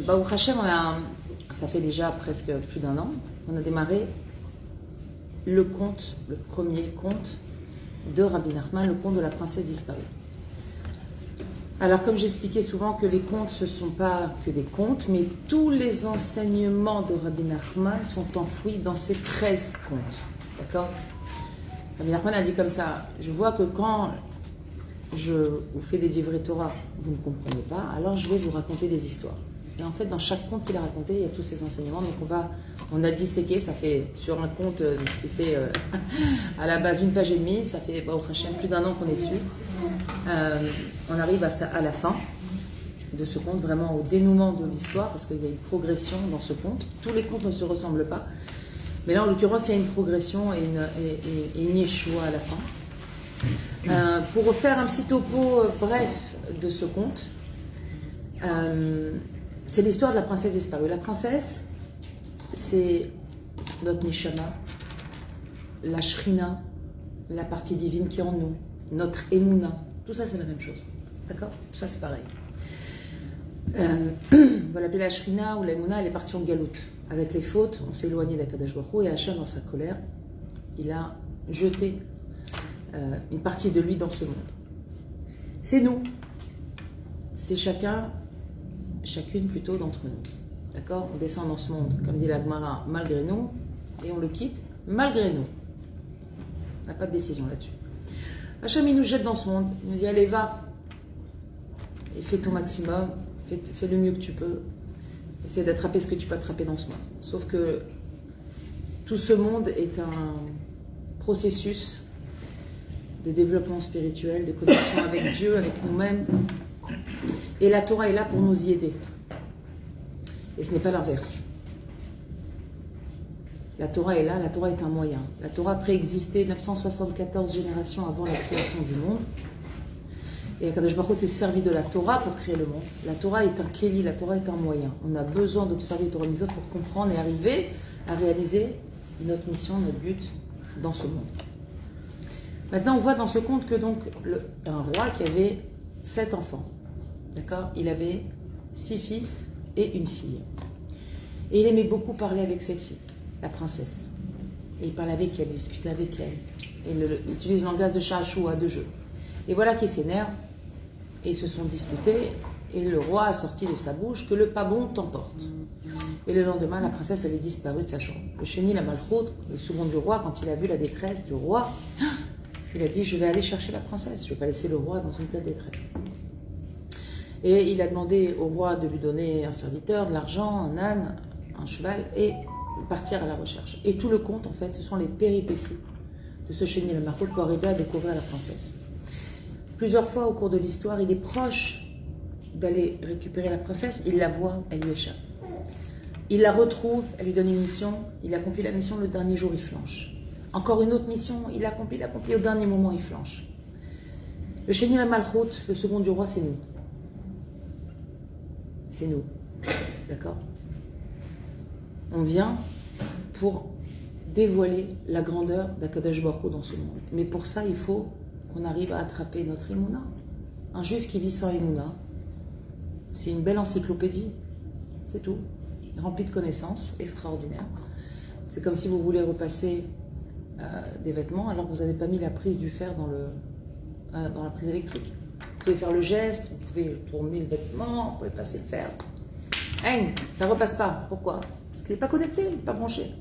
Baruch Hashem, ça fait déjà presque plus d'un an, on a démarré le conte, le premier conte de Rabbi Nachman, le conte de la princesse disparue. Alors, comme j'expliquais souvent que les contes, ce ne sont pas que des contes, mais tous les enseignements de Rabbi Nachman sont enfouis dans ces 13 contes. D'accord? Rabbi Nachman a dit comme ça, je vois que quand je vous fais des divrei Torah, vous ne comprenez pas, alors je vais vous raconter des histoires. Et en fait, dans chaque conte qu'il a raconté, il y a tous ces enseignements. Donc on a disséqué, ça fait sur un conte qui fait à la base 1 page et demie, ça fait au Hachem plus d'un an qu'on est dessus. On arrive à la fin de ce conte, vraiment au dénouement de l'histoire, parce qu'il y a une progression dans ce conte. Tous les contes ne se ressemblent pas. Mais là, en l'occurrence, il y a une progression et une Yeshua à la fin. Pour refaire un petit topo bref de ce conte, c'est l'histoire de la princesse disparue. La princesse, c'est notre Neshama, la Shrina, la partie divine qui est en nous, notre Emouna. Tout ça, c'est la même chose. D'accord? Tout ça, c'est pareil. On va l'appeler la Shrina ou la Emouna, elle est partie en galoute. Avec les fautes, on s'est éloigné d'Akadosh Baruch Hu et Hachem, dans sa colère, il a jeté une partie de lui dans ce monde. C'est nous. C'est chacune plutôt d'entre nous. D'accord? On descend dans ce monde, comme dit la Gemara, malgré nous, et on le quitte malgré nous. On n'a pas de décision là-dessus. Hachem, il nous jette dans ce monde, il nous dit, allez, va, et fais ton maximum, fais le mieux que tu peux, essaie d'attraper ce que tu peux attraper dans ce monde. Sauf que tout ce monde est un processus de développement spirituel, de connexion avec Dieu, avec nous-mêmes. Et la Torah est là pour nous y aider. Et ce n'est pas l'inverse. La Torah est là, la Torah est un moyen. La Torah préexistait 974 générations avant la création du monde. Et Akadosh Baruch Hu s'est servi de la Torah pour créer le monde. La Torah est un kéli, la Torah est un moyen. On a besoin d'observer Torah Mitzvot pour comprendre et arriver à réaliser notre mission, notre but dans ce monde. Maintenant, on voit dans ce conte que donc un roi qui avait 7 enfants. D'accord? Il avait 6 fils et une fille. Et il aimait beaucoup parler avec cette fille, la princesse. Et il parlait avec elle, il discutait avec elle. Et il utilise le langage de Sha'ashua, de jeu. Et voilà qu'il s'énerve. Et ils se sont disputés. Et le roi a sorti de sa bouche que le pas bon t'emporte. Et le lendemain, la princesse avait disparu de sa chambre. Le chéni, la malchoute, le second du roi, quand il a vu la détresse du roi, il a dit, je vais aller chercher la princesse. Je ne vais pas laisser le roi dans une telle détresse. Et il a demandé au roi de lui donner un serviteur, de l'argent, un âne, un cheval, et partir à la recherche. Et tout le conte, en fait, ce sont les péripéties de ce chéni la marcotte pour arriver à découvrir la princesse. Plusieurs fois au cours de l'histoire, il est proche d'aller récupérer la princesse, il la voit, elle lui échappe. Il la retrouve, elle lui donne une mission, il accomplit la mission, le dernier jour il flanche. Encore une autre mission, il accomplit, au dernier moment il flanche. Le chéni la malchoute, le second du roi, c'est nous. C'est nous. D'accord? On vient pour dévoiler la grandeur d'Akadosh Baruch Hu dans ce monde. Mais pour ça, il faut qu'on arrive à attraper notre Emouna. Un juif qui vit sans Emouna, c'est une belle encyclopédie. C'est tout. Remplie de connaissances extraordinaires. C'est comme si vous voulez repasser des vêtements alors que vous n'avez pas mis la prise du fer dans la prise électrique. Vous pouvez faire le geste, vous pouvez tourner le vêtement, vous pouvez passer le fer. Hein, ça ne repasse pas. Pourquoi? Parce qu'il n'est pas connecté, il n'est pas branché.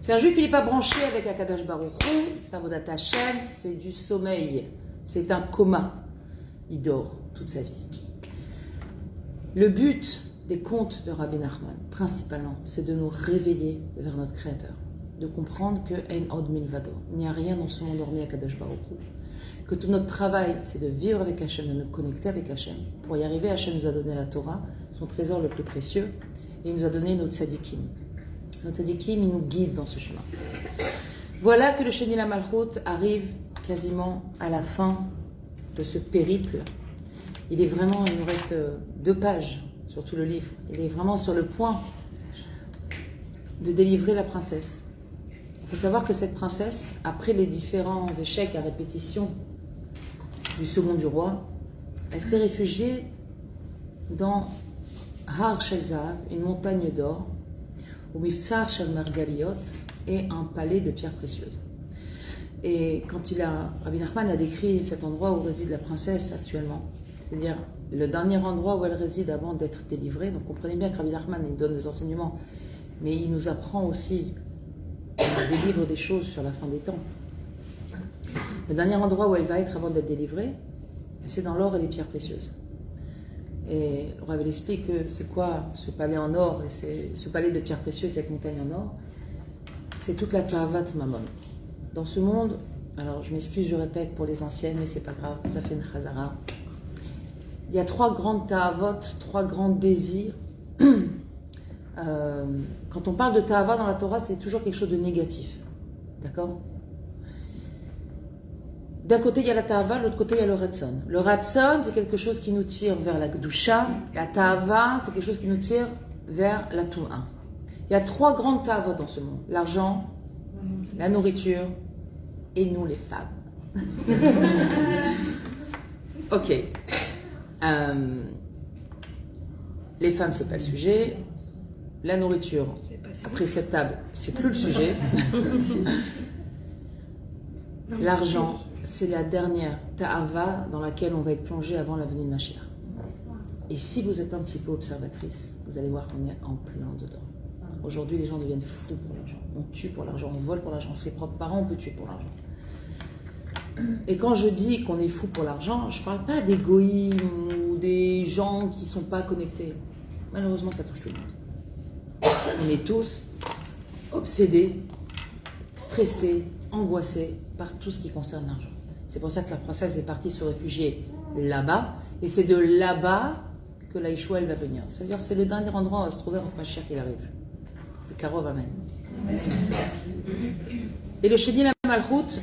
Si un juif il n'est pas branché avec Akadosh Baruch Hu, Savodat Hashem, c'est du sommeil. C'est un coma. Il dort toute sa vie. Le but des contes de Rabbi Nachman, principalement, c'est de nous réveiller vers notre Créateur. De comprendre que En Od Milvado, il n'y a rien dans ce monde hormis Akadosh Baruch Hu. Que tout notre travail, c'est de vivre avec Hachem, de nous connecter avec Hachem. Pour y arriver, Hachem nous a donné la Torah, son trésor le plus précieux, et il nous a donné notre tzadikim. Notre tzadikim, il nous guide dans ce chemin. Voilà que le Sheni la Malchut arrive quasiment à la fin de ce périple. Il nous reste 2 pages sur tout le livre. Il est vraiment sur le point de délivrer la princesse. Il faut savoir que cette princesse, après les différents échecs à répétition du second du roi, elle s'est réfugiée dans Har Shel Zahav, une montagne d'or, ou Mifsar Shel Margaliot, et un palais de pierres précieuses. Et quand Rabbi Nachman a décrit cet endroit où réside la princesse actuellement, c'est-à-dire le dernier endroit où elle réside avant d'être délivrée, donc comprenez bien que Rabbi Nachman il donne des enseignements, mais il nous apprend aussi, il délivre des choses sur la fin des temps. Le dernier endroit où elle va être avant d'être délivrée, c'est dans l'or et les pierres précieuses. Et Rabbi explique que c'est quoi ce palais en or, et ce palais de pierres précieuses, cette montagne en or, c'est toute la Tahavat Mammon. Dans ce monde, alors je m'excuse, je répète pour les anciennes, mais c'est pas grave, ça fait une chazara. Il y a 3 grandes Tahavot, 3 grands désirs. Quand on parle de Tahava dans la Torah, c'est toujours quelque chose de négatif. D'accord? D'un côté, il y a la Tahava, de l'autre côté, il y a le Ratzon. Le Ratzon, c'est quelque chose qui nous tire vers la Kedusha. La Tahava, c'est quelque chose qui nous tire vers la Touma. Il y a 3 grandes Tahavot dans ce monde. L'argent, la nourriture et nous, les femmes. Ok. Les femmes, c'est pas le sujet. La nourriture, après cette table, c'est plus le sujet. L'argent, c'est la dernière ta'ava dans laquelle on va être plongé avant la venue de Mashiach. Et si vous êtes un petit peu observatrice, vous allez voir qu'on est en plein dedans. Aujourd'hui, les gens deviennent fous pour l'argent. On tue pour l'argent, on vole pour l'argent. Ses propres parents, on peut tuer pour l'argent. Et quand je dis qu'on est fou pour l'argent, je ne parle pas des goïms ou des gens qui ne sont pas connectés. Malheureusement, ça touche tout le monde. On est tous obsédés, stressés, angoissés par tout ce qui concerne l'argent. C'est pour ça que la princesse est partie se réfugier là-bas. Et c'est de là-bas que la Yeshua, elle va venir. Ça veut dire que c'est le dernier endroit où on va se trouver quand Mashiach il arrive. Le Karov Amen. Et le Sheni la Malchut,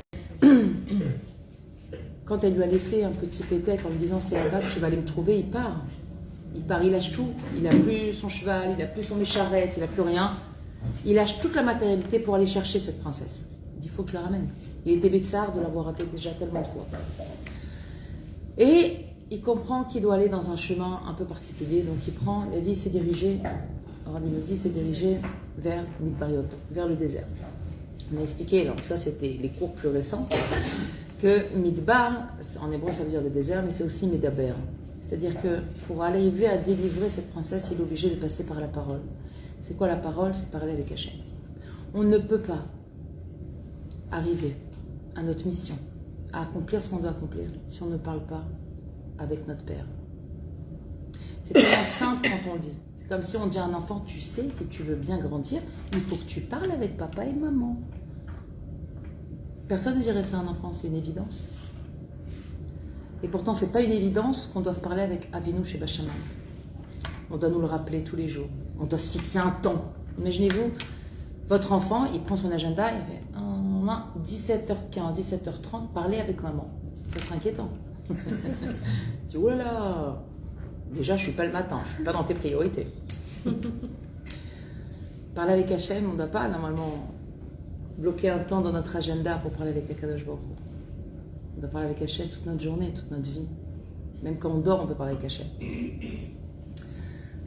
quand elle lui a laissé un petit pétec en lui disant c'est là-bas que tu vas aller me trouver, il part. Il part, il lâche tout. Il n'a plus son cheval, il n'a plus son mécharette, il n'a plus rien. Il lâche toute la matérialité pour aller chercher cette princesse. Il dit il faut que je la ramène. Il était bêtissard de l'avoir raté déjà tellement de fois. Et il comprend qu'il doit aller dans un chemin un peu particulier. Donc il a dit s'est dirigé, Rabbi nous dit, s'est dirigé vers Midbariot, vers le désert. On a expliqué, donc ça c'était les cours plus récents, que Midbar, en hébreu ça veut dire le désert, mais c'est aussi Medaber. C'est-à-dire que pour arriver à délivrer cette princesse, il est obligé de passer par la parole. C'est quoi la parole? C'est parler avec Hachem. On ne peut pas arriver à notre mission, à accomplir ce qu'on doit accomplir, si on ne parle pas avec notre Père. C'est tellement simple quand on dit. C'est comme si on dit à un enfant, tu sais, si tu veux bien grandir, il faut que tu parles avec papa et maman. Personne ne dirait ça à un enfant, c'est une évidence. Et pourtant, ce n'est pas une évidence qu'on doive parler avec Avinu chez Bachaman. On doit nous le rappeler tous les jours. On doit se fixer un temps. Imaginez-vous, votre enfant, il prend son agenda, il fait 17h15, 17h30, parler avec maman. Ça serait inquiétant. Tu dis, oh là là, déjà je ne suis pas le matin, je ne suis pas dans tes priorités. Parler avec Hachem, on ne doit pas normalement bloquer un temps dans notre agenda pour parler avec Akadosh Baruch Hu. On doit parler avec Hachem toute notre journée, toute notre vie. Même quand on dort, on peut parler avec Hachem.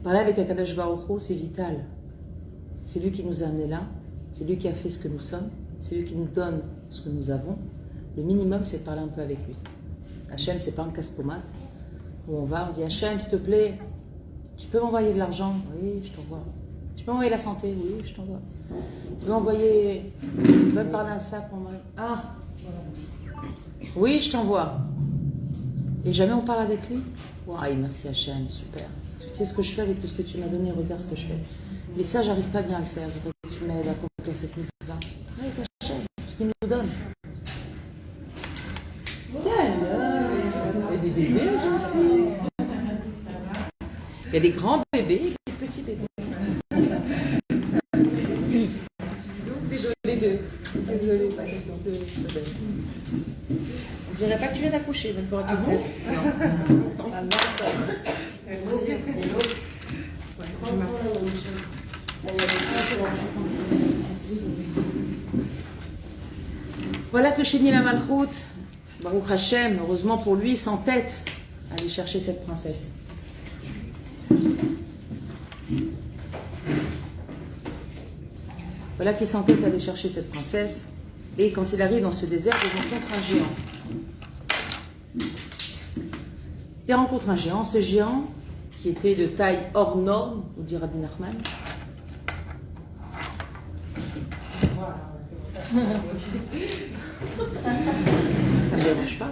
Parler avec Akadosh Baruch Hu, c'est vital. C'est lui qui nous a amenés là, c'est lui qui a fait ce que nous sommes, c'est lui qui nous donne ce que nous avons. Le minimum, c'est de parler un peu avec lui. Hachem, c'est pas un casse-pommade où on va, on dit Hachem, s'il te plaît, tu peux m'envoyer de l'argent? Oui, je t'envoie. Tu peux m'envoyer la santé? Oui, je t'envoie. Tu peux m'envoyer, même parler un sac pour moi. Ah, oui, je t'envoie. Et jamais on parle avec lui? Waouh, merci Hachem, super. Tu sais ce que je fais avec tout ce que tu m'as donné, regarde ce que je fais. Mais ça, j'arrive pas bien à le faire. Je voudrais que tu m'aides à accomplir cette mitzvah. Avec Hachem, tout ce qu'il nous donne. Il y a des bébés, il y a des grands bébés et des petits bébés. Désolée. On dirait pas que tu viens d'accoucher, même pour un tout seul. Voilà que le Sheni la Malchut, Baruch Hashem, heureusement pour lui, s'entête à aller chercher cette princesse. Voilà qu'il s'entête à aller chercher cette princesse. Et quand il arrive dans ce désert, il rencontre un géant. Il rencontre un géant. Ce géant, qui était de taille hors norme, nous dit Rabbi Nachman. Ça ne me dérange pas.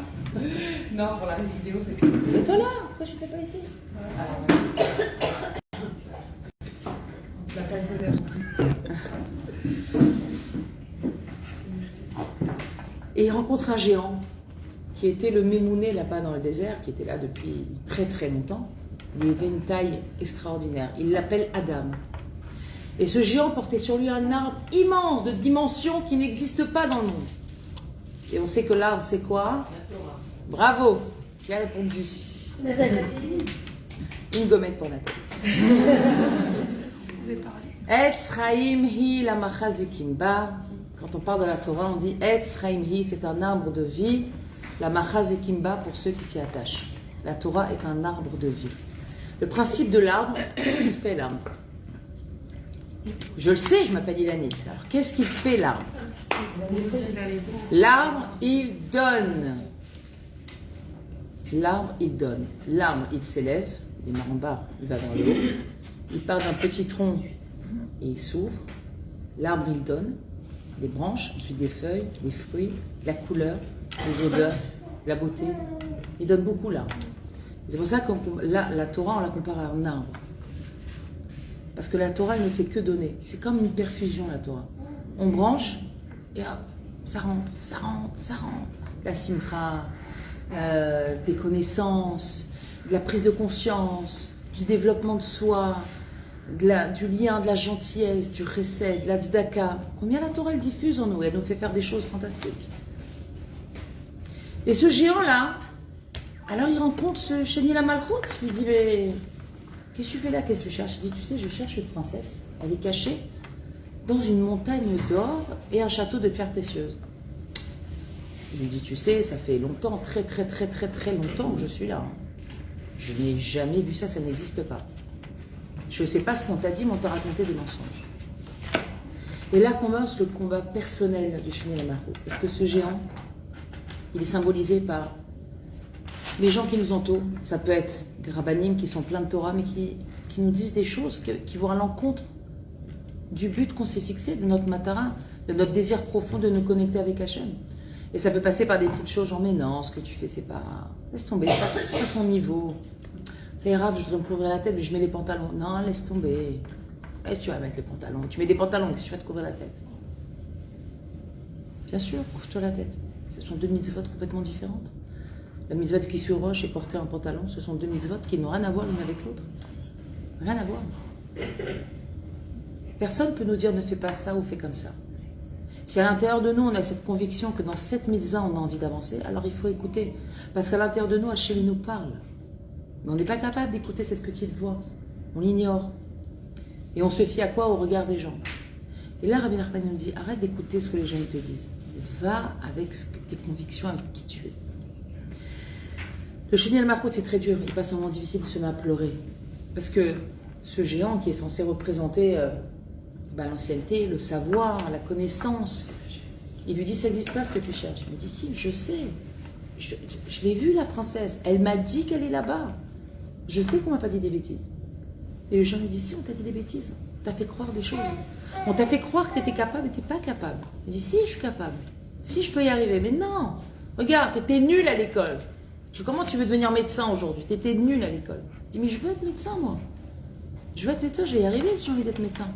Non, pour la vidéo. Mets-toi là, pourquoi je ne fais pas ici? La place de l'heure. Et il rencontre un géant qui était le Mémouné là-bas dans le désert, qui était là depuis très très longtemps. Il avait une taille extraordinaire. Il l'appelle Adam. Et ce géant portait sur lui un arbre immense, de dimensions qui n'existent pas dans le monde. Et on sait que l'arbre, c'est quoi? Bravo! Qui a répondu? Une gommette pour Nathalie. Etz Chaim hi la machazekimba. Quand on parle de la Torah, on dit Etz Chaim hi, c'est un arbre de vie. La machazekimba pour ceux qui s'y attachent. La Torah est un arbre de vie. Le principe de l'arbre, qu'est-ce qu'il fait l'arbre? Je le sais, je m'appelle Ilanit. Alors, qu'est-ce qu'il fait l'arbre? L'arbre, il donne. L'arbre, il donne. L'arbre, il s'élève. Il démarre en bas, il va vers le haut. Il part d'un petit tronc et il s'ouvre. L'arbre, il donne des branches, ensuite des feuilles, des fruits, la couleur, les odeurs, la beauté. Il donne beaucoup l'arbre. C'est pour ça que la Torah, on la compare à un arbre. Parce que la Torah, elle ne fait que donner. C'est comme une perfusion, la Torah. On branche et hop, ça rentre, ça rentre, ça rentre. La simcha, des connaissances, de la prise de conscience, du développement de soi, du lien, de la gentillesse, du chesed, de la tzedaka. Combien la Torah elle diffuse en nous? Elle nous fait faire des choses fantastiques. Et ce géant-là, alors il rencontre ce Chéni la Malchoute. Il lui dit, mais qu'est-ce que tu fais là? Qu'est-ce que tu cherches? Il dit, tu sais, je cherche une princesse. Elle est cachée dans une montagne d'or et un château de pierres précieuses. Il lui dit, tu sais, ça fait longtemps, très longtemps que je suis là. Je n'ai jamais vu ça, ça n'existe pas. Je ne sais pas ce qu'on t'a dit, mais on t'a raconté des mensonges. Et là commence le combat personnel de Chéni la Malchoute. Parce que ce géant, il est symbolisé par les gens qui nous entourent. Ça peut être des rabbanim qui sont pleins de Torah, mais qui nous disent des choses qui vont à l'encontre du but qu'on s'est fixé, de notre matara, de notre désir profond de nous connecter avec Hachem. Et ça peut passer par des petites choses, genre, mais non, ce que tu fais, c'est pas... Laisse tomber, c'est pas ton niveau. Ça ira, je dois me couvrir la tête, mais je mets les pantalons. Non, laisse tomber. Et tu vas mettre les pantalons. Tu mets des pantalons, si tu vas te couvrir la tête. Bien sûr, couvre-toi la tête. Ce sont deux mitzvot complètement différentes. La mitzvah qui sur roche et porter un pantalon, ce sont deux mitzvot qui n'ont rien à voir l'une avec l'autre. Rien à voir. Personne ne peut nous dire ne fais pas ça ou fais comme ça. Si à l'intérieur de nous, on a cette conviction que dans cette mitzvah, on a envie d'avancer, alors il faut écouter. Parce qu'à l'intérieur de nous, Hachem nous parle. Mais on n'est pas capable d'écouter cette petite voix. On l'ignore. Et on se fie à quoi? Au regard des gens. Et là, Rabbi Nachman nous dit, arrête d'écouter ce que les gens te disent. Va avec tes convictions, avec qui tu es. Le Chéni la Malchoute, c'est très dur. Il passe un moment difficile, il se met à pleurer. Parce que ce géant qui est censé représenter l'ancienneté, le savoir, la connaissance, il lui dit, ça n'existe pas ce que tu cherches. Il me dit, si, je sais. Je l'ai vue, la princesse. Elle m'a dit qu'elle est là-bas. Je sais qu'on m'a pas dit des bêtises. Et le géant lui dit, si, on t'a dit des bêtises. On t'a fait croire des choses. On t'a fait croire que tu étais capable et tu n'es pas capable. Il dit, si, je suis capable. Si, je peux y arriver. Mais non. Regarde, tu étais nul à l'école. Comment tu veux devenir médecin aujourd'hui? Tu étais nul à l'école. Il dit, mais je veux être médecin, moi. Je veux être médecin, je vais y arriver si j'ai envie d'être médecin.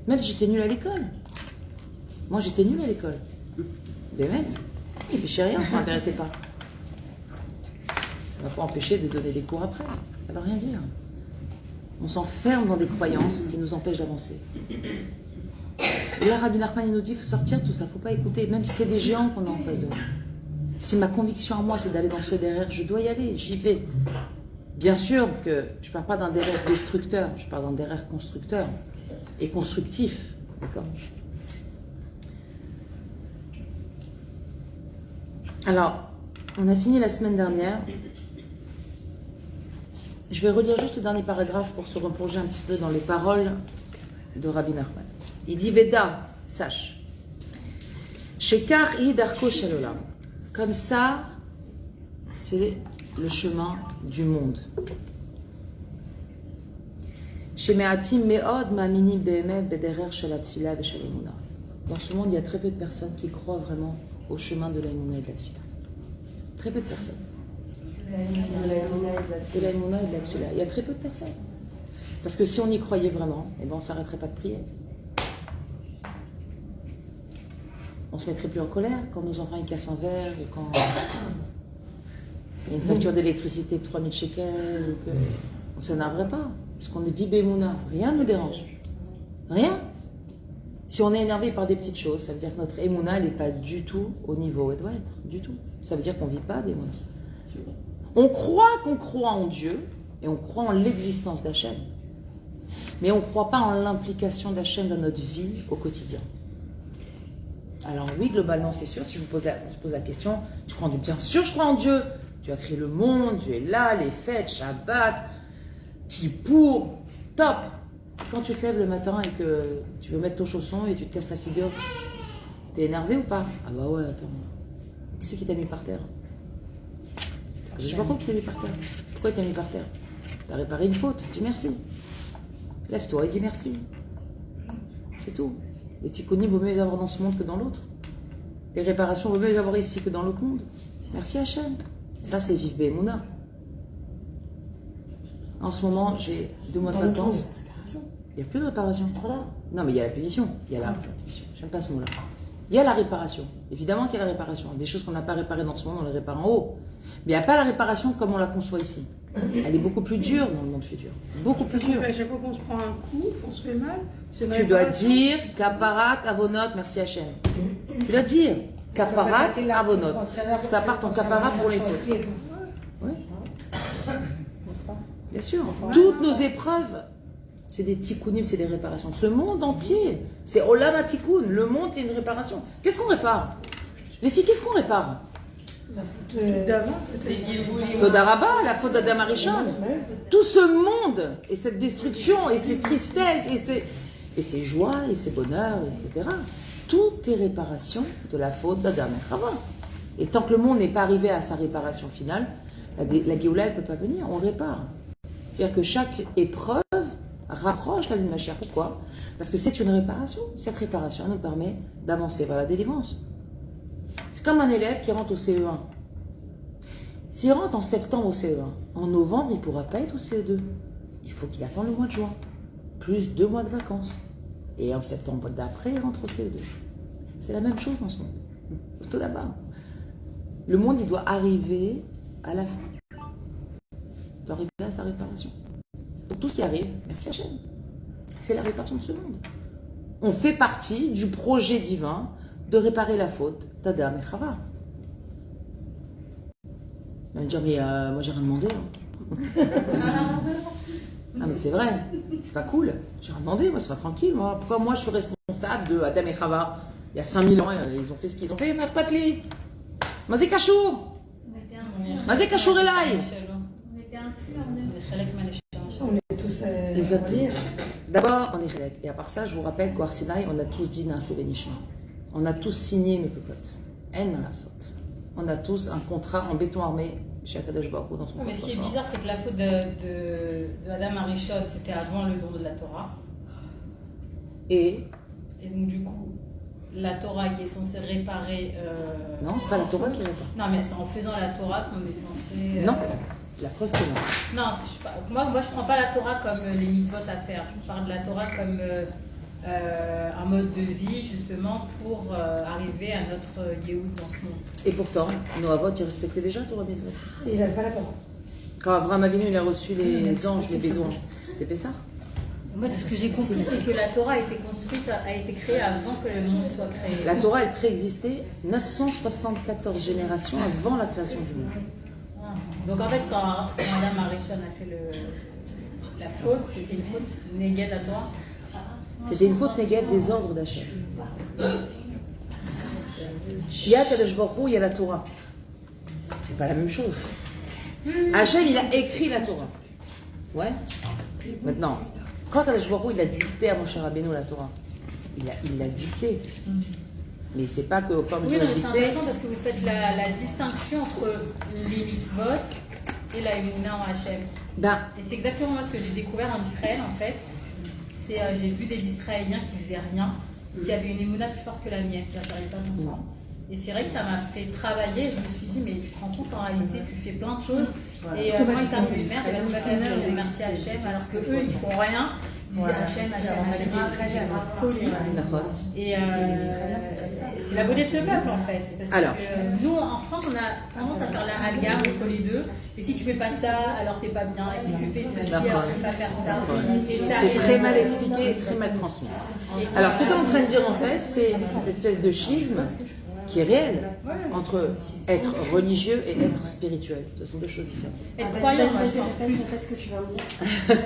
Même si j'étais nul à l'école. Moi, j'étais nul à l'école. Bémet, je ne fais rien, ça ne m'intéressait pas. Ça ne va pas empêcher de donner des cours après. Ça ne veut rien dire. On s'enferme dans des croyances qui nous empêchent d'avancer. Et là, Rabbi Nachman, il nous dit, il faut sortir de tout ça, il ne faut pas écouter, même si c'est des géants qu'on a en face de nous. Si ma conviction à moi, c'est d'aller dans ce derrière, je dois y aller, j'y vais. Bien sûr que je ne parle pas d'un derrière destructeur, je parle d'un derrière constructeur et constructif. D'accord? Alors, on a fini la semaine dernière. Je vais relire juste le dernier paragraphe pour se replonger un petit peu dans les paroles de Rabbi Nachman. Il dit, Veda, sache. Shekar i darko shalolam. Comme ça, c'est le chemin du monde. Shemeatim meod ma'aminim be'emet bederer shel hatfila ve'shel emuna. Dans ce monde, il y a très peu de personnes qui croient vraiment au chemin de l'Aïmouna et de la Tfila. Très peu de personnes. De l'Aïmouna et de la Tfila. Il y a très peu de personnes. Parce que si on y croyait vraiment, eh ben on ne s'arrêterait pas de prier. On ne se mettrait plus en colère quand nos enfants ils cassent un verre ou quand il y a une facture d'électricité de 3000 shekels. Ou que... On ne s'énerverait pas. Parce qu'on est vibé mouna. Rien ne nous dérange. Rien. Si on est énervé par des petites choses, ça veut dire que notre émouna, elle n'est pas du tout au niveau où elle doit être. Du tout. Ça veut dire qu'on ne vit pas d'émouna. On croit qu'on croit en Dieu et on croit en l'existence d'Hachem. Mais on ne croit pas en l'implication d'Hachem dans notre vie au quotidien. Alors oui, globalement, c'est sûr, si on se pose la question, tu crois en Dieu? Bien sûr, je crois en Dieu. Tu as créé le monde, Dieu est là, les fêtes, Shabbat, Kippour, top. Quand tu te lèves le matin et que tu veux mettre ton chausson et tu te casses la figure, t'es énervé ou pas? Ah bah ouais, attends. Qui c'est qui t'a mis par terre? Je sais pas pourquoi qui t'a mis par terre. Pourquoi il t'a mis par terre? T'as réparé une faute, dis merci. Lève-toi et dis merci. C'est tout. Les tikkunim, vaut mieux les avoir dans ce monde que dans l'autre. Les réparations, vaut mieux les avoir ici que dans l'autre monde. Merci Hachem. Ça, c'est Viv Be'emouna. En ce moment, j'ai 2 mois de vacances. Il n'y a plus de réparation. Non, mais il y a la punition. Il y a la punition. J'aime pas ce mot-là. Il y a la réparation. Évidemment qu'il y a la réparation. Des choses qu'on n'a pas réparées dans ce monde, on les répare en haut. Mais il n'y a pas la réparation comme on la conçoit ici. Elle est beaucoup plus dure dans le monde futur. Beaucoup plus dure. À chaque fois qu'on se prend un coup, on se fait mal. Tu dois dire Kaparat Avonot, merci Hachem. Tu dois dire Kaparat Avonot. Ça part en Kaparat pour les fautes. Oui. Bien sûr. Toutes nos épreuves, c'est des tikkunim, c'est des réparations. Ce monde entier, c'est Olam HaTikun. Le monde, c'est une réparation. Qu'est-ce qu'on répare? Les filles, qu'est-ce qu'on répare? La faute d'avant, peut-être. Todaraba, la faute d'Adam Arishon. Tout ce monde, et cette destruction, et ces tristesses, et ces joies, et ces bonheurs, etc. Tout est réparation de la faute d'Adam et Chava. Et tant que le monde n'est pas arrivé à sa réparation finale, la Géoula, elle ne peut pas venir, on répare. C'est-à-dire que chaque épreuve rapproche la vie de Mashiach. Pourquoi? Parce que c'est une réparation. Cette réparation nous permet d'avancer vers la délivrance. C'est comme un élève qui rentre au CE1. S'il rentre en septembre au CE1, en novembre, il ne pourra pas être au CE2. Il faut qu'il attende le mois de juin, plus 2 mois de vacances. Et en septembre d'après, il rentre au CE2. C'est la même chose dans ce monde. Tout là-bas. Le monde, il doit arriver à la fin. Il doit arriver à sa réparation. Donc tout ce qui arrive, merci Hachem, c'est la réparation de ce monde. On fait partie du projet divin de réparer la faute d'Adam et Chava. On va me dire, mais moi j'ai rien demandé. Ah mais c'est vrai, c'est pas cool. J'ai rien demandé, moi c'est pas tranquille. Moi. Pourquoi moi je suis responsable de Adam et Chava? Il y a 5000 ans, ils ont fait ce qu'ils ont fait. Mère Patli, Mazé Kachour, Mazé Kachour Elai. On est tous Exactement. D'abord, on est Chelek. Et à part ça, je vous rappelle qu'au Har Sinaï, on a tous dit Naaseh Benishma. On a tous signé nos cocottes. En Malasot. On a tous un contrat en béton armé chez Akadosh Baruch Hu dans son contrat. Mais ce qui est bizarre, c'est que la faute de Adam Arishon, c'était avant le don de la Torah. Et donc, du coup, la Torah qui est censée réparer. Non, c'est pas la Torah qui répare. Non, mais c'est en faisant la Torah qu'on est censé. Non, la preuve que non. Non, moi je prends pas la Torah comme les mitzvot à faire. Je parle de la Torah comme un mode de vie, justement, pour arriver à notre Yehoud dans ce monde. Et pourtant, nos avots, ils respectaient déjà la Torah Mitzvot. Il n'avait pas la Torah. Quand Avraham Avinu il a reçu les anges, les bédouins, c'était Pessah. Moi, ce que j'ai compris, c'est que la Torah a été créée avant que le monde soit créé. La Torah, elle préexistait 974 générations avant la création du monde. Donc en fait, quand Adam Arishon a fait la faute, c'était une faute négée de la Torah. C'était une faute négée des ordres d'Hachem. Il y a Kadosh Baruch Hu, il y a la Torah. C'est pas la même chose. Hachem, il a écrit la Torah. Ouais. Maintenant, quand Kadosh Baruch Hu, il a dicté à Moshe Rabbeinu la Torah, il l'a dicté. Mais c'est pas qu'au fur et à Oui, mesure non, de c'est dicter. intéressant parce que vous faites la distinction entre les mitzvot et la émouna en Hachem. Ben, Et c'est exactement moi ce que j'ai découvert en Israël en fait. C'est j'ai vu des Israéliens qui faisaient rien, qui avaient une émouna plus forte que la mienne, c'est-à-dire j'arrive pas à comprendre. Et c'est vrai que ça m'a fait travailler. Je me suis dit, mais tu te rends compte en réalité, tu fais plein de choses. Et quand il t'arrive une merde, elle va te dire merci à Hachem, alors que eux ils font rien. Ils disent Hachem, folie. d'accord. Et c'est la beauté de ce peuple en fait. Parce Alors. que nous en France, on a tendance à faire la amalgame entre les deux. Et si tu fais pas ça, alors t'es pas bien. Et si tu fais ceci, alors tu peux pas faire ça. Et ça, C'est très mal expliqué et très mal transmis. Alors, ce que tu es en train de dire, en fait, c'est cette espèce de schisme qui est réel entre être religieux et être spirituel. Ce sont deux choses différentes. être croyant, moi, je pense plus. ce que tu vas me dire.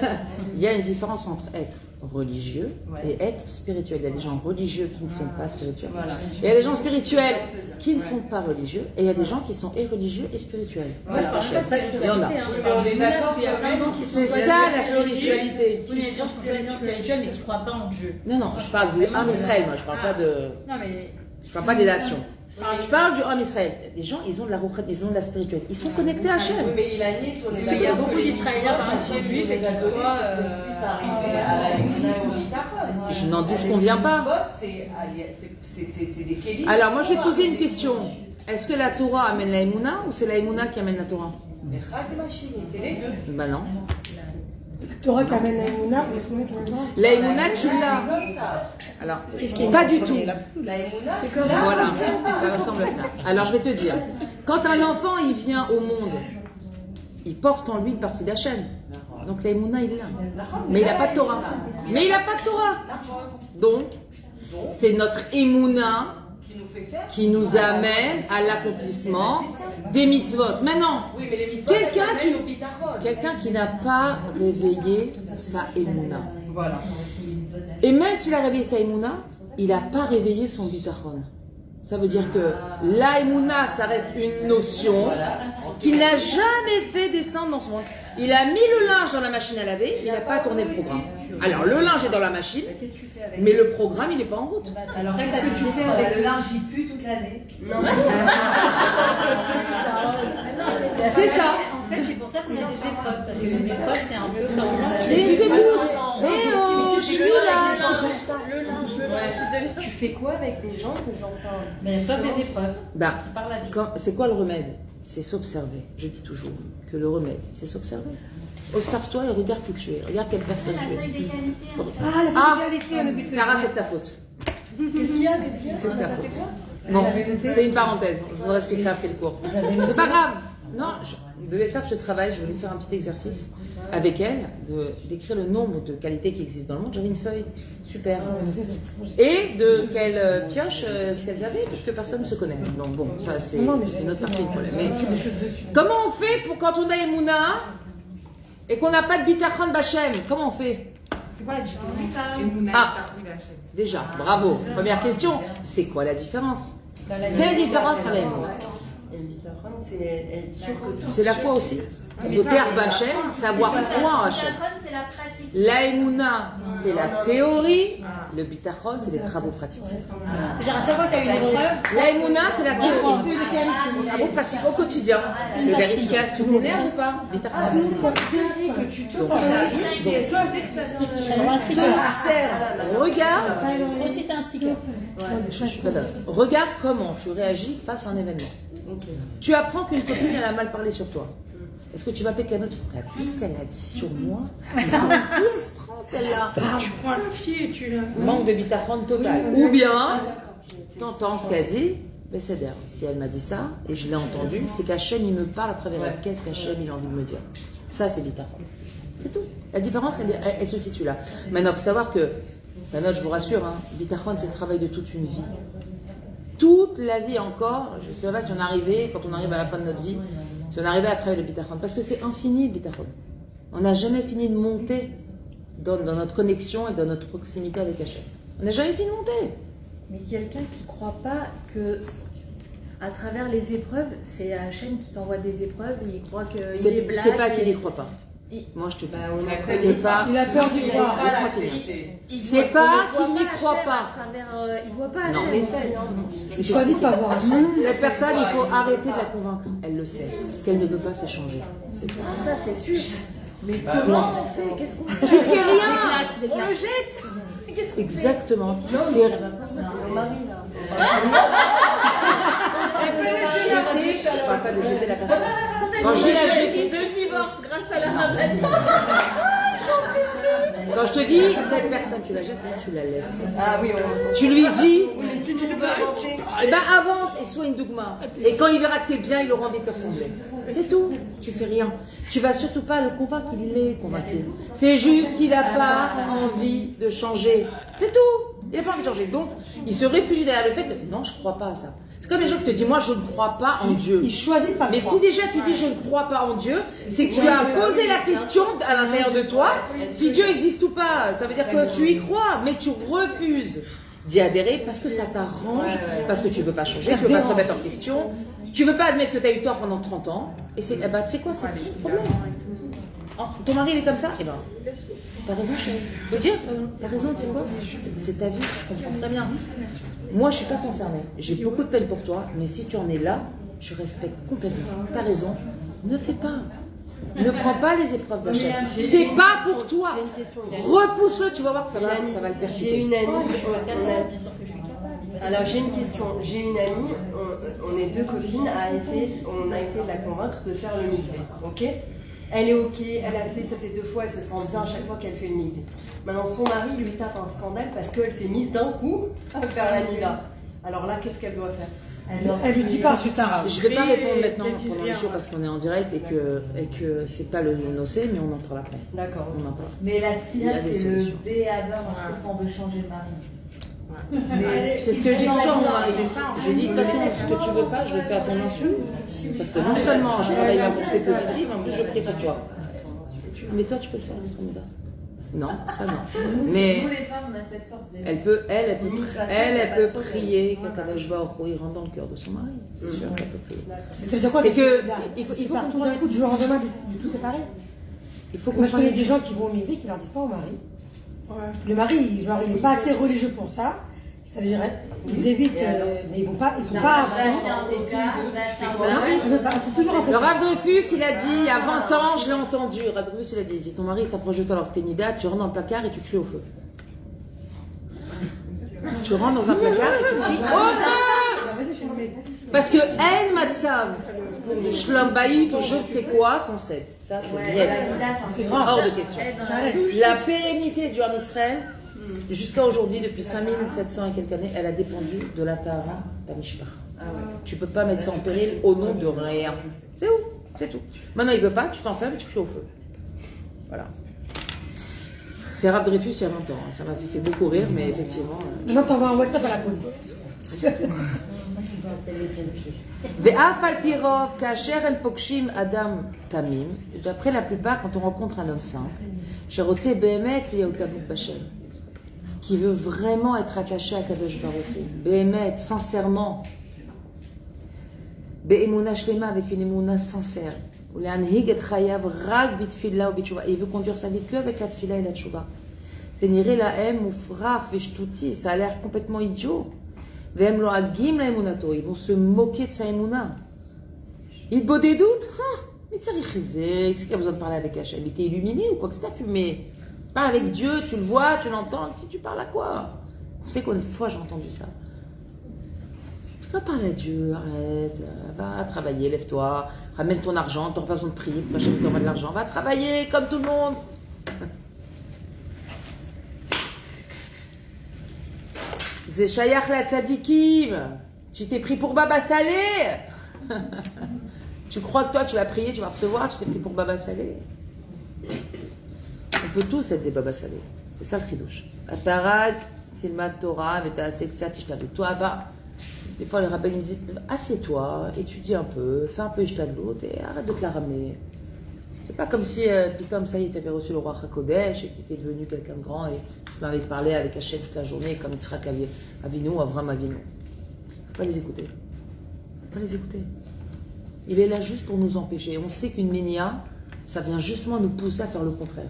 Il y a une différence entre être religieux et être spirituel. Il y a des gens religieux qui ne sont pas spirituels. Et il y a des gens spirituels qui ne sont pas religieux. Et il y a des gens qui sont et religieux et spirituels. Moi, je parle pas de spiritualité. Il y en a. On est d'accord qu'il y a plein de gens qui sont C'est ça la spiritualité. Oui, mais il y a des gens qui sont soi-disant spirituels mais qui ne croient pas en Dieu. Non, non, je parle du Ham Israël, moi. Je parle pas de. Non, mais. Je parle pas des nations. Je parle du Ham Israël. Les gens, ils ont de la retraite, ils ont de la spiritualité. Ils sont connectés à Hachem. Oui, mais il a nié sur les Il y a beaucoup d'Israéliens, par exemple, chez juifs, et qui croient. Ça arrive à la église. Je n'en disconviens pas. C'est des kélis. Alors, moi, je vais te poser une question. Est-ce que la Torah amène la Emouna ou c'est la Emouna qui amène la Torah? C'est les deux. Ben non. Torah qui amène la Emouna, mais ce qui amène La Emouna, tu l'as. Comme ça. Alors, pas du tout. La émouna, C'est comme Voilà, ça ressemble à ça. Alors, je vais te dire. Quand un enfant, il vient au monde, il porte en lui une partie d'Hachem. Donc, la Emouna, il l'a. Mais il n'a pas de Torah. Mais il n'a pas de Torah. Donc, c'est notre Emouna qui nous fait faire. qui nous amène à l'accomplissement des mitzvot. Maintenant, Oui, mais les mitzvot, Quelqu'un elles qui- amènent au bitachon. quelqu'un qui n'a pas réveillé sa Emouna. Voilà. Et même s'il a réveillé sa Emouna, il n'a pas réveillé son bitachon. Ça veut dire que la Emouna, ça reste une notion qu'il n'a jamais fait descendre dans son monde. Il a mis le linge dans la machine à laver, il n'a pas tourné le programme. Alors, le linge est dans la machine, mais le programme, il n'est pas en route. Alors, qu'est-ce que tu fais avec le linge? Il pue toute l'année. Non. C'est ça. En fait, c'est pour ça qu'on a des épreuves. Parce que les épreuves, c'est un peu comme. C'est une épouse. Eh oh, je suis là. Tu fais quoi avec des gens que j'entends? Mais sauf des épreuves. Bah, Qui parlent à Dieu. c'est quoi le remède? C'est s'observer. Je dis toujours que le remède, c'est s'observer. Observe-toi et regarde qui tu es. Regarde quelle personne tu es. Ah, la fidélité, Sarah, c'est de ta faute. Qu'est-ce qu'il y a C'est de ta faute. Bon, c'est une parenthèse. Je vous expliquerai après le cours. C'est pas grave. Non, je devais faire ce travail. Je voulais faire un petit exercice avec elle, d'écrire le nombre de qualités qui existent dans le monde. J'avais une feuille. Super. Et de qu'elles piochent ce qu'elles avaient, parce que personne ne se connaît. Donc bon, ça c'est une autre partie du problème. Mais comment on fait pour quand on a Emouna et qu'on n'a pas de bitachon bachem? Comment on fait? C'est quoi la différence? Ah, déjà, bravo. Première question, c'est quoi la différence? Bah, Quelle différence entre la Emouna? Et le bitachon, c'est être sûr que tout. C'est la foi aussi. Le terme Hachem, savoir quoi en Hachem. c'est la pratique. La Emouna, c'est la théorie. Le bitachon, c'est les travaux pratiques. C'est-à-dire, à chaque fois que tu as une épreuve, La Emouna, c'est la théorie. Les travaux pratiques au quotidien. Le veriscas, tu connais ou pas? Bitachon. Que tu te Regarde, aussi t'as un sticker. regarde comment tu réagis face à un événement. Tu apprends qu'une copine elle a mal parlé sur toi. Est-ce que tu vas appeler quelqu'un d'autre? T'as vu ce qu'elle a dit sur moi? Qui elle se prend celle-là? Tu prends un pied et tu la. Manque de bitachon total. Ou bien, t'entends ce qu'elle dit, mais c'est d'air. Si elle m'a dit ça, et je l'ai entendu, c'est qu'Hachem il me parle à travers elle. Qu'est-ce qu'Hachem il a envie de me dire? Ça c'est bitachon. C'est tout. La différence, elle se situe là. Maintenant, il faut savoir que, maintenant, je vous rassure, hein, bitachon c'est le travail de toute une vie. Toute la vie encore, je ne sais pas si on arrivait, quand on arrive à la fin de notre vie, si on arrivait à travailler le bitachon. Parce que c'est infini le bitachon. On n'a jamais fini de monter dans notre connexion et dans notre proximité avec Hachem. On n'a jamais fini de monter. Mais quelqu'un qui ne croit pas que, à travers les épreuves, c'est Hachem qui t'envoie des épreuves et il croit qu'il est black. C'est pas qu'il n'y croit pas. Moi, je te dis. C'est pas. Il a peur d'y croire. Laisse-moi finir. C'est pas qu'il n'y croit pas. Il voit pas Non. Hachem. Il choisit de pas voir Hachem. Cette personne, il faut arrêter de la convaincre. Elle le sait. Ce qu'elle ne veut pas, c'est changer. C'est tout. Ça, c'est sûr. Mais comment on fait? Qu'est-ce qu'on fait? Tu fais rien. On le jette. Exactement. Tu fais rien. Mon mari, là. Jeter, je parle pas de jeter la personne. Quand je dis la jeter, Deux divorces grâce à la rabbin. quand je te dis cette personne, tu la jettes, tu la laisses. Ah oui, Tu lui dis, mais si tu veux avancer. eh ben avance et sois une dougma. Et quand il verra que t'es bien, il aura envie de te ressembler. C'est tout. Tu fais rien. Tu vas surtout pas le convaincre qu'il est convaincu. C'est juste qu'il n'a pas envie de changer. C'est tout. Il n'a pas envie de changer. Donc, il se réfugie derrière le fait de non, je ne crois pas à ça. C'est comme les gens qui te disent moi, je ne crois pas en Dieu. Il choisit de pas Mais croire. si déjà tu dis je ne crois pas en Dieu, c'est que tu as posé la question à l'intérieur de toi si Dieu existe ou pas. Ça veut dire que tu y crois, mais tu refuses d'y adhérer parce que ça t'arrange, parce que tu ne veux pas changer, tu ne veux pas te remettre en question, tu ne veux pas admettre que tu as eu tort pendant 30 ans. Et c'est, eh ben, tu sais quoi, c'est tout le problème. Oh, ton mari il est comme ça, eh ben, t'as raison, chérie. Je veux dire, t'as raison, tu sais quoi, c'est ta vie, je comprends très bien. Moi, je suis pas concernée. J'ai beaucoup de peine pour toi, mais si tu en es là, je respecte complètement. T'as raison, ne fais pas. Ne prends pas les épreuves d'achat. C'est pas pour toi. Repousse-le, tu vas voir que ça va le J'ai percuter. une amie, Bien sûr que je suis capable. alors j'ai une question. J'ai une amie, on est deux copines, on a essayé de la convaincre de faire le mikvé, ok? Elle est ok, elle a fait, ça fait 2 fois, elle se sent bien à chaque fois qu'elle fait le mikvé. Maintenant son mari lui tape un scandale parce qu'elle s'est mise d'un coup à faire la nida. Alors là, qu'est-ce qu'elle doit faire? Elle lui dit pas. Je vais pas répondre maintenant pendant les jours parce qu'on est en direct et que c'est pas le nocé, mais on en parle après. D'accord. On en parle. Mais la Il y a tefila, des c'est le solutions. béaba quand on veut changer le mari. C'est ce que je dis toujours à mon mari. Je dis de toute façon, ce que tu veux pas, je le fais à ton insu. Parce que non seulement je travaille ma pensée positive, en plus je prie pour toi. Mais toi, tu peux le faire, Hamida. Non, ça non. Mais Nous les femmes, on a cette force. elle peut prier qu'Akadosh Baruch Hu, il rentre dans le cœur de son mari. C'est sûr qu'elle peut prier. Mais ça veut dire quoi? Et que il faut comprendre- tout d'un coup, du jour au lendemain, de tout séparer. Il faut Moi, je connais comprendre. des gens qui vont au mikvé qui leur disent pas au mari. Le mari, genre, il n'est pas assez religieux pour ça. Ça veut dire, ils évitent, mais ils vont pas, ils sont pas à fond. Il faut toujours un peu. Le Rav Dreyfus, il a dit, il y a 20 ans, je l'ai entendu. Le Rav Dreyfus, il a dit, si ton mari s'approche de toi alors que t'es nida, tu rentres dans le placard et tu cries au feu. Tu rentres dans un placard et tu cries au feu. Parce que El Matsav, pour le Shlom Bayit ou je ne sais quoi, qu'on sait. Ça, c'est net. C'est C'est grave. hors de question. La pérennité du Ham Israël, jusqu'à aujourd'hui, depuis 5700 et quelques années, elle a dépendu de la Tahara d'Amishpach. Tu peux pas mettre ça en péril au nom de rien. C'est où? C'est tout. Maintenant, il veut pas, tu t'enfermes et tu cries au feu. Voilà. C'est Rav Dreyfus il y a 20 ans. Ça m'a fait beaucoup rire, mais effectivement. Maintenant, t'envoies un WhatsApp à la police. Ve'af al pirov kasher em pokshim adam tamim. D'après la plupart, quand on rencontre un homme simple, sherotze behemet liyautavuk b'Hashem, qui veut vraiment être attaché à Kadosh Baruch Hu, behemet, sincèrement, be'emuna shlema, avec une emuna sincère, ou le'anhig et chayav rak bitfila ou bitshuva, et il veut conduire sa vie que avec la tfila et la tshuva. C'est niré la hem ou fraf veshtuti, ça a l'air complètement idiot. Vem lo agim la emunato, ils vont se moquer de sa emuna. Il beau des doutes, mais c'est qu'il a besoin de parler avec Hachem. Il t'est illuminé ou quoi? Que c'est à fumer? Parle avec Dieu, tu le vois, tu l'entends. Si tu parles à quoi? Vous savez combien de fois j'ai entendu ça? Tu vas parler à Dieu, arrête, va travailler, lève-toi, ramène ton argent, tu n'auras pas besoin de prier, pour Hachem t'envoie de l'argent, va travailler comme tout le monde. C'est Shayach la Tzadikim. Tu t'es pris pour Baba Salé. Tu crois que toi tu vas prier, tu vas recevoir, tu t'es pris pour Baba Salé. On peut tous être des Baba Salé. C'est ça le chidouche. Atarak, Tilmat Torah, Veta Sekta, Tishtadlut. Toi, va. Des fois, les rabbins me disent assieds-toi, étudie un peu, fais un peu Ishtadlut et arrête de te la ramener. C'est pas comme si, puis comme ça, il t'avait reçu le roi Hakodesh et qu'il était devenu quelqu'un de grand et tu m'avais parlé avec Hachem toute la journée comme Yitzhak Avinu, Avram Avinu. Faut pas les écouter. Faut pas les écouter. Il est là juste pour nous empêcher. On sait qu'une ménia, ça vient justement nous pousser à faire le contraire.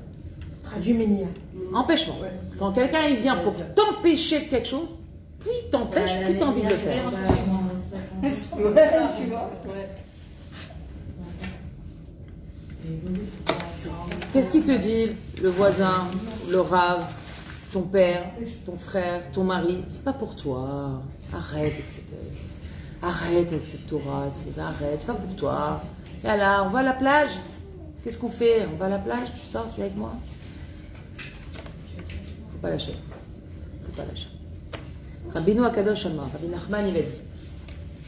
Traduit Ménia. Empêchement. Quand quelqu'un il vient pour t'empêcher de quelque chose, plus il t'empêche, plus tu as envie de le faire. Ouais, tu vois. Ouais. Qu'est-ce qu'il te dit, le voisin, le rave, ton père, ton frère, ton mari? C'est pas pour toi. Arrête avec cette Torah. Arrête, c'est pas pour toi. Et alors, on va à la plage. Qu'est-ce qu'on fait? On va à la plage, tu sors, tu es avec moi? Faut pas lâcher. Rabbeinu Akadosh Amar, Rabbi Nachman, il a dit,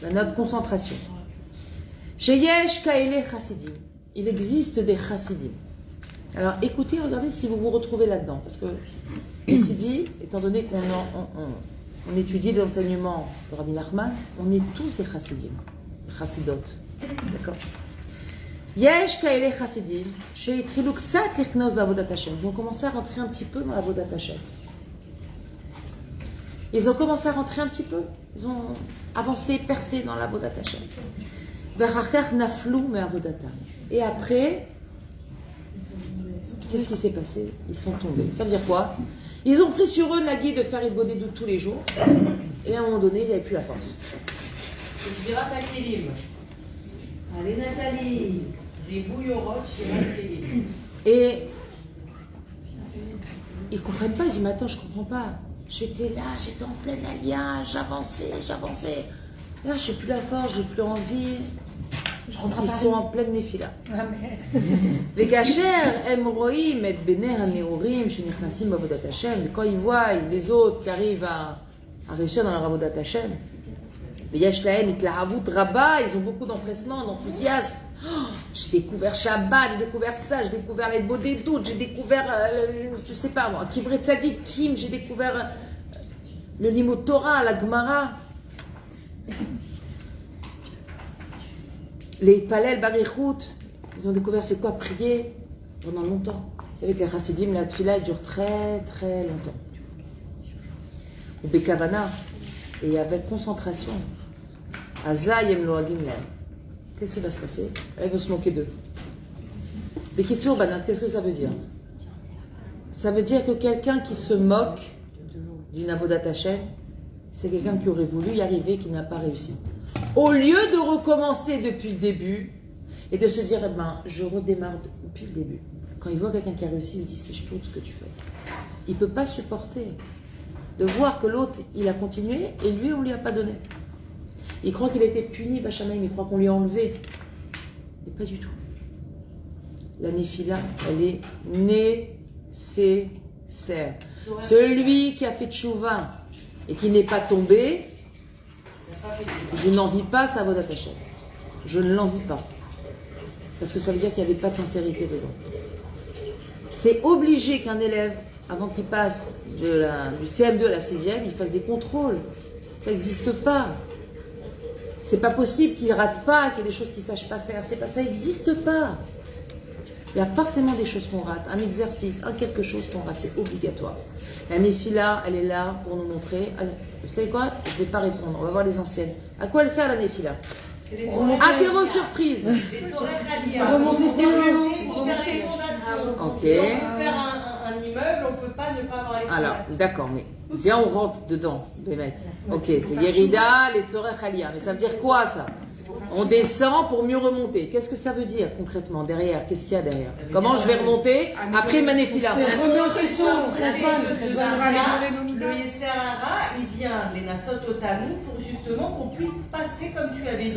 la note concentration. Sheyesh Kaele Chassidim. Il existe des Chassidim. Alors écoutez, regardez si vous vous retrouvez là-dedans. Parce que, dit, étant donné qu'on étudie l'enseignement de Rabbi Nachman, on est tous des Chassidim, des Chassidot. D'accord? Yesh Kaele Chassidim, Sheitrilou Ktsat Lichnos B'Avodat Hashem. Ils ont commencé à rentrer un petit peu dans l'Avodat Hashem. Ils ont commencé à rentrer un petit peu. Ils ont avancé, percé dans l'Avodat Hashem. V'acharkach naflou me'avodatam. Et après, qu'est-ce qui s'est passé? Ils sont tombés. Ça veut dire quoi? Ils ont pris sur eux Nagui de faire Idbodé doute tous les jours. Et à un moment donné, il n'y avait plus la force. Je dirais ta Kélim. Allez Nathalie. Les bouillorotes chez la Kélim. Et ils ne comprennent pas. Ils disent, mais attends, je ne comprends pas. J'étais là, j'étais en plein alia, j'avançais. Là, je n'ai plus la force, je n'ai plus envie. Ils sont en pleine néfila. Les cachers, Emroïm, et Bener, Anéorim, Shenichnasim, Bavodat Hashem. Quand ils voient les autres qui arrivent à réussir dans leur Bavodat Hashem, Yesh Lahem, Itlahavut, Rabba, ils ont beaucoup d'empressement, d'enthousiasme. Oh, j'ai découvert Shabbat, j'ai découvert ça, j'ai découvert les Bodé doutes, j'ai découvert, je sais pas moi, Kivret Tzadik, Kim, j'ai découvert le Limud Torah, la Gemara. Les Palel Barichout, ils ont découvert c'est quoi prier pendant longtemps. Avec les Chassidim, la Tfila dure très très longtemps. Ou Bekavana, et avec concentration. Azayem Loagim Lahem. Qu'est-ce qui va se passer? Là, ils vont se moquer d'eux. Bekitsur Banat, qu'est-ce que ça veut dire? Ça veut dire que quelqu'un qui se moque d'une Avodat Hashem, c'est quelqu'un qui aurait voulu y arriver, qui n'a pas réussi. Au lieu de recommencer depuis le début et de se dire, eh ben, je redémarre depuis le début. Quand il voit quelqu'un qui a réussi, il lui dit, c'est tout ce que tu fais. Il ne peut pas supporter de voir que l'autre, il a continué et lui, on ne lui a pas donné. Il croit qu'il a été puni, Bachamaïm, il croit qu'on lui a enlevé. Mais pas du tout. La néphila, elle est nécessaire. Celui qui a fait tchouva et qui n'est pas tombé, je n'envie pas sa Avodat Hashem. Je ne l'envie pas. Parce que ça veut dire qu'il n'y avait pas de sincérité dedans. C'est obligé qu'un élève, avant qu'il passe du CM2 à la 6e, il fasse des contrôles. Ça n'existe pas. C'est pas possible qu'il rate pas, qu'il y ait des choses qu'il ne sache pas faire. Ça n'existe pas. Il y a forcément des choses qu'on rate. Un exercice, quelque chose qu'on rate, c'est obligatoire. La néphila, elle est là pour nous montrer. Allez, vous savez quoi? Je ne vais pas répondre. On va voir les anciennes. À quoi elle sert la néphila? Apéro surprise. Remonter plus haut. Pour faire les fondations. Ok. Si on veut faire un immeuble, on ne peut pas ne pas avoir les fondations. Alors, d'accord, mais viens, on rentre dedans, Bémet. Ok, c'est Yerida, les Tzorech Aliyah. Mais ça veut dire quoi, ça? On descend pour mieux remonter. Qu'est-ce que ça veut dire, concrètement, derrière? Qu'est-ce qu'il y a derrière? Comment je vais remonter après ma néphila? C'est remis en question. Le Yetzer Hara, il vient les Nassot Otanou pour justement qu'on puisse passer, comme tu avais dit,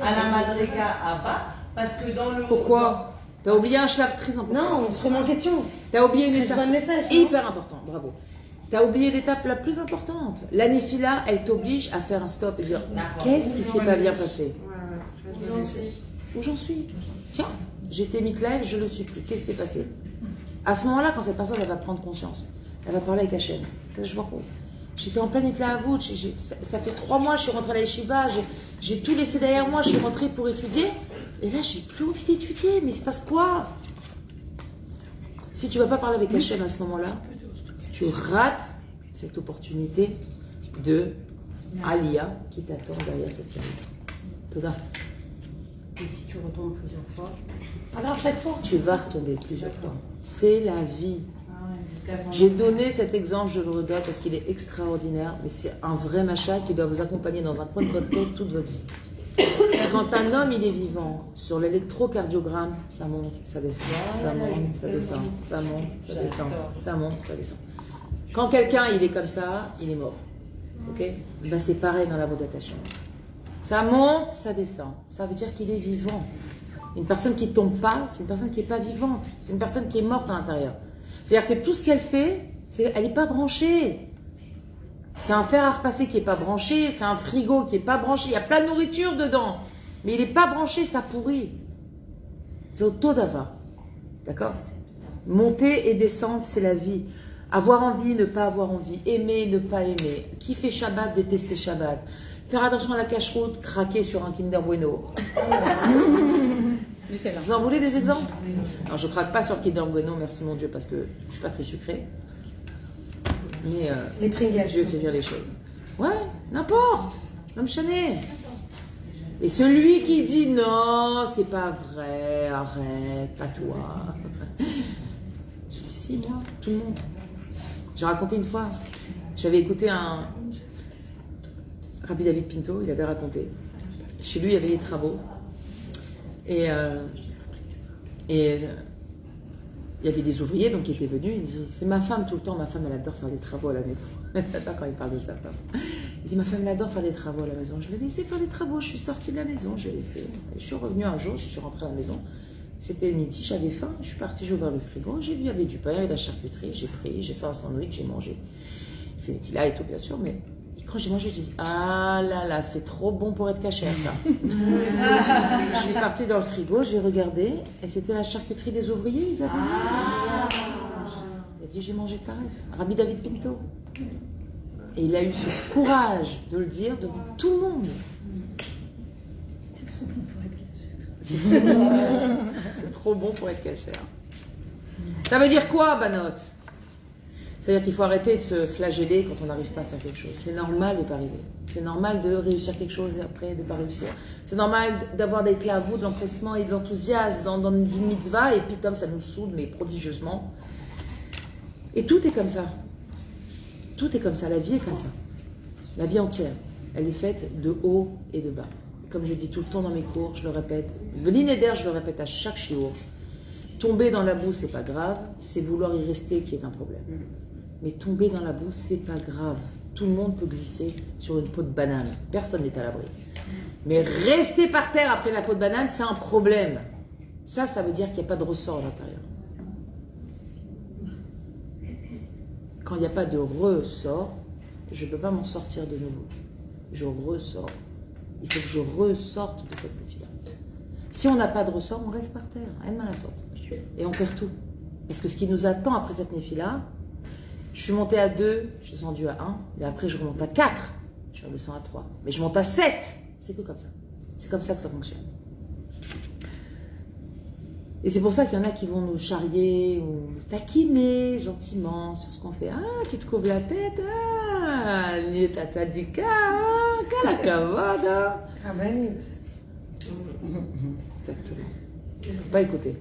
à la Madrega Abba. Parce que dans le. Pourquoi? T'as oublié un schlaf très important. Non, on se remet en question. T'as oublié une Très étape bonne nefesh, hein. hyper importante, bravo. T'as oublié l'étape la plus importante. La néphila, elle t'oblige à faire un stop et dire qu'est-ce qui s'est pas bien passé? Où j'en suis? Tiens, j'étais mitlev, je le suis plus. Qu'est-ce qui s'est passé? À ce moment-là, quand cette personne elle va prendre conscience, elle va parler avec Hachem. J'étais en plein mitlehavut, ça fait 3 mois, je suis rentrée à la yeshiva, j'ai tout laissé derrière moi, je suis rentrée pour étudier. Et là, j'ai plus envie d'étudier. Mais il se passe quoi? Si tu ne vas pas parler avec Hachem à ce moment-là, tu rates cette opportunité de Aliyah qui t'attend derrière cette yérim. Toda. Et si tu retombes plusieurs fois? Pas grave, chaque fois. Tu vas retomber plusieurs fois. C'est la vie. J'ai donné cet exemple, je le redonne parce qu'il est extraordinaire, mais c'est un vrai machin qui doit vous accompagner dans un coin de votre tête toute votre vie. Quand un homme il est vivant, sur l'électrocardiogramme, ça monte, ça descend, ça monte, ça descend, ça monte, ça descend, ça monte, ça descend. Quand quelqu'un il est comme ça, il est mort. Ok? Ben, c'est pareil dans la voie d'attachement. Ça monte, ça descend. Ça veut dire qu'il est vivant. Une personne qui ne tombe pas, c'est une personne qui n'est pas vivante. C'est une personne qui est morte à l'intérieur. C'est-à-dire que tout ce qu'elle fait, elle n'est pas branchée. C'est un fer à repasser qui n'est pas branché, c'est un frigo qui n'est pas branché. Il y a plein de nourriture dedans, mais il n'est pas branché, ça pourrit. C'est au Todava. D'accord? Monter et descendre, c'est la vie. Avoir envie, ne pas avoir envie. Aimer, ne pas aimer. Kiffer Shabbat, détester Shabbat. Faire attention à la cache-route, craquer sur un Kinder Bueno. Vous en voulez des exemples? Alors, je craque pas sur le Kinder Bueno, merci mon Dieu, parce que je suis pas très sucrée. Mais les Pringles. Dieu fait bien les choses. Ouais, n'importe. L'homme chané. Et celui qui dit non, c'est pas vrai, arrête, pas toi. Je dis si, moi, tout le monde. J'ai raconté une fois, j'avais écouté Rabbi David Pinto, il avait raconté. Chez lui, il y avait des travaux. Et il y avait des ouvriers donc, qui étaient venus. Il dit, c'est ma femme tout le temps. Ma femme, elle adore faire des travaux à la maison. Pas quand il parle de sa femme. Il dit, ma femme, elle adore faire des travaux à la maison. Je l'ai laissé faire des travaux. Je suis sortie de la maison. J'ai laissé. Et je suis revenue un jour. Je suis rentrée à la maison. C'était midi. J'avais faim. Je suis partie. J'ai ouvert le frigo. J'ai vu, il y avait du pain, il y avait de la charcuterie. J'ai pris. J'ai fait un sandwich. J'ai mangé. Il fait des tilas et tout, bien sûr. Mais quand j'ai mangé, j'ai dit, ah là là, c'est trop bon pour être cachère, ça. Je suis partie dans le frigo, j'ai regardé, et c'était la charcuterie des ouvriers, ils avaient. Il a dit, j'ai mangé ta rêve. Rabbi David Pinto. Et il a eu ce courage de le dire devant tout le monde. C'est trop bon pour être cachère. C'est trop bon pour être cachère. Ça veut dire quoi, Banot? C'est-à-dire qu'il faut arrêter de se flageller quand on n'arrive pas à faire quelque chose. C'est normal de ne pas arriver. C'est normal de réussir quelque chose et après de ne pas réussir. C'est normal d'avoir des clavous, de l'empressement et de l'enthousiasme dans une mitzvah et puis comme ça nous soude, mais prodigieusement. Et tout est comme ça. Tout est comme ça. La vie est comme ça. La vie entière. Elle est faite de haut et de bas. Comme je dis tout le temps dans mes cours, je le répète. L'inéder, je le répète à chaque shiur. Tomber dans la boue, c'est pas grave. C'est vouloir y rester qui est un problème. Mais tomber dans la boue, c'est pas grave. Tout le monde peut glisser sur une peau de banane. Personne n'est à l'abri. Mais rester par terre après la peau de banane, c'est un problème. Ça veut dire qu'il n'y a pas de ressort à l'intérieur. Quand il n'y a pas de ressort, je ne peux pas m'en sortir de nouveau. Je ressors. Il faut que je ressorte de cette défi-là. Si on n'a pas de ressort, on reste par terre. Elle m'a la sorte. Et on perd tout. Parce que ce qui nous attend après cette néfi-là, je suis montée à 2, je suis descendue à 1, mais après je remonte à 4, je redescends à 3. Mais je monte à 7, c'est que comme ça. C'est comme ça que ça fonctionne. Et c'est pour ça qu'il y en a qui vont nous charrier ou nous taquiner gentiment sur ce qu'on fait. Ah, tu te couvres la tête, ah, ta tzadika, kalakavada. Ah ben, Exactement. Il ne faut pas écouter.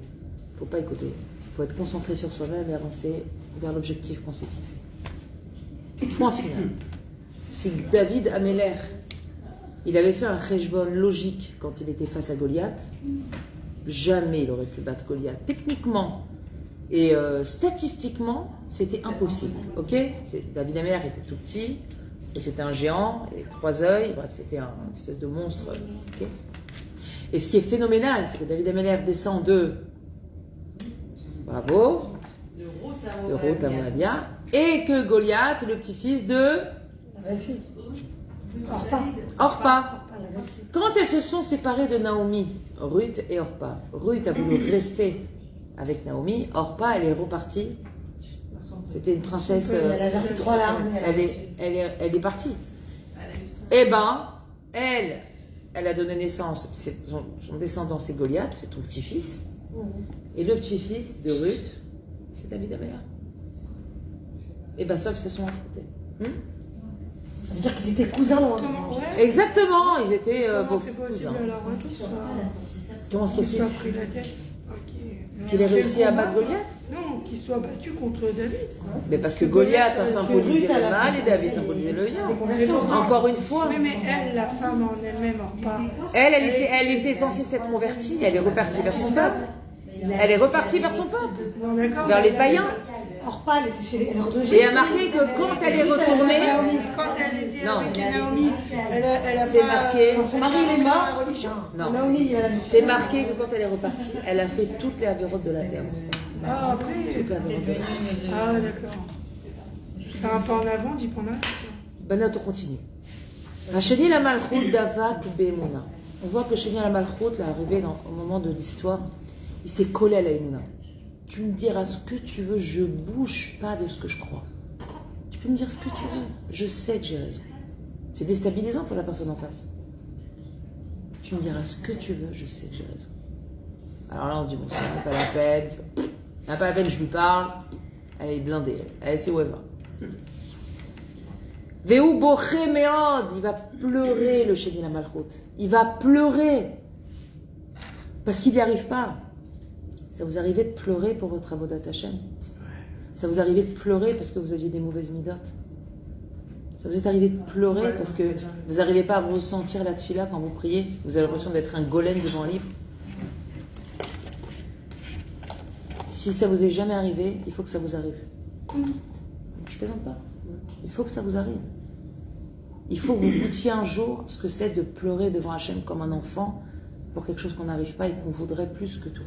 Il faut pas écouter. Il faut être concentré sur soi-même et avancer vers l'objectif qu'on s'est fixé. Point final. Si David Améler, il avait fait un cheshbon logique quand il était face à Goliath, jamais il aurait pu battre Goliath. Techniquement et statistiquement, c'était impossible. Ok? David Améler était tout petit, c'était un géant, il avait 3 œils, bref, c'était une espèce de monstre. Okay? Et ce qui est phénoménal, c'est que David Améler descend de bravo, de Ruth à Moabia, et que Goliath est le petit-fils de la belle-fille. Orpa. Quand elles se sont séparées de Naomi, Ruth et Orpa, Ruth a voulu rester avec Naomi, Orpa, elle est repartie. C'était une princesse. Elle a versé 3 larmes. Elle est partie. Eh ben, elle a donné naissance. Son descendant, c'est Goliath, c'est ton petit-fils. Et le petit-fils de Ruth, c'est David Améler. Et bien, sauf qu'ils se sont affrontés. Ça veut dire qu'ils étaient cousins loin. Exactement, ils étaient beaux cousins. Comment c'est Qu'il possible soit pris la tête. Ok. qu'il ait réussi à battre Goliath? Non, qu'il soit battu contre David. Mais parce que Goliath, ça Ruth, symbolisait elle le a mal fait et David ça. symbolisait le bien. Des conversions. Encore une fois, Oui, mais elle, la femme en elle-même, or pas. elle était censée s'être convertie, elle est repartie vers son peuple. Elle est repartie vers son peuple, Non, d'accord. vers les païens. Orpa, elle était chez les. Elle est retournée Et chez il a marqué que quand elle est retournée, Quand elle était Non. avec Naomi, elle a c'est pas- marqué, Quand son mari il est mort, la religion. non, Naomi, elle a c'est marqué que quand elle est repartie, elle a fait toutes les avérotes de la terre. Ah, après. Toutes les avérotes de la terre. Ah, d'accord. Fais un pas en avant, 10 pas en arrière. Ben, on continue. Hacheni la malchout d'Avak Be'emuna. On voit que Hacheni la malchout, là, arrivé au moment de l'histoire, il s'est collé à la Emouna. Tu me diras ce que tu veux, je bouge pas de ce que je crois. Tu peux me dire ce que tu veux, je sais que j'ai raison. C'est déstabilisant pour la personne en face. Tu me diras ce que tu veux, je sais que j'ai raison. Alors là, on dit, bon, ça n'a pas la peine, ça n'a pas la peine, je lui parle. Elle est blindée, elle sait où elle va. Veu boché meod, il va pleurer le Sheni la Malchut. Il va pleurer parce qu'il n'y arrive pas. Ça vous arrivait de pleurer pour votre avodat Hashem? Ça vous arrivait de pleurer parce que vous aviez des mauvaises midotes? Ça vous est arrivé de pleurer parce que vous n'arrivez pas à ressentir la tfila quand vous priez? Vous avez l'impression d'être un golem devant un livre? Si ça vous est jamais arrivé, il faut que ça vous arrive. Je plaisante pas. Il faut que ça vous arrive. Il faut que vous goûtiez un jour ce que c'est de pleurer devant Hachem comme un enfant pour quelque chose qu'on n'arrive pas et qu'on voudrait plus que tout.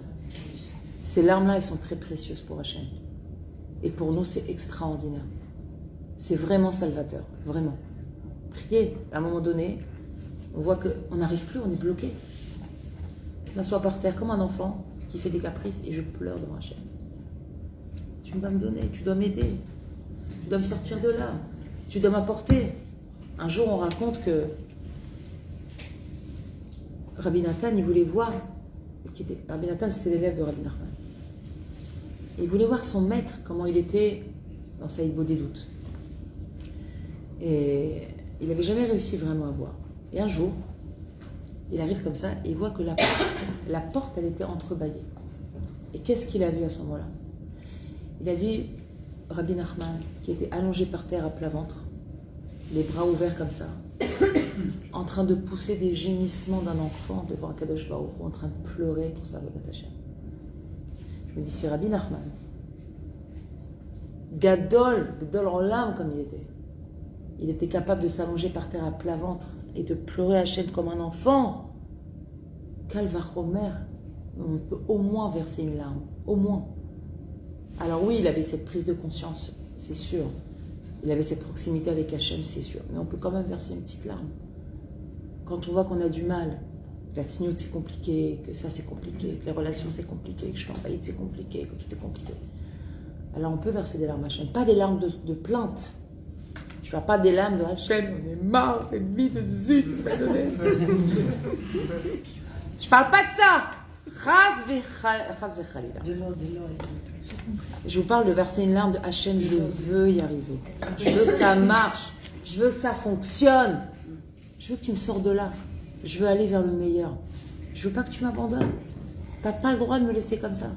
Ces larmes-là, elles sont très précieuses pour Hachem. Et pour nous, c'est extraordinaire. C'est vraiment salvateur, vraiment. Priez, à un moment donné, on voit qu'on n'arrive plus, on est bloqué. Je m'assois par terre comme un enfant qui fait des caprices et je pleure devant Hachem. Tu dois me donner, tu dois m'aider, tu dois me sortir de là, tu dois m'apporter. Un jour, on raconte que Rabbi Nathan, il voulait voir, Rabbi Nathan, c'était l'élève de Rabbi Nachman. Il voulait voir son maître, comment il était dans sa Saïd des doutes. Et il n'avait jamais réussi vraiment à voir. Et un jour, il arrive comme ça et il voit que la porte, elle était entrebâillée. Et qu'est-ce qu'il a vu à ce moment-là? Il a vu Rabbi Nachman qui était allongé par terre à plat ventre, les bras ouverts comme ça, en train de pousser des gémissements d'un enfant devant un Kadosh Baruch Hu, en train de pleurer pour sa avodat Hashem. Je me dis, c'est Rabbi Nachman. Gadol en larmes comme il était. Il était capable de s'allonger par terre à plat ventre et de pleurer Hashem comme un enfant. Calvachomer, on peut au moins verser une larme, au moins. Alors oui, il avait cette prise de conscience, c'est sûr. Il avait cette proximité avec Hachem, c'est sûr. Mais on peut quand même verser une petite larme. Quand on voit qu'on a du mal, que la tzniut c'est compliqué, que ça c'est compliqué, que les relations c'est compliqué, que je suis envahie c'est compliqué, que tout est compliqué. Alors on peut verser des larmes à Hachem. Pas des larmes de plainte. Je ne parle pas des larmes de Hachem, on est marre, cette vie de zut, tu m'as donné. Je parle pas de ça. Chas vechalila. Je vous parle de verser une larme de Hachem, je veux y arriver. Je veux que ça marche. Je veux que ça fonctionne. Je veux que tu me sors de là. Je veux aller vers le meilleur. Je veux pas que tu m'abandonnes. Tu n'as pas le droit de me laisser comme ça.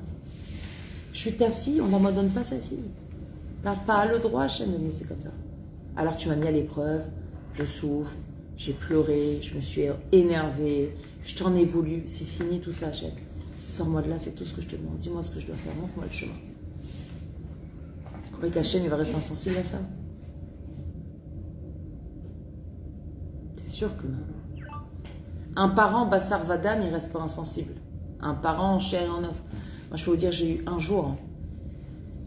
Je suis ta fille, on n'abandonne pas sa fille. Tu n'as pas le droit, Hachem, de me laisser comme ça. Alors tu m'as mis à l'épreuve, je souffre, j'ai pleuré, je me suis énervée, je t'en ai voulu, c'est fini tout ça, Hachem. Sors-moi de là, c'est tout ce que je te demande. Dis-moi ce que je dois faire, montre-moi le chemin. Vous croyez qu'Hachem, il va rester insensible à ça? C'est sûr que non. Un parent, Bassar Vadam, il reste pas insensible. Un parent, chair et en os. Moi, je peux vous dire, j'ai eu un jour,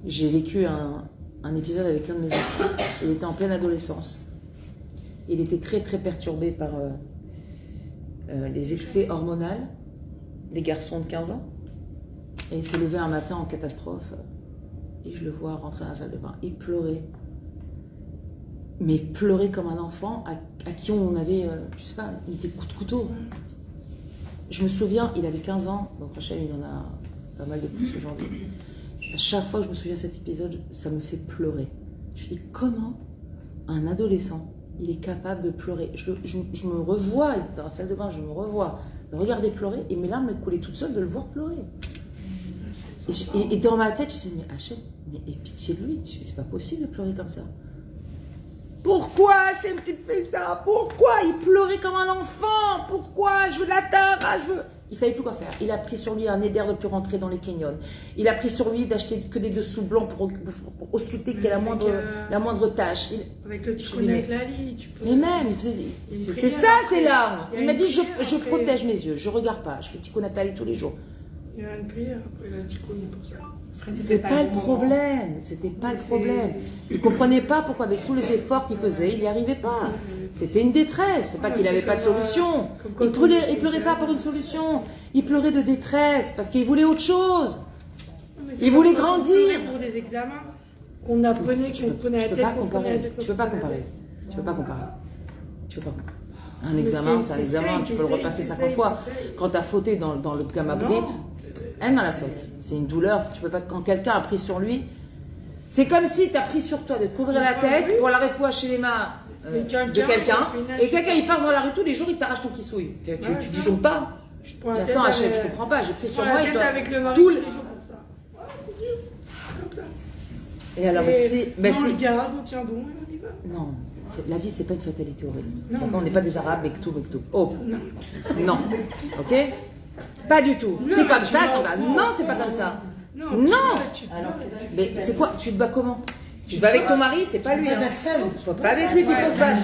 j'ai vécu un épisode avec un de mes enfants. Il était en pleine adolescence. Il était très, très perturbé par les excès hormonaux des garçons de 15 ans. Et il s'est levé un matin en catastrophe. Et je le vois rentrer dans la salle de bain et pleurer. Mais pleurer comme un enfant à qui on avait, je sais pas, il était coup de couteau. Je me souviens, il avait 15 ans, donc Rachel, il en a pas mal de plus aujourd'hui. À chaque fois que je me souviens de cet épisode, ça me fait pleurer. Je dis, comment un adolescent, il est capable de pleurer? Je me revois, il était dans la salle de bain, je me revois le regarder pleurer et mes larmes me coulaient toutes seules de le voir pleurer. Et dans ma tête, je me suis dit, mais Hachem, mais aie pitié de lui, c'est pas possible de pleurer comme ça. Pourquoi Hachem, tu te fais ça? Pourquoi? Il pleurait comme un enfant. Pourquoi? Je veux de la Tahara, je veux... Il savait plus quoi faire. Il a pris sur lui un éder de plus rentrer dans les canyons. Il a pris sur lui d'acheter que des dessous blancs pour ausculter qu'il y ait la moindre tâche. Avec le tikkun klali, tu peux... Mais même, il faisait... C'est ça, c'est larmes. Il m'a dit, je protège mes yeux, je regarde pas. Je fais tikkun natali tous les jours. Il y a une prière, après la tikkun pour ça. C'était pas le problème, c'était pas le problème. Il comprenait pas pourquoi avec tous les efforts qu'il faisait, il n'y arrivait pas. C'était une détresse, c'est pas qu'il n'avait pas de solution. Il pleurait pas pour une solution, il pleurait de détresse parce qu'il voulait autre chose. Il voulait grandir. Pour des examens qu'on apprenait, qu'on prenait la tête, Tu peux pas comparer. Un examen, c'est un examen, tu peux le repasser 50 fois. Quand tu as fauté dans le gamma bride, elle m'a la saute. C'est une douleur, tu peux pas. Quand quelqu'un a pris sur lui, c'est comme si tu as pris sur toi de te couvrir la tête pour la réfoua chez les mains de quelqu'un, et quelqu'un il passe dans la rue tous les jours, il t'arrache ton kissouille. Tu disjonnes pas. Attends, Hachem, je comprends pas, j'ai pris sur moi et toi. Avec le mari tous les jours pour ça. C'est dur. Comme ça. Et alors, on garde, on tient bon et on y va. Non. La vie, c'est pas une fatalité, Aurélie. On n'est pas des Arabes, et tout. Oh, non. Ok? Pas du tout. C'est comme ça, non, c'est pas comme ça. Non. Mais c'est quoi? Tu te bats comment? Tu te bats avec ton mari, c'est pas lui. Faut pas avec lui qu'il faut se battre.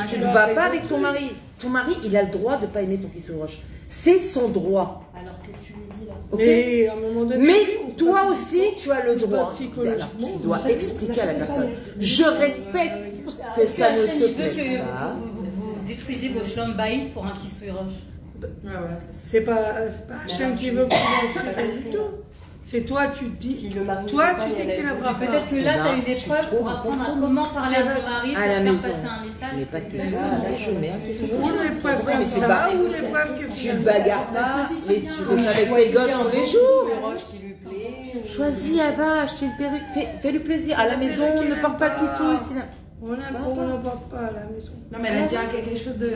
Tu te bats pas avec ton mari. Ton mari, il a le droit de pas aimer ton qui se roche. C'est son droit. Alors qu'est-ce que tu lui dis là? Okay. À un moment donné, mais toi aussi, tu as le droit. Alors, tu dois expliquer à la personne. Je respecte que ça ne te plaise pas. Vous détruisez vos shlom bayit pour un kisui roche. C'est pas Hachem qui veut que tu pas du tout. C'est toi, tu te dis. Si le mari toi, tu sais que c'est la brave. Peut-être que là, tu as eu des preuves pour apprendre à comment parler à ton mari pour à la faire maison. passer un message. Mais pas de question. Je mets un question. Ou les preuves comme ça, ou les preuves que tu te bagarres pas, mais tu fais ça avec tes gosses tous les jours. qui lui plaît. Choisis, elle va acheter une perruque, fais-lui plaisir. À la maison, ne porte pas de kissouille. On n'en porte pas à la maison. Non, mais elle a dit quelque chose de.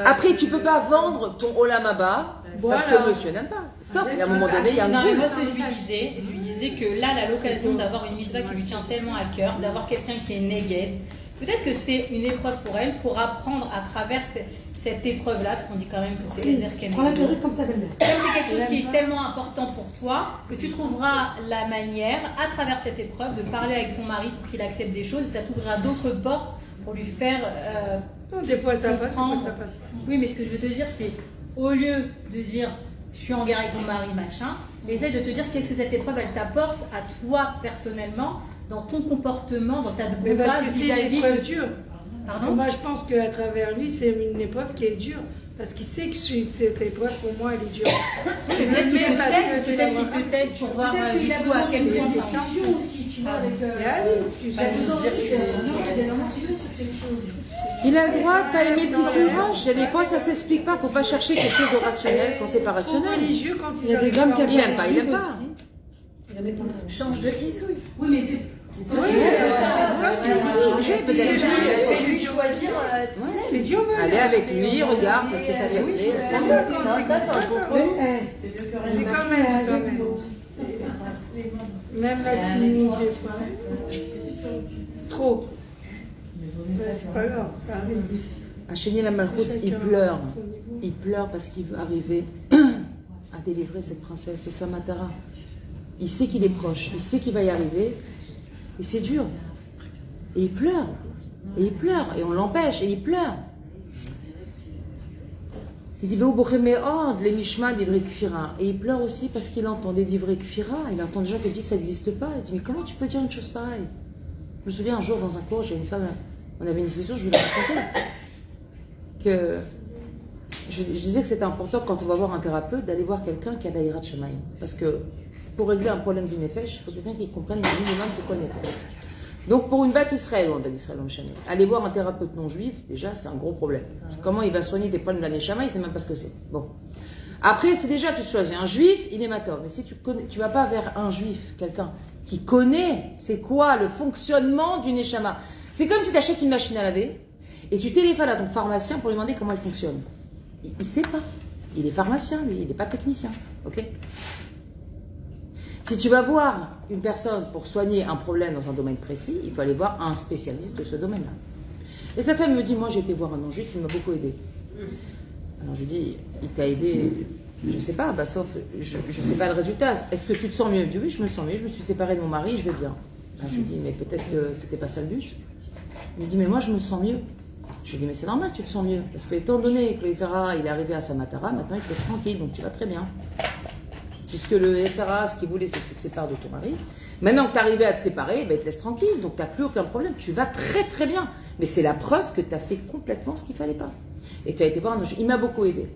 Après, tu peux pas vendre ton Olamaba parce que monsieur n'aime pas. Stop. Et à un moment donné, il y a un Non, mais goût. moi, ce que je lui disais que là, elle a l'occasion d'avoir une mitzvah qui lui tient tellement à cœur, d'avoir quelqu'un qui est neged. Peut-être que c'est une épreuve pour elle, pour apprendre à travers cette épreuve-là, parce qu'on dit quand même que c'est Ezer Keneged. Prends la perruque comme ta belle-mère. Comme c'est quelque chose qui est tellement important pour toi, que tu trouveras la manière, à travers cette épreuve, de parler avec ton mari pour qu'il accepte des choses, et ça t'ouvrira d'autres portes pour lui faire Non, des fois ça passe, des comprendre. fois ça passe pas. Oui, mais ce que je veux te dire, c'est au lieu de dire je suis en guerre avec mon mari, machin, essaye de te dire qu'est-ce que cette épreuve elle t'apporte à toi personnellement, dans ton comportement, dans ta Mais parce droite que c'est une épreuve dure. Pardon. Moi, je pense qu'à travers lui, c'est une épreuve qui est dure. Parce qu'il sait que cette épreuve, pour moi, elle est dure. Peut-être qu'il te teste pour voir jusqu'où à quel point c'est ça. aussi, tu vois, avec. Il a le droit de pas aimer le qui se range. Il y a des fois, ça s'explique pas. Faut pas chercher quelque chose de rationnel quand c'est pas rationnel. Religieux quand Il y a des hommes qui Il aime pas, il aime pas. Change de kissouille. Oui, mais c'est. C'est dur, Allez avec lui, regarde, c'est ce que ça fait. C'est quand même. Même la timide, des fois. C'est trop. C'est pas grave, ça arrive. Hachéni la Malchoute, il pleure parce qu'il veut arriver à délivrer cette princesse, c'est sa matara. Il sait qu'il est proche, il sait qu'il va y arriver, et c'est dur. Et il pleure, et on l'empêche, et il pleure. Il dit, les mishma d'ivrei kfira. Et il pleure aussi parce qu'il entend des d'ivrei kfira, il entend des gens qui disent ça n'existe pas. Il dit, mais comment tu peux dire une chose pareille? Je me souviens un jour dans un cours, j'ai une femme, on avait une discussion, je lui ai raconté que je disais que c'était important quand on va voir un thérapeute d'aller voir quelqu'un qui a la hirat shamayim. Parce que pour régler un problème du nefesh, il faut quelqu'un qui comprenne le minimum c'est quoi le nefesh. Donc pour une bête Israël, ou un bête Israël, aller voir un thérapeute non juif, déjà c'est un gros problème. Comment il va soigner tes problèmes de la neshama, il ne sait même pas ce que c'est. Bon. Après, c'est déjà, tu choisis un juif, il est mator. Mais si tu ne vas pas vers un juif, quelqu'un qui connaît c'est quoi le fonctionnement du neshama. C'est comme si tu achètes une machine à laver et tu téléphones à ton pharmacien pour lui demander comment elle fonctionne. il ne sait pas. Il est pharmacien, lui, il n'est pas technicien. Ok? Si tu vas voir une personne pour soigner un problème dans un domaine précis, il faut aller voir un spécialiste de ce domaine-là. Et sa femme me dit, moi j'ai été voir un non-juif, il m'a beaucoup aidé. Alors je lui dis, il t'a aidé, je ne sais pas, bah, sauf, je ne sais pas le résultat. Est-ce que tu te sens mieux? Il me dit, oui, je me sens mieux, je me suis séparée de mon mari, je vais bien. Alors, je lui dis, mais peut-être que c'était pas ça le but. Il me dit, mais moi je me sens mieux. Je lui dis, mais c'est normal, tu te sens mieux. Parce que étant donné que le Yetzara, il est arrivé à Samatara, maintenant il te laisse tranquille, donc tu vas très bien. Puisque le Yetzara, ce qu'il voulait, c'est que tu te sépares de ton mari. Maintenant que tu es arrivé à te séparer, ben, il te laisse tranquille, donc tu n'as plus aucun problème. Tu vas très très bien. Mais c'est la preuve que tu as fait complètement ce qu'il ne fallait pas. Et tu as été voir un... Il m'a beaucoup aidé.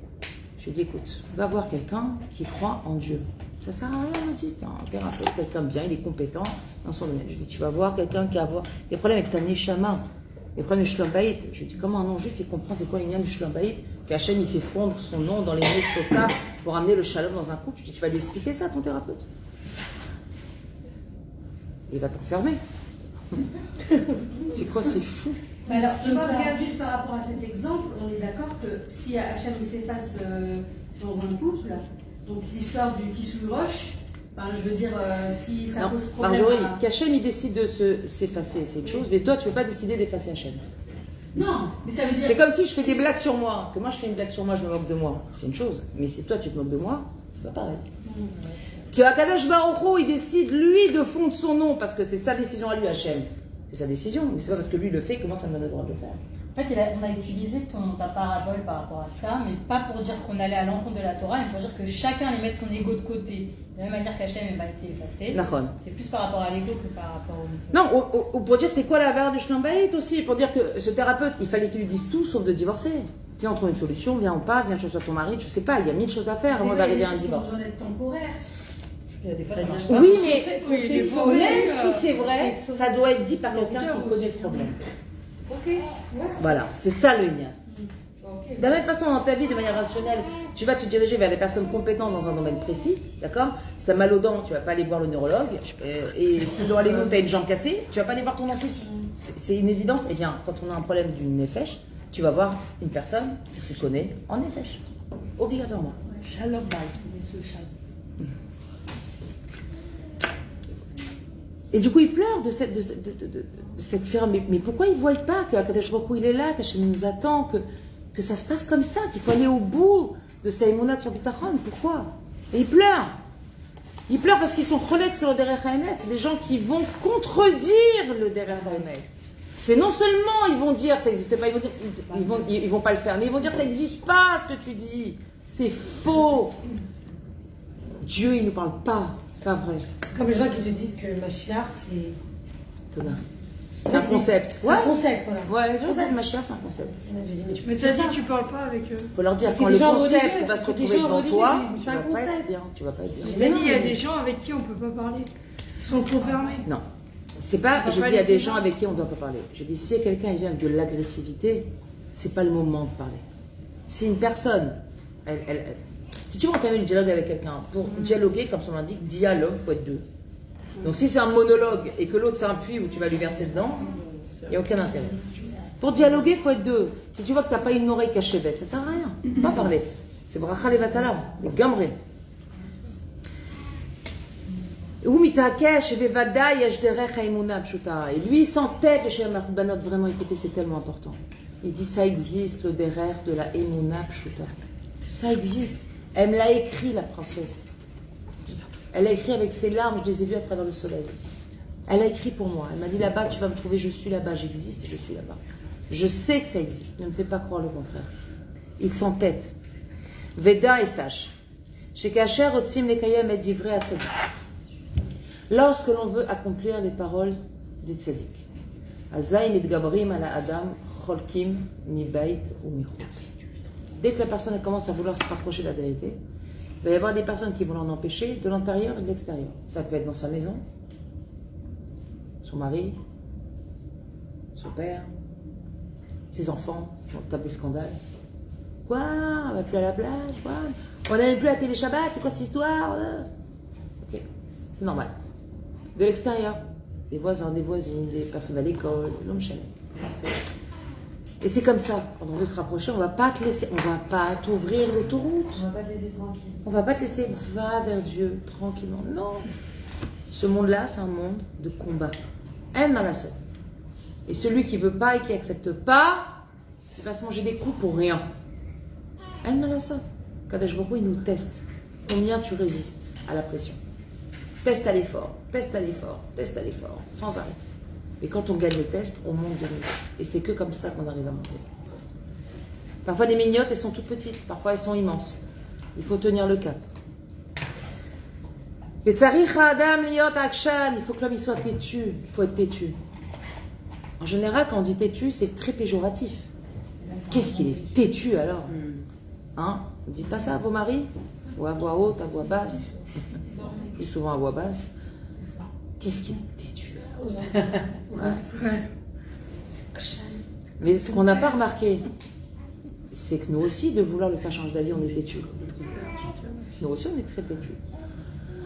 Je lui ai dit, écoute, va voir quelqu'un qui croit en Dieu. Ça sert à rien, il me dit, tiens, un thérapeute, quelqu'un bien, il est compétent dans son domaine. Je lui ai dit, tu vas voir quelqu'un qui a des problèmes avec ta neshama, des problèmes de Shlom Bayit. Je lui ai dit, comment un non-juif, il comprend c'est quoi les liens du Shlom Bayit? Qu'Hachem, il fait fondre son nom dans les Nesota pour amener le shalom dans un couple. Je lui ai dit, tu vas lui expliquer ça à ton thérapeute? Il va t'enfermer. C'est quoi, c'est fou. Alors, je regarde juste par rapport à cet exemple, on est d'accord que si Hachem s'efface dans un couple, donc l'histoire du Kissou Roche, ben, je veux dire, si ça pose problème. Marjorie, qu'Hachem il décide de s'effacer, c'est une chose, mais toi tu ne peux pas décider d'effacer Hachem. Non, mais ça veut dire. C'est comme si je fais des blagues sur moi, que moi je fais une blague sur moi, je me moque de moi, c'est une chose, mais si toi tu te moques de moi, c'est pas pareil. Que Akadosh Baruch Hu, il décide lui de fondre son nom, parce que c'est sa décision à lui, Hachem. C'est sa décision, mais c'est pas parce que lui le fait, comment ça me donne le droit de le faire. En fait, on a utilisé ta parabole par rapport à ça, mais pas pour dire qu'on allait à l'encontre de la Torah, mais pour dire que chacun allait mettre son ego de côté. De la même manière qu'Hachem s'est effacé. C'est plus par rapport à l'ego que par rapport au message. Non, ou pour dire c'est quoi la valeur du Shlom Bayit aussi, pour dire que ce thérapeute, il fallait qu'il lui dise tout sauf de divorcer. Viens, on trouve une solution, viens, on part, viens, je sois ton mari, je sais pas, il y a 1000 choses à faire avant d'arriver à un divorce. Temporaire. Oui, mais même si c'est vrai, ça doit être dit par quelqu'un qui connaît le problème. Voilà, c'est ça le lien. De la même façon, dans ta vie, de manière rationnelle, tu vas te diriger vers des personnes compétentes dans un domaine précis, d'accord? Si tu as mal aux dents, tu vas pas aller voir le neurologue. Et si dans les dents, tu as une jambe cassée, tu vas pas aller voir ton dentiste. C'est une évidence. Eh bien, quand on a un problème d'une nefesh, tu vas voir une personne qui s'y connaît en nefesh. Obligatoirement. Shalom Bay, monsieur Shalom. Et du coup, il pleure de cette firme. Mais pourquoi il ne voit pas qu'Akadosh Baruch Hu, il est là, qu'Hachem nous attend, que ça se passe comme ça, qu'il faut aller au bout de sa émouna de son bitachon? Pourquoi? Et il pleure. Il pleure parce qu'ils sont cholèques sur le Derech HaEmet. C'est des gens qui vont contredire le Derech HaEmet. C'est non seulement ils vont dire ça n'existe pas, ils vont pas le faire, mais ils vont dire ça n'existe pas ce que tu dis. C'est faux. Dieu, il ne nous parle pas. C'est pas vrai. Comme les gens qui te disent que Mashiach, c'est. C'est un concept. C'est un concept, voilà. Ouais, les gens disent Mashiach, c'est un concept. Mais tu as dit que tu parles pas avec eux. Il faut leur dire quand le concept va se retrouver devant toi, tu vas pas être bien. Tu vas pas être bien. J'ai dit, il y a des gens avec qui on peut pas parler. Ils sont trop fermés. Non. C'est pas, j'ai dit, il y a des gens avec qui on ne doit pas parler. J'ai dit, si quelqu'un vient avec de l'agressivité, c'est pas le moment de parler. Si une personne, si tu veux entamer le dialogue avec quelqu'un, pour dialoguer, comme son l'indique, dialogue, il faut être deux. Donc si c'est un monologue et que l'autre c'est un puits où tu vas lui verser dedans, il n'y a aucun intérêt. Pour dialoguer, il faut être deux. Si tu vois que tu n'as pas une oreille cachée bête, ça ne sert à rien. Pas parler. C'est bracha levatala, le gamré. Et lui, il s'entête chez Banot, vraiment, écoutez, c'est tellement important. Il dit, ça existe, le derer de la Emouna Pshuta. Ça existe. Elle me l'a écrit, la princesse. Elle l'a écrit avec ses larmes, je les ai vues à travers le soleil. Elle a écrit pour moi. Elle m'a dit, là-bas, tu vas me trouver, je suis là-bas, j'existe et je suis là-bas. Je sais que ça existe, ne me fais pas croire le contraire. Il s'entête. Veda et sache. Chez Kacher, Otsim Lekayem et Divrei Atzadik. Lorsque l'on veut accomplir les paroles des tzaddik. Azaïm et Gabrim ala Adam, Cholkim, mi Bait ou mi Chutz. Dès que la personne commence à vouloir se rapprocher de la vérité, il va y avoir des personnes qui vont l'en empêcher de l'intérieur et de l'extérieur. Ça peut être dans sa maison, son mari, son père, ses enfants qui vont taper des scandales. Quoi? On va plus à la plage? Quoi? On n'allait plus à la télé Shabbat? C'est quoi cette histoire? Ok, c'est normal. De l'extérieur, des voisins, des voisines, des personnes à l'école, l'homme chalet. Et c'est comme ça, quand on veut se rapprocher, on va pas te laisser, on va pas t'ouvrir l'autoroute. On va pas te laisser tranquille. On va pas te laisser, va vers Dieu tranquillement. Non. Ce monde-là, c'est un monde de combat. En malasot. Et celui qui veut pas et qui accepte pas, il va se manger des coups pour rien. En malasot. Kadosh Baruch Hu, il nous teste. Combien tu résistes à la pression. Teste à l'effort, teste à l'effort, teste à l'effort, sans arrêt. Et quand on gagne le test, on monte de niveau. Et c'est que comme ça qu'on arrive à monter. Parfois, les mignottes, elles sont toutes petites. Parfois, elles sont immenses. Il faut tenir le cap. Il faut que l'homme soit têtu. Il faut être têtu. En général, quand on dit têtu, c'est très péjoratif. Qu'est-ce qu'il est têtu alors? Hein? Ne dites pas ça à vos maris? Ou à voix haute, à voix basse? Plus souvent à voix basse. Qu'est-ce qu'il est têtu? Mais ce qu'on n'a pas remarqué, c'est que nous aussi, de vouloir le faire changer d'avis, on est têtu. Nous aussi, on est très têtu.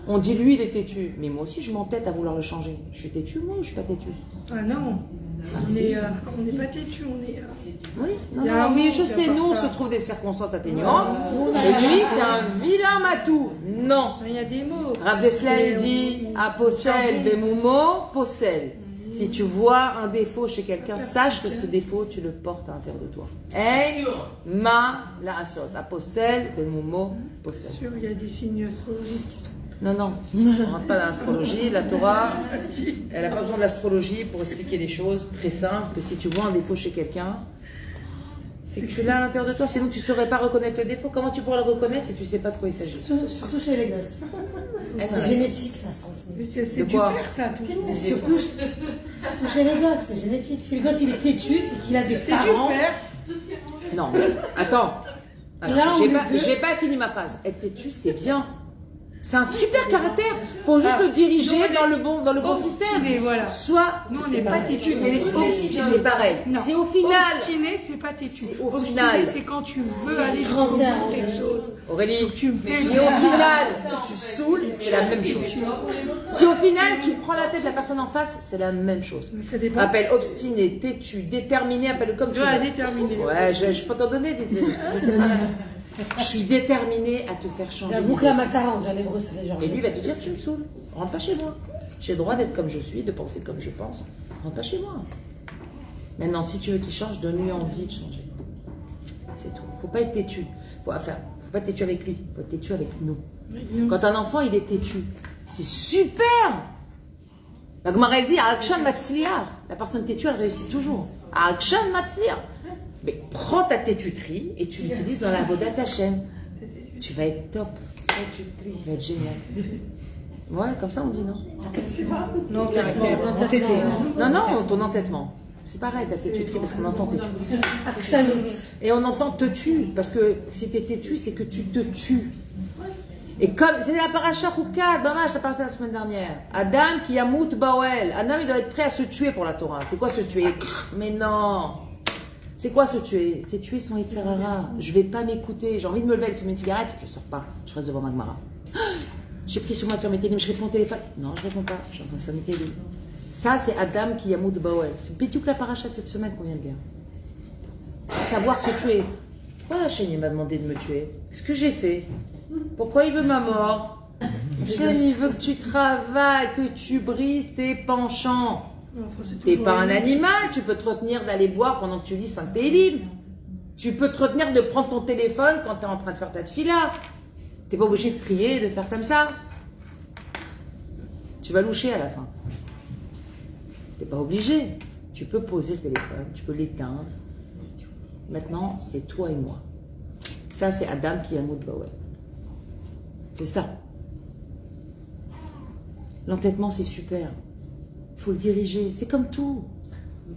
On dit lui, il est têtu, mais moi aussi, je m'entête à vouloir le changer. Je suis têtu, moi, ou je suis pas têtu? Ah non, Ah, on si. n'est pas têtu, on est... Oui, non, Il y a un non, oui, monde je qui sais, a pas nous, on ça. se trouve des circonstances atténuantes. Et lui, c'est un vilain matou. Non. Il y a des mots. Rav Dessler Et dit on- Aposel, on- Bemumo, Posel. Si tu vois un défaut chez quelqu'un, sache que ce défaut, tu le portes à l'intérieur de toi. Ein ma la asot. Aposel, Bemumo, Posel. Sûr, il y a des signes astrologiques qui sont... Non, non, on ne rentre pas dans l'astrologie. La Torah, elle n'a pas besoin de l'astrologie pour expliquer les choses très simples, que si tu vois un défaut chez quelqu'un, c'est que tu l'as à l'intérieur de toi, sinon tu ne saurais pas reconnaître le défaut. Comment tu pourrais le reconnaître si tu ne sais pas de quoi il s'agit? Surtout chez les gosses. Eh, C'est génétique, ça se transmet. Mais c'est De du quoi? père, ça, toujours. Surtout chez les gosses, c'est génétique. Si le gosse il est têtu, c'est qu'il a des C'est du parents. père. Non, attends. Alors, Là, on est j'ai pas fini ma phrase. Être têtu, c'est bien. C'est un super caractère. Faut juste le diriger dans le bon système. Obstiné, voilà. Soit, Nous, on n'est pas têtu, on est obstiné. c'est pareil. Non. Si au final, Obstiné, c'est pas têtu. Si au Obstiné, final- c'est quand tu veux aller jusqu'au bout de quelque chose. Aurélie, Tu veux si au final tu saoules, c'est la même chose. Si au final tu prends la tête de la personne en face, c'est la même chose. Mais ça dépend. Appelle obstiné, têtu, déterminé, appelle comme tu Voilà, veux. déterminé. Ouais, je peux t'en donner des Je suis déterminée à te faire changer. J'avoue que d'idée. la macarone, j'ai l'hébreu, ça fait genre. Et lui va te dire tu me saoules, rentre pas chez moi. J'ai le droit d'être comme je suis, de penser comme je pense. Rentre pas chez moi. Maintenant, si tu veux qu'il change, donne-lui envie de changer. C'est tout. Faut pas être têtu. Faut pas être têtu avec lui. Faut être têtu avec nous. Quand un enfant il est têtu, c'est super. La Gemara elle dit Akshan Matzliar. La personne têtue elle réussit toujours. Akshan Matzliar. Mais prends ta têtuterie et tu l'utilises dans la Vodat Hashem. Tu vas être top. Tu vas être génial. Ouais, comme ça on dit non. Non, caractère. Non, non, ton entêtement. C'est pareil, ta têtuterie, parce qu'on entend têtu. Akshanut. Et on entend te tue, parce que si t'es têtu, c'est que tu te tues. Et comme, c'est la paracha Choukat, Bama, je t'ai parlé la semaine dernière. Adam qui a mout Bawel. Adam, il doit être prêt à se tuer pour la Torah. C'est quoi se tuer? Mais non. C'est quoi se tuer? C'est tuer son Yitzhara. Je vais pas m'écouter. J'ai envie de me lever, fumer une cigarette. Je sors pas. Je reste devant ma Gemara. J'ai pris sur moi de faire mes télim. Je réponds au téléphone. Non, je réponds pas. Je suis en train de faire mes télim. Ça, c'est Adam qui a mout Bawel. C'est Bidiouk la paracha de cette semaine qu'on vient de lire. Savoir se tuer. Pourquoi Hachem m'a demandé de me tuer? Ce que j'ai fait. Pourquoi il veut ma mort? Hachem, il veut que tu travailles, que tu brises tes penchants. T'es pas un animal, tu peux te retenir d'aller boire pendant que tu lis 5 télim. Tu peux te retenir de prendre ton téléphone quand t'es en train de faire ta tefila. T'es pas obligé de prier, de faire comme ça. Tu vas loucher à la fin. T'es pas obligé. Tu peux poser le téléphone, tu peux l'éteindre. Maintenant, c'est toi et moi. Ça, c'est Adam qui a mout Bawel. C'est ça. L'entêtement, c'est super. Il faut le diriger. C'est comme tout.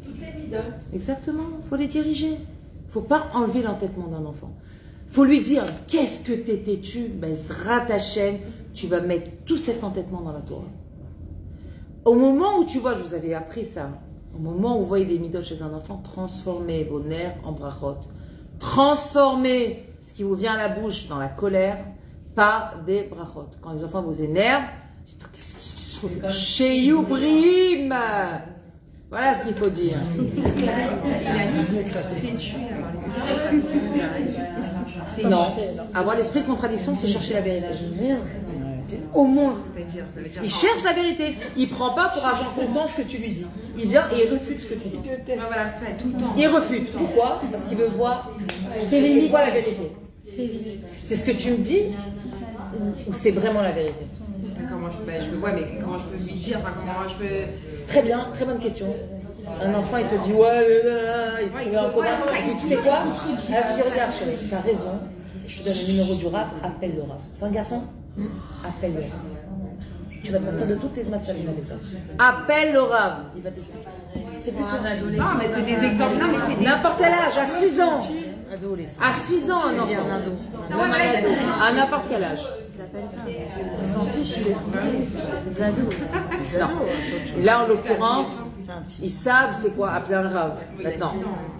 Toutes les midotes. Exactement. Il faut les diriger. Il ne faut pas enlever l'entêtement d'un enfant. Il faut lui dire, qu'est-ce que t'es têtu? Ben, Zrat Hashem, tu vas mettre tout cet entêtement dans la Torah. Au moment où tu vois, je vous avais appris ça, au moment où vous voyez des midotes chez un enfant, transformez vos nerfs en brachot. Transformez ce qui vous vient à la bouche dans la colère par des brachot. Quand les enfants vous énervent, chez Youbrim, Voilà ce qu'il faut dire. Non, avoir l'esprit de contradiction, c'est chercher la vérité. Au moins. Il cherche la vérité. Il prend pas pour argent comptant ce que tu lui dis. Il vient et il refute ce que tu dis. Voilà, c'est tout le temps. Il refute. Pourquoi? Parce qu'il veut voir c'est quoi la vérité. C'est ce que tu me dis ou c'est vraiment la vérité? Comment je peux, ouais, mais comment je peux lui dire, enfin, comment je peux... Très bien, très bonne question. Un enfant, il te dit ouais, il te trouve un copain. Tu sais quoi? Alors tu dis regarde, chérie, tu as raison. Je te donne le numéro du rap, appelle le rap. C'est un garçon? Appelle le rap. Tu vas te sortir de toutes tes maths avec ça. Appelle le rap, il va t'expliquer. C'est plus qu'un adolescent. Non, mais c'est des exemples. Non, mais c'est des... N'importe quel âge, à 6 ans. À 6 ans, un enfant. Même un ado. À n'importe quel âge. Ils s'en fichent, les ados. Non. Là, en l'occurrence, ils savent c'est quoi appeler un rave. Maintenant,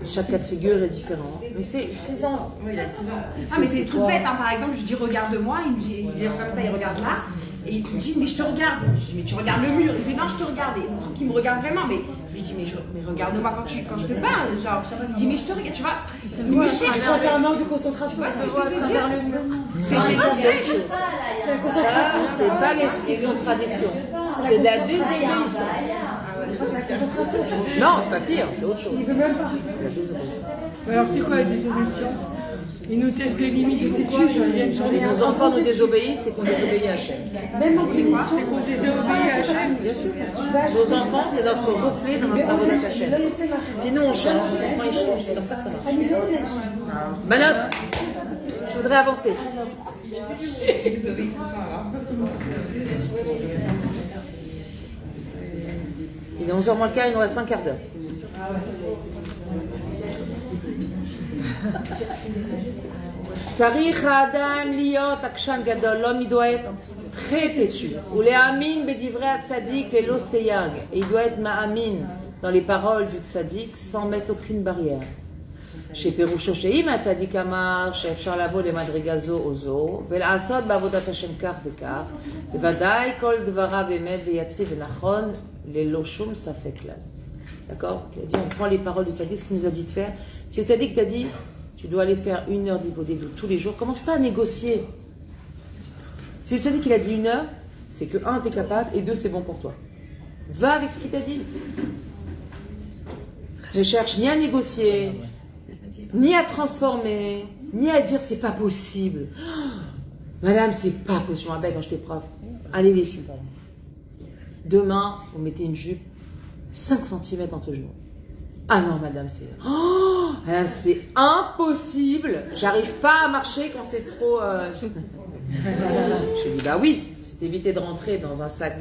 chaque cas de figure est différent. Mais c'est 6 ans. Oui, il a 6 ans. Ah, mais c'est tout bête, hein. Par exemple, je dis regarde-moi, il me dit, il est comme ça, il regarde là. Et il me dit, mais je te regarde. Je dis, mais tu regardes le mur. Il dit, non, je te regarde. Et il se trouve qu'il me regarde vraiment. Mais je lui dis, mais regarde-moi quand je te parle. Genre, je dis, mais je te regarde, tu vois. Il me cherche. C'est un manque de concentration. Je vois à travers le mur. Non, mais ça, c'est autre chose. Ça, c'est pas l'esprit de contradiction. C'est de la désobéissance. Non, c'est pas pire, c'est autre chose. Il veut même pas. La désobéissance. Alors c'est quoi la désobéissance? Ils nous testent les limites de pourquoi ils viennent Si changer. nos enfants nous désobéissent, c'est qu'on désobéit à Hachem. Même en punition. C'est qu'on désobéit à Hachem. Bien sûr. Nos enfants, c'est notre reflet dans notre travail Hachem. Sinon, on change, nos enfants ils changent, c'est comme ça que ça marche. Manotte, je voudrais avancer. Il est 11h moins le quart, il nous reste un quart d'heure. צריך האדם להיות עקשן גדול, l'homme il doit être très têtu. ולהאמין בדברי הצדיק ללא סייג. Il doit être מאמין dans les paroles du tzaddik sans mettre aucune barrière. שפירושו שאם הצדיק אמר שאפשר לבוא למדרגה זו או זו ולעשות בעבודת השם כך וכך, בוודאי כל דבריו אמת ויציב ונכון ללא שום ספק כלל. D'accord? Il a dit, on prend les paroles du tzaddik, ce qu'il nous a dit de faire. Si le tzaddik t'a dit, tu dois aller faire 1 heure d'ibodédou tous les jours, commence pas à négocier. Si le tzaddik il a dit 1 heure, c'est que 1, t'es capable, et 2, c'est bon pour toi. Va avec ce qu'il t'a dit. Ne cherche ni à négocier, ni à transformer, ni à dire c'est pas possible. Oh, madame, c'est pas possible. Je me rappelle quand j'étais prof. Allez les filles. Demain, vous mettez une jupe 5 cm entre genoux. Ah non, madame, c'est... Oh, madame, c'est impossible. J'arrive pas à marcher quand c'est trop... Je dis, bah oui, c'est éviter de rentrer dans un sac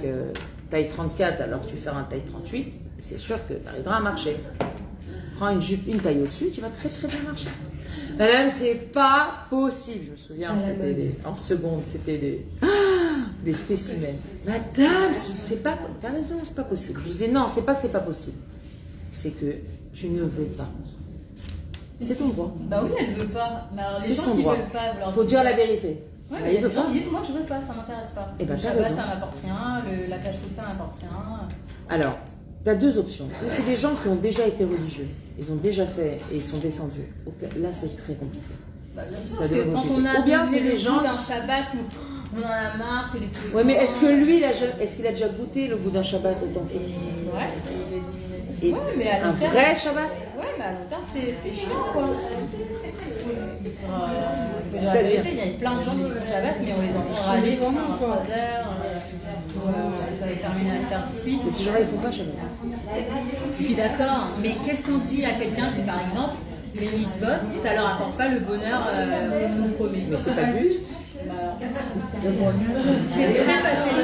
taille 34 alors que tu fais un taille 38, c'est sûr que tu arriveras à marcher. Prends une jupe, une taille au-dessus, tu vas très très bien marcher. Madame, c'est pas possible. Je me souviens, c'était en seconde, c'était des spécimens. Madame, c'est pas... T'as raison, c'est pas possible. Je disais, non, c'est pas que c'est pas possible. C'est que tu ne veux pas. C'est ton droit. Bah oui, elle veut pas. Mais alors, les C'est gens son qui droit. veulent pas, vous leur Il faut dites, dire la vérité. Ouais, Bah, mais il y il a veut des gens pas. qui disent, moi je veux pas, ça m'intéresse pas. Eh ben, Le t'as Shabbat, raison. ça m'apporte rien, la cache ça m'apporte rien. Alors, tu as 2 options. Ou c'est des gens qui ont déjà été religieux, ils ont déjà fait et ils sont descendus. Là, c'est très compliqué. Bah, bien sûr, Ça parce doit que quand aussi on être. a Ou bien, donné c'est le des gens- goût d'un Shabbat où on en a marre, c'est les trucs. Ouais, mais est-ce que lui, est-ce qu'il a déjà goûté le goût d'un Shabbat authentique? Ouais. Et Ouais, mais à un long terme- vrai Shabbat? Ouais, mais à long terme, c'est chiant, quoi. C'est-à-dire Il y a plein de gens qui font le Shabbat, mais on les entend râler pendant 3 heures. Ça va terminer à cette heure-ci. Mais ces gens-là, ils font pas Shabbat. Je suis d'accord, mais qu'est-ce qu'on dit à quelqu'un qui, par exemple, les mitzvot, ça leur apporte pas le bonheur premier. Mais c'est pas le but. C'est très facile.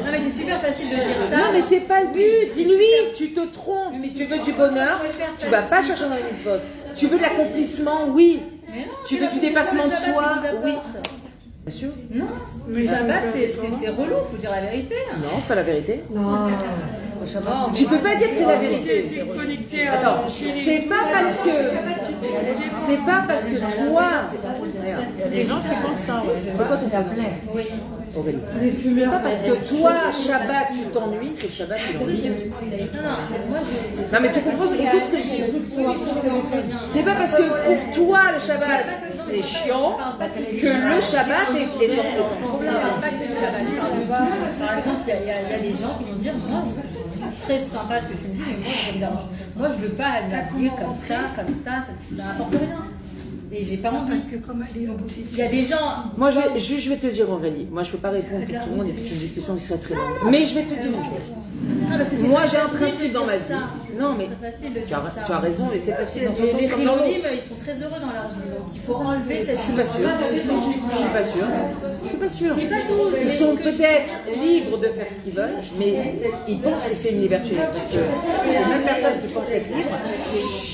Non, mais c'est super facile de dire ça. Non, mais c'est pas le but. Dis-lui, tu te trompes. Si tu veux du bonheur, tu vas pas chercher dans les mitzvot. Tu veux de l'accomplissement, oui. Mais non, Tu c'est veux du pas dépassement de le Shabbat soi, qui vous oui. apporte. Bien sûr. Non, le Shabbat, c'est relou, faut dire la vérité. Non, c'est pas la vérité. Non. Tu peux pas dire que c'est la vérité. Attends, c'est pas parce que toi. Il y a des gens qui pensent ça. C'est quoi ton problème, Aurélie? C'est pas parce que toi, Shabbat, tu t'ennuies que Shabbat, tu l'ennuies. Non, mais tu comprends, écoute ce que je dis. C'est pas parce que pour toi, le Shabbat, c'est chiant que le Shabbat est Je parle pas que du Shabbat, je parle de tout. Par exemple, il y a des gens qui vont dire, moi, c'est très sympa ce que tu me dis, mais moi, ça me dérange. Moi, je veux pas m'habiller comme ça n'apporte rien. Et j'ai pas envie. Parce que comme il y a des gens. Moi, je vais te dire, Aurélie, moi, je peux pas répondre pour tout le monde et puis c'est une discussion qui serait très longue. Mais je vais te dire une chose. Moi, j'ai un principe dans ma vie. Non, mais tu as raison, et c'est facile dans ce sens les comme dans l'autre. ils sont très heureux dans leur vie. Donc, il faut enlever cette. Je suis pas sûre. Ils sont peut-être libres de faire ce qu'ils veulent, mais ils pensent que c'est une liberté. Parce que les mêmes personnes qui pensent être libres,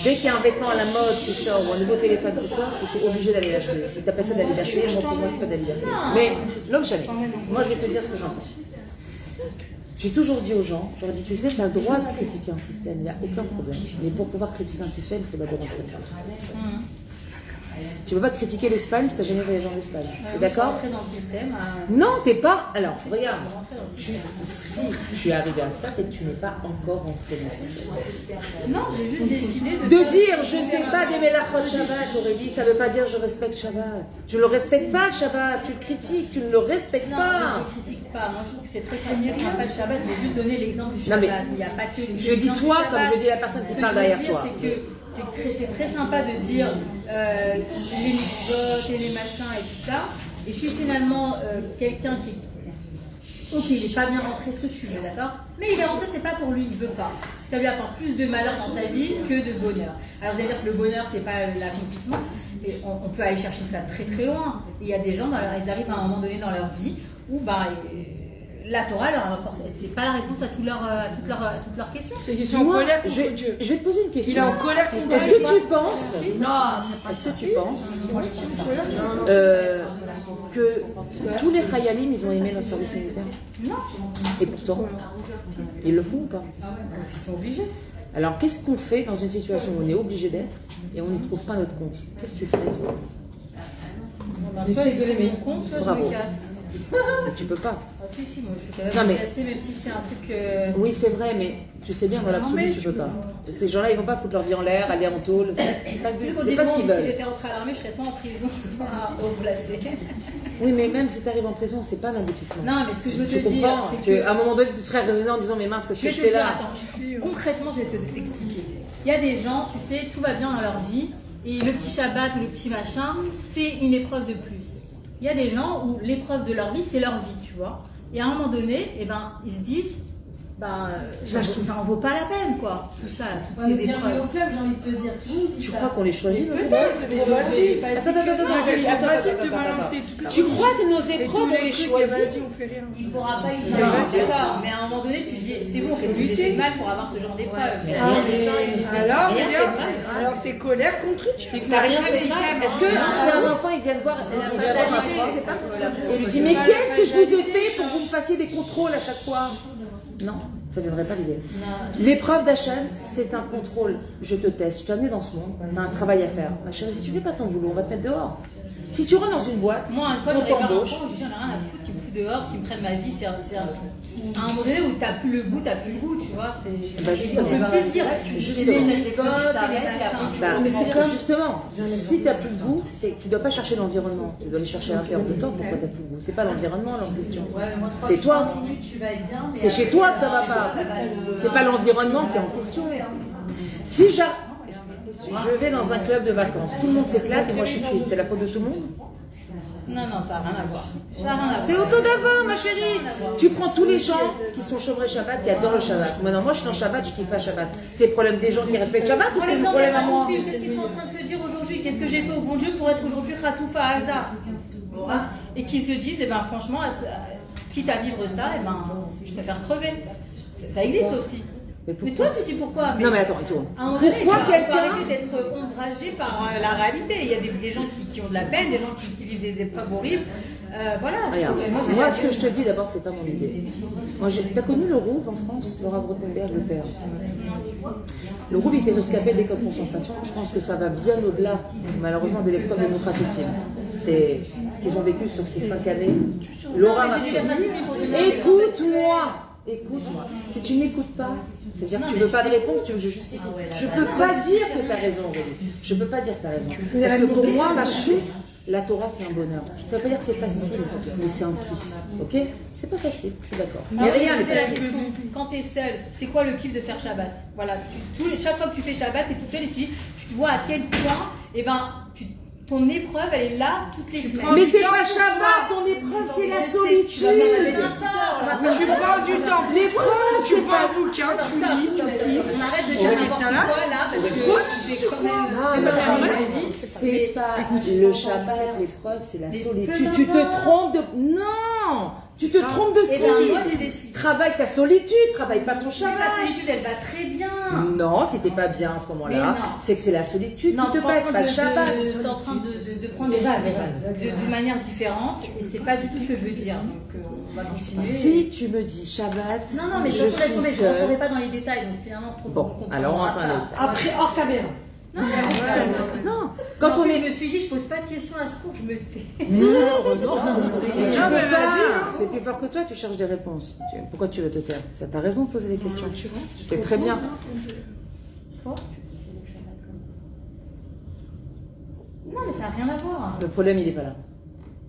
dès qu'il y a un vêtement à la mode qui sort ou un nouveau téléphone qui sort, ils sont obligés d'aller l'acheter. Si tu appelles ça de la liberté, moi pour moi c'est pas de la liberté. Mais l'homme chalet, moi je vais te dire ce que j'en pense. J'ai toujours dit aux gens, j'aurais dit, tu sais, tu as le droit de critiquer un système, il n'y a aucun problème. Mais pour pouvoir critiquer un système, il faut d'abord en comprendre. Tu ne peux pas critiquer l'Espagne si tu n'as jamais voyagé en Espagne. Tu es d'accord? Dans le système. Non, tu n'es pas. Alors, regarde. Si tu es arrivé à ça, c'est que tu n'es pas encore entré dans le système. Non, j'ai juste décidé de dire je ne fais pas des mélachot Shabbat, Aurélie, ça ne veut pas dire je respecte Shabbat. Tu ne le respectes pas, Shabbat. Tu le critiques, tu ne le respectes pas. Non, je ne critique pas. Moi, je trouve que c'est très sympa le Shabbat. J'ai juste donné l'exemple du Shabbat. Non, mais il n'y a pas que. Je dis toi comme je dis la personne qui parle derrière toi. C'est très sympa de dire les mitzvot et les machins et tout ça. Et si finalement quelqu'un qui. Ok, il n'est pas bien rentré, ce que tu veux, d'accord? Mais il est rentré, c'est pas pour lui, il veut pas. Ça lui apporte plus de malheur dans sa vie que de bonheur. Alors vous allez dire que le bonheur, c'est pas l'accomplissement, mais on peut aller chercher ça très très loin. Et il y a des gens, ils arrivent à un moment donné dans leur vie où la Torah leur apporte, c'est pas la réponse à toutes leurs questions. Ils sont en colère contre Dieu. Je vais te poser une question. Il est en colère contre Dieu. Est-ce que tu penses que tous les Chayalim, ils ont aimé notre service militaire? Non. Et pourtant, ils le font ou pas? Ils sont obligés. Alors, qu'est-ce qu'on fait dans une situation où on est obligé d'être et on n'y trouve pas notre compte? Qu'est-ce que tu fais, toi? Soit les deux les compte, soit je me casse. Mais tu peux pas. Si, moi je suis quand même cassée, même si c'est un truc. Oui, c'est vrai, mais tu sais bien, dans l'absolu, tu peux pas. Ces gens-là, ils vont pas foutre leur vie en l'air, aller en tôle. C'est pas ce qu'ils veulent. Si j'étais rentrée à l'armée, je serais soit en prison, soit au placé. Oui, mais même si tu arrives en prison, c'est pas l'aboutissement. Non, mais ce que je veux te dire, c'est qu'à un moment donné, tu serais raisonnable en disant, mais mince, qu'est-ce que je fais là? Attends, concrètement, je vais t'expliquer. Il y a des gens, tu sais, tout va bien dans leur vie, et le petit Shabbat ou le petit machin, c'est une épreuve de plus. Il y a des gens où l'épreuve de leur vie, c'est leur vie, tu vois. Et à un moment donné, ils se disent, ça en vaut pas la peine, quoi. Tout ça, toutes ces épreuves. Au club, j'ai envie de te dire. Tu crois qu'on les choisit, nos Tu crois que nos épreuves, on les choisit? Il pourra pas y d'accord, mais à un moment donné, tu dis, c'est bon, qu'est-ce que tu fais mal pour avoir ce genre d'épreuve? Alors c'est colère contre tu fais t'as rien fait. Est-ce que si un enfant il vient te voir et lui dit mais qu'est-ce que je vous ai fait pour que vous me fassiez des contrôles à chaque fois? Non, ça ne donnerait pas l'idée. L'épreuve d'Hachem, c'est un contrôle. Je te teste, je t'ai amené dans ce monde, tu as un travail à faire. Ma chérie, si tu ne fais pas ton boulot, on va te mettre dehors. Si tu rentres dans une boîte, moi, une fois, j'arrive à un point où je dis, j'en ai rien à foutre, qui me fout dehors, qui me prennent ma vie. C'est à un moment donné où t'as plus le goût, tu vois. Justement. On peut plus dire, justement, si t'as plus le goût, tu dois pas chercher l'environnement, tu dois aller chercher à l'intérieur de toi pourquoi t'as plus le goût. C'est pas l'environnement en question. C'est toi. C'est chez toi que ça va pas. C'est pas l'environnement qui est en question. Si je vais dans un club de vacances, tout le monde s'éclate et moi je suis triste, c'est la faute de tout le monde? Non, ça n'a rien à voir. C'est auto-d'avant, ma chérie. Tu prends tous les gens qui sont chômeurs Shabbat, qui adorent le Shabbat. Maintenant, moi je suis dans Shabbat, je kiffe pas Shabbat. C'est le problème des gens qui respectent Shabbat ou c'est le problème à moi? Qu'est-ce qu'ils sont en train de se dire aujourd'hui? Qu'est-ce que j'ai fait au bon Dieu pour être aujourd'hui Khatoufa Haza? Et qui se disent, franchement, quitte à vivre ça, je préfère crever. Ça existe aussi. Mais Mais toi, tu dis pourquoi? Non, mais attends, tu vois. À un moment donné, Pourquoi il faut quelqu'un. arrêter d'être ombragé par la réalité. Il y a des gens qui ont de la peine, des gens qui vivent des épreuves horribles. Voilà. Regarde, j'ai moi, jamais- ce que je te dis d'abord, c'est pas mon idée. Moi, t'as connu le Rouve en France, Laura Brottenberg, le père. Le Rouve était rescapé des camps de concentration. Je pense que ça va bien au-delà, malheureusement, de l'épreuve de notre film. C'est ce qu'ils ont vécu sur ces 5 années. Laura m'a fait. Écoute-moi. Écoute-moi. Si tu n'écoutes pas, c'est-à-dire que tu veux pas de réponse, tu veux que je justifie. Je peux pas dire que tu as raison, Aurélie. Je peux pas dire que tu as raison. Parce que pour moi, ma chute, la Torah, c'est un bonheur. Ça veut pas dire que c'est facile, mais c'est un kiff. Ok? C'est pas facile, je suis d'accord. Mais Alors, rien n'est posez la facile. question, quand tu es seule, c'est quoi le kiff de faire Shabbat? Voilà, chaque fois que tu fais Shabbat, tu es toute seule et tu vois à quel point ton épreuve, elle est là toutes les semaines. Mais c'est pas Shabbat, ton épreuve, c'est la solitude. Tu prends du temps. L'épreuve, Tu c'est prends pas. un bouquin, tu lis, tu lis. On arrête de dire n'importe quoi là, parce que c'est quand même. C'est pas le Shabbat, l'épreuve, c'est la solitude. Tu te trompes de. Non! Tu te trompes de Et bien, moi, j'ai cible. décidé. Travaille ta solitude, travaille pas ton La Shabbat. solitude, elle va très bien. Non, si t'es pas bien à ce Mais moment-là, non. c'est que c'est la solitude Non, qui te t'es en passe, train pas le de- Shabbat. t'es en train de prendre les choses d'une manière différente et c'est pas du tout ce que je veux dire. Donc on va continuer. Si tu me dis Shabbat, Non, non, mais je je suis ne seule. rentrerai pas dans les détails, donc finalement, Bon, comprendra alors on va pas. parler. Après, hors caméra. Non, quand on Je est. me suis dit, je pose pas de questions à ce cours, je me tais. Non, heureusement. Mais tu Non, mais peux vas-y, pas. hein. C'est plus fort que toi, tu cherches des réponses. Pourquoi tu veux te taire? T'as raison de poser des questions. C'est très bien. Non, mais ça n'a rien à voir. Le problème, il n'est pas là.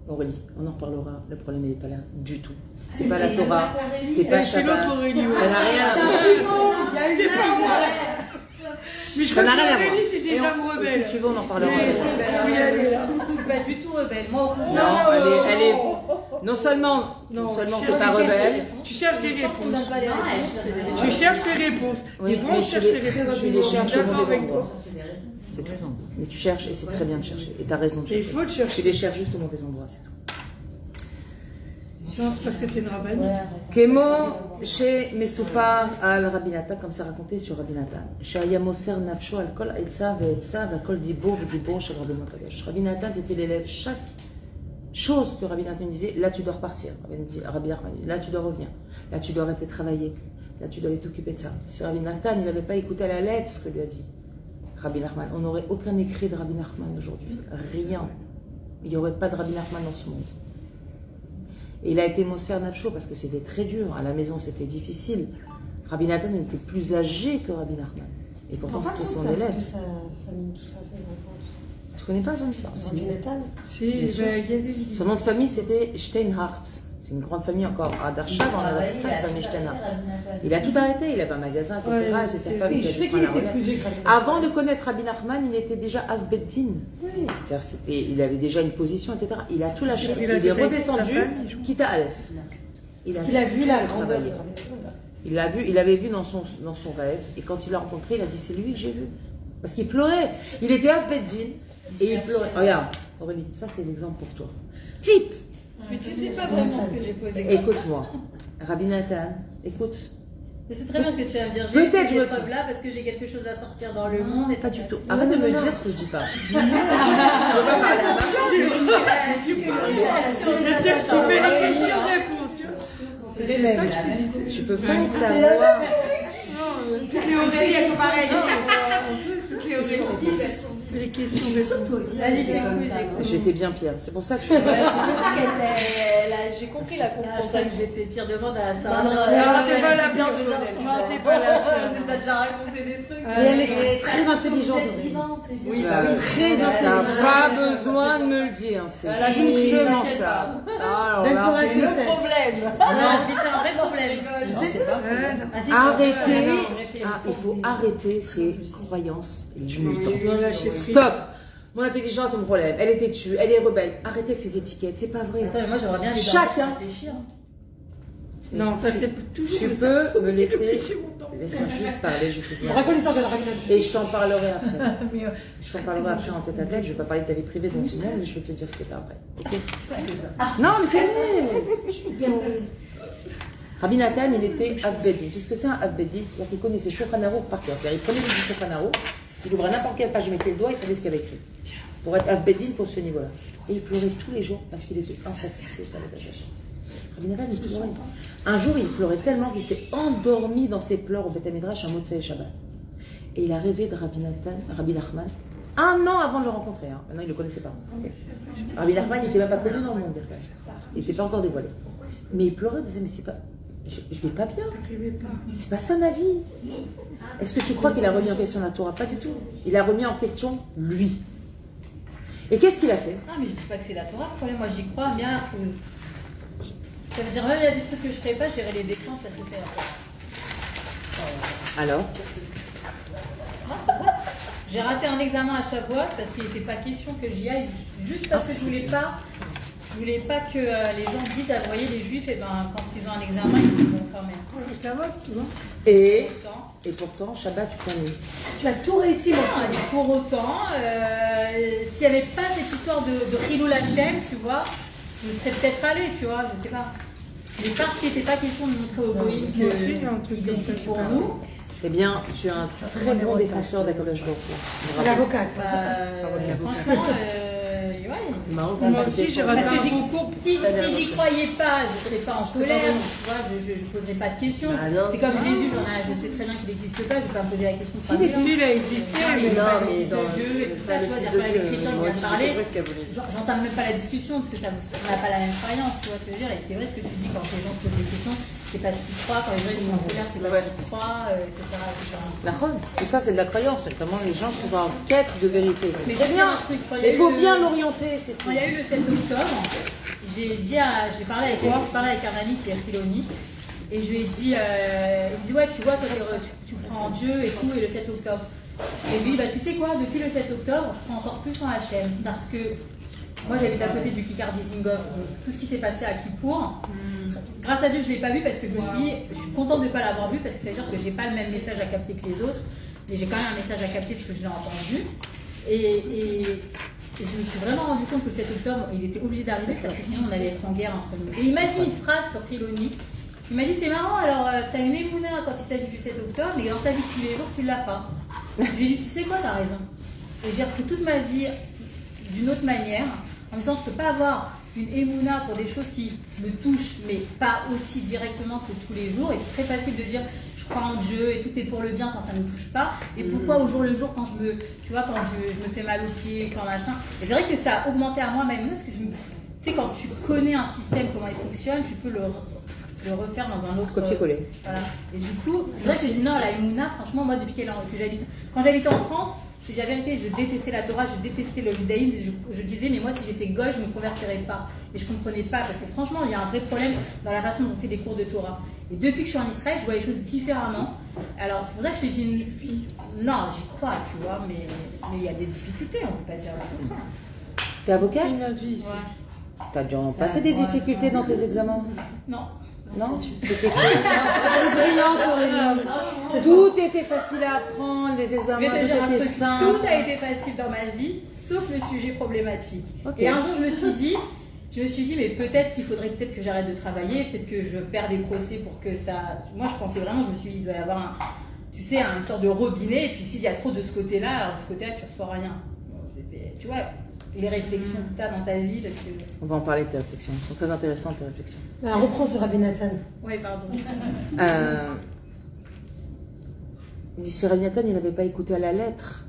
Aurélie, on en reparlera. Le problème, il n'est pas là du tout. C'est pas la Et Torah, c'est Eh, pas c'est Shabbat. l'autre Aurélie. Ça n'a rien à voir. C'est pas moi. Mais je Ça n'a crois rien à que voir. Aurélie, c'est des Et âmes rebelles. Si tu veux, on en parlera. Oui, elle est là. Je suis pas du tout rebelle. Moi, au contraire. Non, elle est non seulement Non, que cherche pas des rebelle. Tu cherches des On réponses. donne pas des réponses. Tu cherches les réponses. Oui, Ils vont mais chercher les réponses. tu les cherches au D'accord mauvais avec endroit. toi. C'est très simple. Mais tu cherches et c'est très bien de chercher. Et tu as raison de Il chercher. faut te Tu chercher. les cherches juste au mauvais endroit, c'est tout. Non, c'est parce que tu es une rabbinite. Kemo chez Mesupar al Rabbi Natan, comme c'est raconté sur Rabbi Natan. Shaya Moser Nafsho al Kol Eitza ve'etza ve'kol Dibour ve'Dibour chez Rabbi Makadosh. Rabbi Natan, c'était l'élève. Chaque chose que Rabbi Natan disait, là tu dois repartir. Rabbi Nachman, là tu dois revenir. Là tu dois arrêter de travailler. Là tu dois aller t'occuper de ça. Si Rabbi Natan, il n'avait pas écouté à la lettre ce que lui a dit Rabbi Nachman, on n'aurait aucun écrit de Rabbi Nachman aujourd'hui. Rien. Il n'y aurait pas de Rabbi Nachman dans ce monde. Et il a été Moser Nafsho parce que c'était très dur. À la maison, c'était difficile. Rabbi Natan était plus âgé que Rabbi Nachman. Et pourtant, c'était son élève. Sa famille, tout ça, ses enfants, tout ça. Tu connais pas son histoire? Rabbi Nathan. Si, Bien sûr. ben, il y a des. Son nom de famille, c'était Steinhardt. C'est une grande famille encore. À Darshav, en Eretz Israël, la famille Steinhardt. Il a tout arrêté. Il avait un magasin, etc. Ouais, et c'est sa et femme qui je a sais dû qu'il prendre la était relève. plus vieux que Rabbi Nathan. Avant de connaître Rabbi Nachman, il était déjà Av Beddin. Oui. C'est-à-dire, il avait déjà une position, etc. Il a tout lâché. Il Il a est fait redescendu, sa famille, je crois. quitte à Aleph. Il a vu la grandeur travaillé. de Rabbi Nathan. Il l'avait vu dans son rêve, et quand il l'a rencontré, il a dit c'est lui que j'ai vu. Parce qu'il pleurait. Il était à Beddin, et il pleurait. Regarde, Aurélie, ça c'est l'exemple pour toi. Type. Mais tu sais pas vraiment ce que j'ai posé. Écoute-moi. Rabbi Nathan, écoute. Mais c'est très bien ce que tu vas me dire. J'ai Peut-être cette je me épreuve là parce que j'ai quelque chose à sortir dans le monde. Et Pas du tout. Arrête de me dire ce que je dis pas. Tu fais les questions-réponses, tu vois. C'est ça que je te disais. Tu peux pas savoir. Toutes les Aurélie, elles sont pareilles. Toutes les réponses. Les questions-réponses. Vas-y, j'ai compris. J'étais bien pire. C'est pour ça que je J'ai compris la Je crois confrontation. que j'étais pire demande à ça. Non, t'es pas la pire. Non, t'es pas la pire. Je les ai déjà raconté des trucs. Mais elle est très intelligente. Oui, bah oui. Très T'as intelligente. pas besoin de me le dire. C'est justement ça. Alors Même pour là, un C'est le Youssef. problème. Non, mais c'est un vrai problème. je sais pas. Ouais, non. Ah, si, c'est un vrai Arrêtez. problème. Je réfléchis. Il faut arrêter ces croyances limitantes. On doit lâcher prise. Stop. Mon intelligence, c'est mon problème. Elle est têtue, elle est rebelle. Arrêtez avec ces étiquettes, c'est pas vrai. Attends, mais moi j'aimerais bien les Chacun. réfléchir. Non, ça c'est toujours Tu le ça. peux me laisser. Réfléchis longtemps. Laisse-moi juste parler, je te dis. On raconte l'histoire de Rabbi Nathan. Et je t'en parlerai après. Mais, Je t'en parlerai après en tête à tête. Je vais pas parler de ta vie privée dans une heure, mais je vais te dire ce que t'as après. Ok? Non, mais c'est vrai. Bien, Rabbi Nathan, il était Avbedin. C'est ce que c'est un Avbedin? C'est-à-dire qu'il connaissait Shulchan Aruch par cœur. C'est-à-dire, il prenait le Shulchan Aruch, il ouvrait n'importe quelle page, il mettait le doigt, il savait ce qu'il y avait écrit. Pour être Avbedin, il faut ce niveau-là. Et il pleurait tous les jours parce qu'il était insatisfait. Rabbi Nathan, il pleurait. Un jour, il pleurait tellement qu'il s'est endormi dans ses pleurs au Beth Midrash à Motzei Shabbat. Et il a rêvé de Rabbi Nachman, 1 an avant de le rencontrer. Hein. Maintenant, il ne le connaissait pas. Rabbi Nachman, il n'était même pas connu dans le monde. Il n'était pas encore dévoilé. Mais il pleurait, il disait, mais c'est pas... Je vais pas bien. C'est pas ça ma vie. Est-ce que tu crois qu'il a remis en question la Torah? Pas du tout. Il a remis en question lui. Et qu'est-ce qu'il a fait? Ah, mais je dis pas que c'est la Torah, le problème. Moi, j'y crois bien que... Ça veut dire, même il y a des trucs que je ne ferais pas, j'irai les déclencher parce que c'est la Torah. Alors? Non, c'est vrai. J'ai raté un examen à Shavuot parce qu'il n'était pas question que j'y aille, juste parce que je voulais pas que les gens disent, ah, vous voyez, les juifs, et ben, quand ils ont un examen, ils disent bon quand même. Ça va, tu vois. Et pourtant, Shabbat, tu connais. Tu as tout réussi, mon frère. Et pour autant, s'il n'y avait pas cette histoire de Chilul Hashem, tu vois, je serais peut-être allée, tu vois, je sais pas. Mais parce qu'il n'était pas question de montrer aux goïms qu'il décide pour nous. Eh bien, tu es un très bon défenseur d'Akadosh Baruch Hu. L'avocate. Franchement, C'est marrant. Moi aussi, j'ai raté parce que un concours. si j'y croyais pas, je ne serais pas en colère, tu vois, je ne poserais pas de questions. C'est comme Jésus, je sais très bien qu'il n'existe pas, je ne vais pas me poser la question. Si, il a existé, mais Non, mais dans Dieu et tout ça, tu vois, il y a pas l'écriture qui vient de parler. J'entame même pas la discussion parce que ça n'a pas la même croyance, tu vois ce que je veux dire. Et c'est vrai ce que tu dis quand les gens te posent des questions, c'est pas ce qu'ils croient, quand les gens sont en colère, c'est pas ce qu'ils croient, etc. La croix. Et ça, c'est de la croyance. C'est vraiment les gens qui sont en quête de vérité. Mais C'est très bien. Il faut bien l'orienter. Quand il y a eu le 7 octobre, j'ai parlé avec un ami qui est Philoni, et je lui ai dit, il me dit, ouais, tu vois, toi, tu prends Dieu et tout, et le 7 octobre. Et je lui ai dit, bah, tu sais quoi, depuis le 7 octobre, je prends encore plus en HM, parce que moi, j'habite à côté du Kikar Dizengoff, donc tout ce qui s'est passé à Kippour, grâce à Dieu, je ne l'ai pas vu, parce que je me suis dit, je suis contente de ne pas l'avoir vu, parce que ça veut dire que je n'ai pas le même message à capter que les autres, mais j'ai quand même un message à capter, parce que je l'ai entendu. Et je me suis vraiment rendu compte que le 7 octobre, il était obligé d'arriver parce que sinon on allait être en guerre entre nous. Et il m'a dit une phrase sur Philoni. Il m'a dit, c'est marrant, alors t'as une émouna quand il s'agit du 7 octobre, mais dans ta vie de tous les jours, tu ne l'as pas. Je lui ai dit, tu sais quoi, t'as raison. Et j'ai repris toute ma vie d'une autre manière, en me disant, je ne peux pas avoir une émouna pour des choses qui me touchent, mais pas aussi directement que tous les jours. Et c'est très facile de dire, je crois en Dieu et tout est pour le bien quand ça ne me touche pas. Et pourquoi au jour le jour, quand je me fais mal aux pieds, quand machin. Et c'est vrai que ça a augmenté à moi ma émouna, parce que tu sais, quand tu connais un système, comment il fonctionne, tu peux le refaire dans un autre... Copier-coller. Voilà. Et du coup, c'est vrai que je dis non, la émouna, franchement, moi, depuis que j'habite... Quand j'habitais en France, je dis la vérité, je détestais la Torah, je détestais le judaïsme, je disais, mais moi, si j'étais gauche, je ne me convertirais pas. Et je ne comprenais pas, parce que franchement, il y a un vrai problème dans la façon dont on fait des cours de Torah. Et depuis que je suis en Israël, je vois les choses différemment. Alors, c'est pour ça que je te dis, non, j'y crois, tu vois, mais il y a des difficultés, on ne peut pas dire le contraire. T'es avocate? Ouais. T'as dû en passer des difficultés dans tes examens? Non. Non? C'était quoi? Tout était facile à apprendre, les examens, tout était simple. Tout a été facile dans ma vie, sauf le sujet problématique. Okay. Et un jour, je me suis dit, mais peut-être qu'il faudrait que j'arrête de travailler, peut-être que je perds des procès pour que ça... Moi, je pensais vraiment, je me suis dit, il doit y avoir une sorte de robinet, et puis s'il y a trop de ce côté-là, alors de ce côté-là, tu ne reçois rien. Bon, c'était, tu vois, les réflexions que tu as dans ta vie, parce que... On va en parler de tes réflexions, elles sont très intéressantes, tes réflexions. Alors, reprends sur Rabbi Nathan. Oui, pardon. Il dit, si Rabbi Nathan, il n'avait pas écouté à la lettre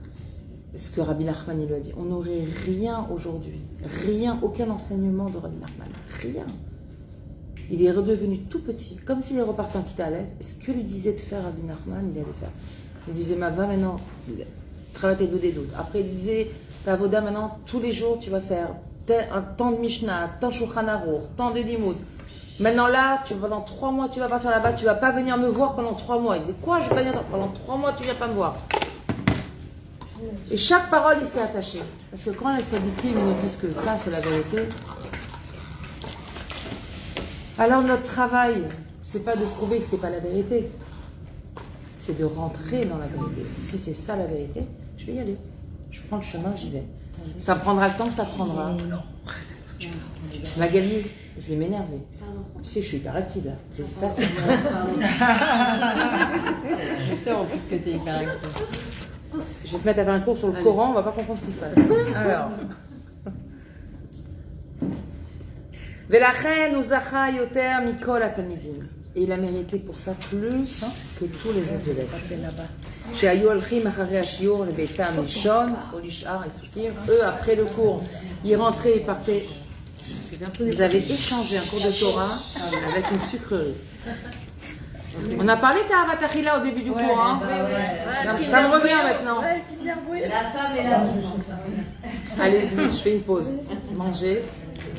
ce que Rabbi Nachman il lui a dit, on n'aurait rien aujourd'hui, rien, aucun enseignement de Rabbi Nachman, rien. Il est redevenu tout petit, comme s'il est reparti en Kita Aleph. Et ce que lui disait de faire Rabbi Nachman, il allait faire. Il lui disait, va maintenant, travaille tes deux des doutes. Après, il disait, ta avoda maintenant, tous les jours, tu vas faire tant de Mishnah, tant de Shulchan Aruch, tant de Limud. Maintenant là, pendant 3 mois, tu vas partir là-bas, tu vas pas venir me voir pendant 3 mois. Il disait, quoi, je vais pas venir pendant 3 mois, tu viens pas me voir. Et chaque parole, il s'est attaché. Parce que quand les tzadikim nous disent que ça, c'est la vérité, alors notre travail, c'est pas de prouver que c'est pas la vérité, c'est de rentrer dans la vérité. Si c'est ça la vérité, je vais y aller. Je prends le chemin, j'y vais. Ça prendra le temps que ça prendra. Magali, Je vais m'énerver. Tu sais que je suis hyper active là. C'est ça, c'est Je sais en plus que t'es hyper active. Je vais te mettre à faire un cours sur le Coran, on va pas comprendre ce qui se passe. Alors. Velachen uzacha yoter mikol atamidim. Et il a mérité pour ça plus que tous les autres élèves. שהיו הולכים אחרי השיעור לביתם לישון, או לשאר העיסוקים. Eux, après le cours, ils rentraient, ils partaient. Vous avez échangé un cours de Torah avec une sucrerie. On a parlé de Ahavat Achila au début du cours. Hein. Ça me revient maintenant. La femme est là. Allez-y, je fais une pause. Mangez.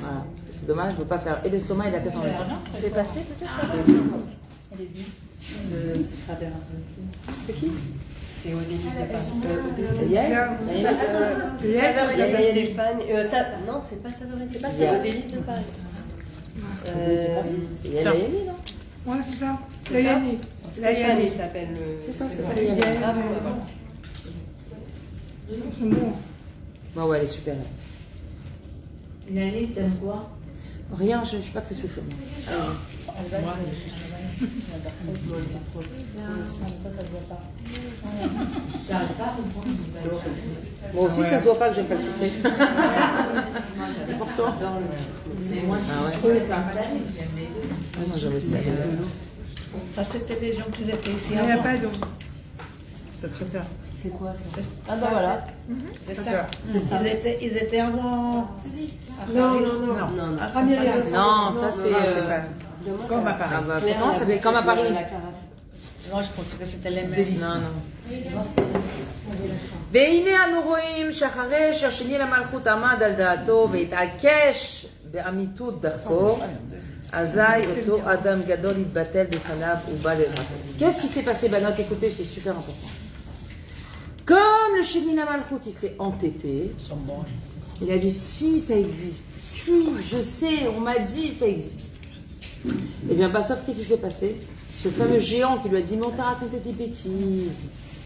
Voilà. C'est dommage, je ne veux pas faire et l'estomac et la tête en même temps. Elle est passée peut-être. C'est qui? C'est Odélie de Paris. Non, c'est pas Savouré, c'est pas ça. Odélie de Paris. C'est Yaeli, non? Ouais, c'est ça. Layani. Stéphanie s'appelle le. C'est ça, Stéphanie Yaeli. C'est bon. Bon, ouais, elle est super. Yaeli, t'aimes quoi? Rien, je ne suis pas très souffrante. J'arrive pas à comprendre. Moi aussi, ça se voit pas que j'aime pas le sucré. Et pourtant. Mais moi, je suis trop les pincettes. Moi, j'aime aussi. Ça, c'était les gens qui étaient ici Il n'y a avant. pas d'eau. C'est très bien. C'est quoi ça? Ah bah voilà. C'est ça. Ils étaient avant. Non. Non. À Myriam. Non, ça c'est. Comme à Paris. Ah bah, pourtant, ça fait comme à Paris. La carafe. Moi, je pensais que c'était les mêmes. Non. והנה אנו רואים שאחרי שהשני למלכות עמד על דעתו והתעקש באמיתות דרכו, אזי אותו אדם גדול התבטל בפניו ובא לעזרתו. Qu'est-ce qui s'est passé? Banot, écoutez, c'est super important. Comme le Sheni Lamalchut, il s'est entêté, il a dit si ça existe, si je sais, on m'a dit ça existe. Et bien, bah, sauf qu'est-ce qui s'est passé? Ce fameux géant qui lui a dit mais on t'a raconté des bêtises,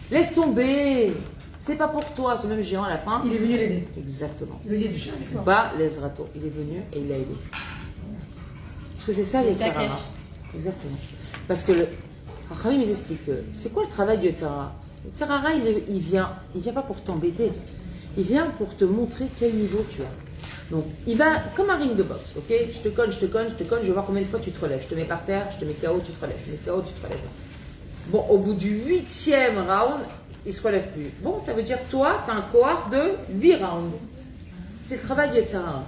laisse tomber, c'est pas pour toi. Ce même géant à la fin, Il est venu l'aider. exactement. Il lui a dit du avec toi. Bah, l'Ezrato, il est venu et il l'a aidé. Parce que c'est ça l'Yetzirara. Exactement. Parce que le Rachamim, ils expliquent que c'est quoi le travail du Yetzirara? Le Yetzirara, il vient pas pour t'embêter. Il vient pour te montrer quel niveau tu as. Donc, il va comme un ring de boxe, ok? Je te cogne, je vais voir combien de fois tu te relèves. Je te mets par terre, je te mets KO, tu te relèves. Je te mets KO, tu te relèves. Bon, au bout du 8e round, il ne se relève plus. Bon, ça veut dire que toi, tu as un cohort de 8 rounds. C'est le travail du Yetzirara.